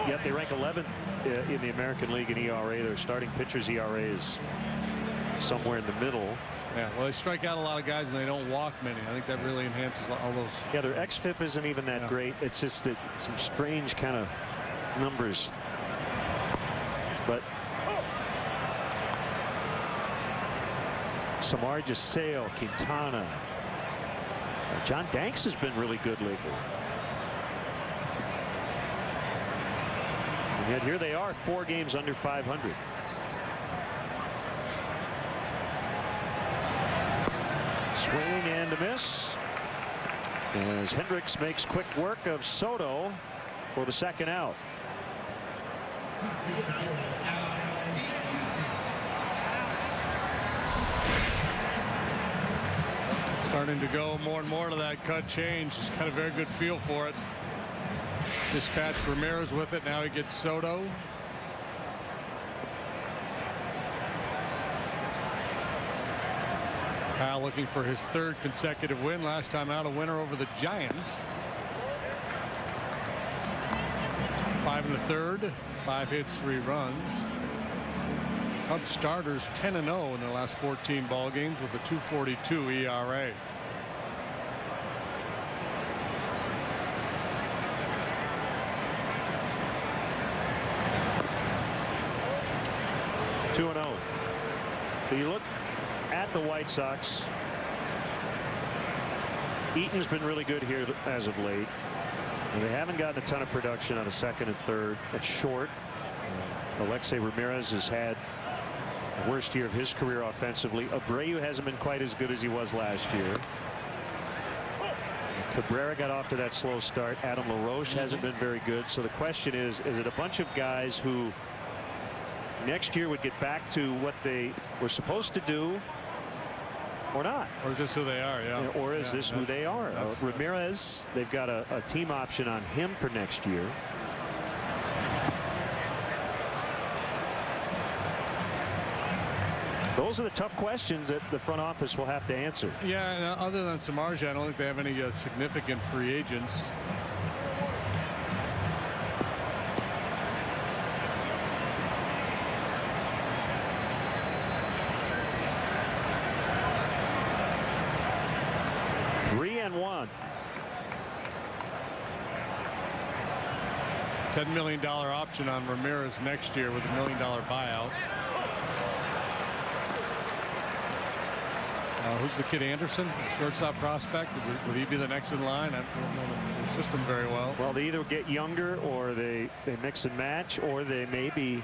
Speaker 3: Yet they rank 11th in the American League in ERA. Their starting pitchers' ERA is somewhere in the middle.
Speaker 1: Yeah, well, they strike out a lot of guys and they don't walk many. I think that really enhances all those.
Speaker 3: Yeah, their xFIP isn't even that great. It's just that some strange kind of numbers. But Samardzija, Sale, Quintana. John Danks has been really good lately. And yet here they are, 4 games under 500. Swing and a miss as Hendricks makes quick work of Soto for the second out.
Speaker 1: Starting to go more and more to that cut change. He's got a very good feel for it. Dispatched Ramirez with it. Now he gets Soto. Kyle looking for his third consecutive win. Last time out, a winner over the Giants. 5 1/3, 5 hits, 3 runs. Cubs starters 10-0 in their last 14 ball games with a 2.42 ERA.
Speaker 3: Two and 0. So you look at the White Sox. Eaton's been really good here as of late. And they haven't gotten a ton of production on a second and third. That's short. Alexei Ramirez has had the worst year of his career offensively. Abreu hasn't been quite as good as he was last year. Cabrera got off to that slow start. Adam LaRoche hasn't been very good. So the question is it a bunch of guys who next year would get back to what they were supposed to do or not?
Speaker 1: Or is this who they are? Yeah.
Speaker 3: Or is this who they are? Ramirez, they've got a team option on him for next year. Those are the tough questions that the front office will have to answer.
Speaker 1: Yeah, and other than Samardzija, I don't think they have any significant free agents.
Speaker 3: $3-1.
Speaker 1: $10 million option on Ramirez next year with $1 million buyout. Who's the kid, Anderson, shortstop prospect? Would he be the next in line? I don't know the system very well.
Speaker 3: Well, they either get younger or they mix and match, or they maybe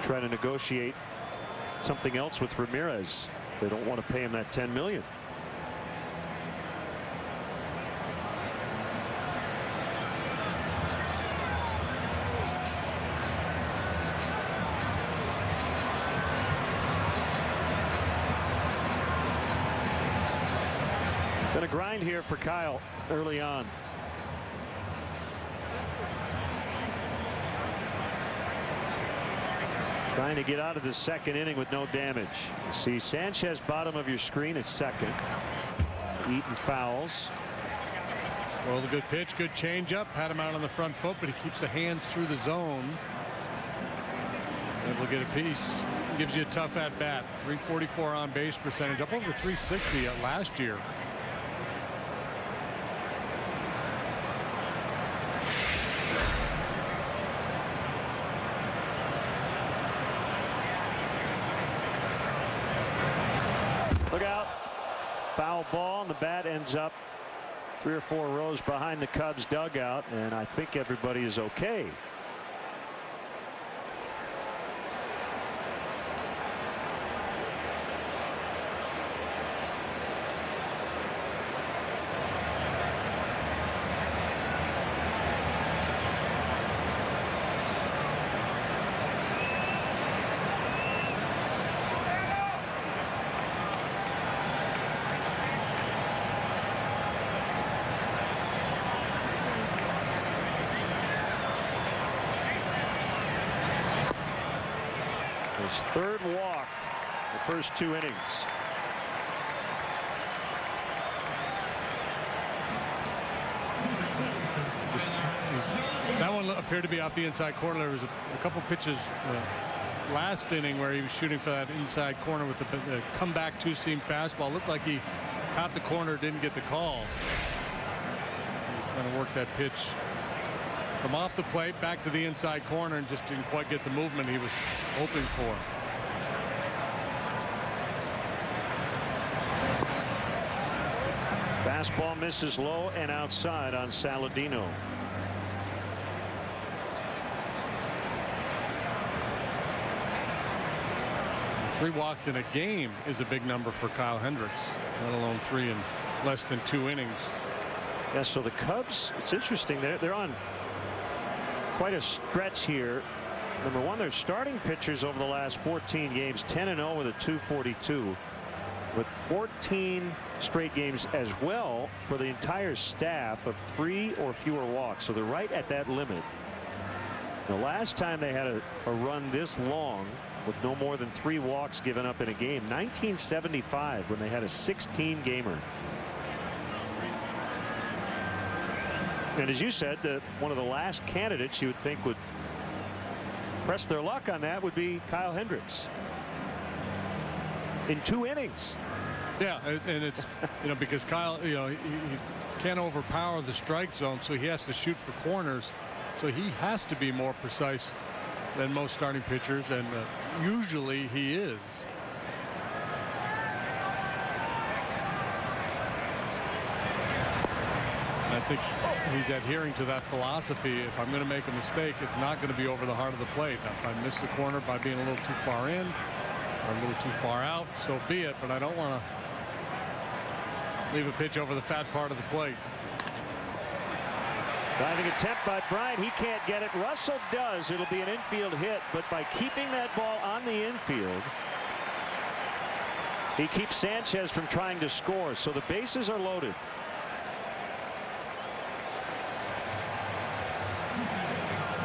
Speaker 3: try to negotiate something else with Ramirez. They don't want to pay him that $10 million. Been a grind here for Kyle early on. Trying to get out of the second inning with no damage. You see Sanchez bottom of your screen at second. Eaton fouls.
Speaker 1: Well, the good pitch, good changeup. Had him out on the front foot, but he keeps the hands through the zone. Able to get a piece. Gives you a tough at bat. 344 on base percentage, up over 360 last year.
Speaker 3: Look out. Foul ball, and the bat ends up 3 or 4 rows behind the Cubs dugout, and I think everybody is okay. His third walk the first 2 innings.
Speaker 1: That one appeared to be off the inside corner. There was a couple pitches last inning where he was shooting for that inside corner with the comeback 2-seam fastball. Looked like he caught the corner, didn't get the call. So he was trying to work that pitch from off the plate back to the inside corner and just didn't quite get the movement he was hoping for.
Speaker 3: Fastball misses low and outside on Saladino.
Speaker 1: 3 walks in a game is a big number for Kyle Hendricks, let alone 3 in less than 2 innings.
Speaker 3: Yeah, so the Cubs, it's interesting. They're on quite a stretch here. Number one, their starting pitchers over the last 14 games, 10-0 with a 2.42, with 14 straight games as well for the entire staff of 3 or fewer walks. So they're right at that limit. The last time they had a run this long with no more than 3 walks given up in a game, 1975, when they had a 16-gamer. And as you said, one of the last candidates you would think would press their luck on that would be Kyle Hendricks in 2 innings.
Speaker 1: Yeah, and it's because Kyle, he can't overpower the strike zone, so he has to shoot for corners, so he has to be more precise than most starting pitchers, and usually he is. I think he's adhering to that philosophy. If I'm going to make a mistake, it's not going to be over the heart of the plate. If I miss the corner by being a little too far in or a little too far out, so be it, but I don't want to leave a pitch over the fat part of the plate.
Speaker 3: Diving attempt by Bryant. He can't get it. Russell does. It'll be an infield hit, but by keeping that ball on the infield, he keeps Sanchez from trying to score. So the bases are loaded.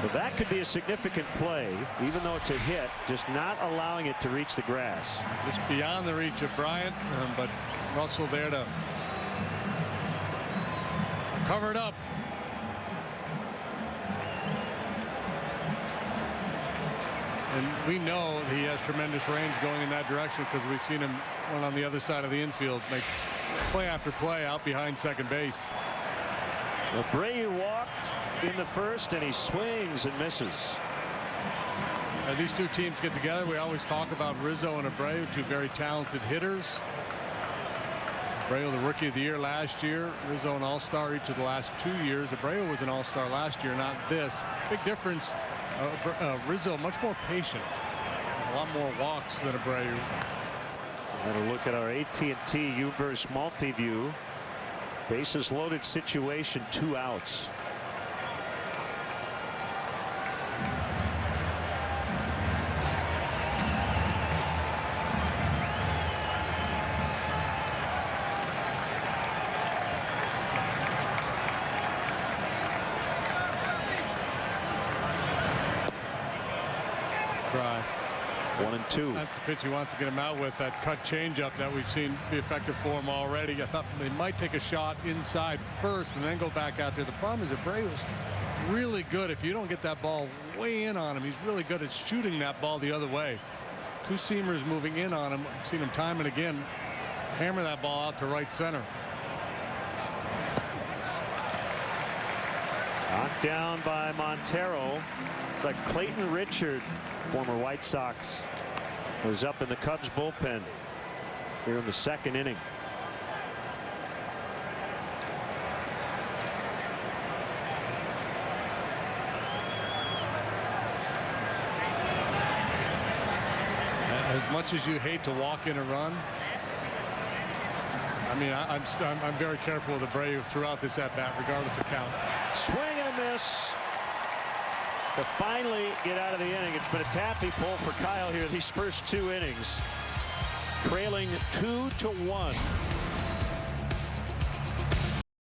Speaker 3: But that could be a significant play, even though it's a hit, just not allowing it to reach the grass.
Speaker 1: Just beyond the reach of Bryant, but Russell there to cover it up. And we know he has tremendous range going in that direction because we've seen him run on the other side of the infield, make play after play out behind second base.
Speaker 3: Abreu walked in the first, and he swings and misses.
Speaker 1: These two teams get together. We always talk about Rizzo and Abreu, 2 very talented hitters. Abreu, the Rookie of the Year last year. Rizzo, an All-Star each of the last 2 years. Abreu was an All-Star last year, not this. Big difference. Rizzo much more patient. A lot more walks than Abreu.
Speaker 3: And a look at our AT&T UVerse multi-view. Bases loaded situation, 2 outs.
Speaker 1: Try.
Speaker 3: 1-2.
Speaker 1: That's the pitch he wants to get him out with, that cut changeup that we've seen be effective for him already. I thought they might take a shot inside first and then go back out there. The problem is that Abreu's really good. If you don't get that ball way in on him, he's really good at shooting that ball the other way. 2 seamers moving in on him. I've seen him time and again hammer that ball out to right center.
Speaker 3: Knocked down by Montero. Like Clayton Richard, former White Sox, was up in the Cubs bullpen here in the 2nd inning.
Speaker 1: As much as you hate to walk in a run, I mean, I'm very careful with Abreu throughout this at-bat, regardless of count.
Speaker 3: Swing and a miss to finally get out of the inning. It's been a taffy pull for Kyle here these first 2 innings. Trailing 2-1.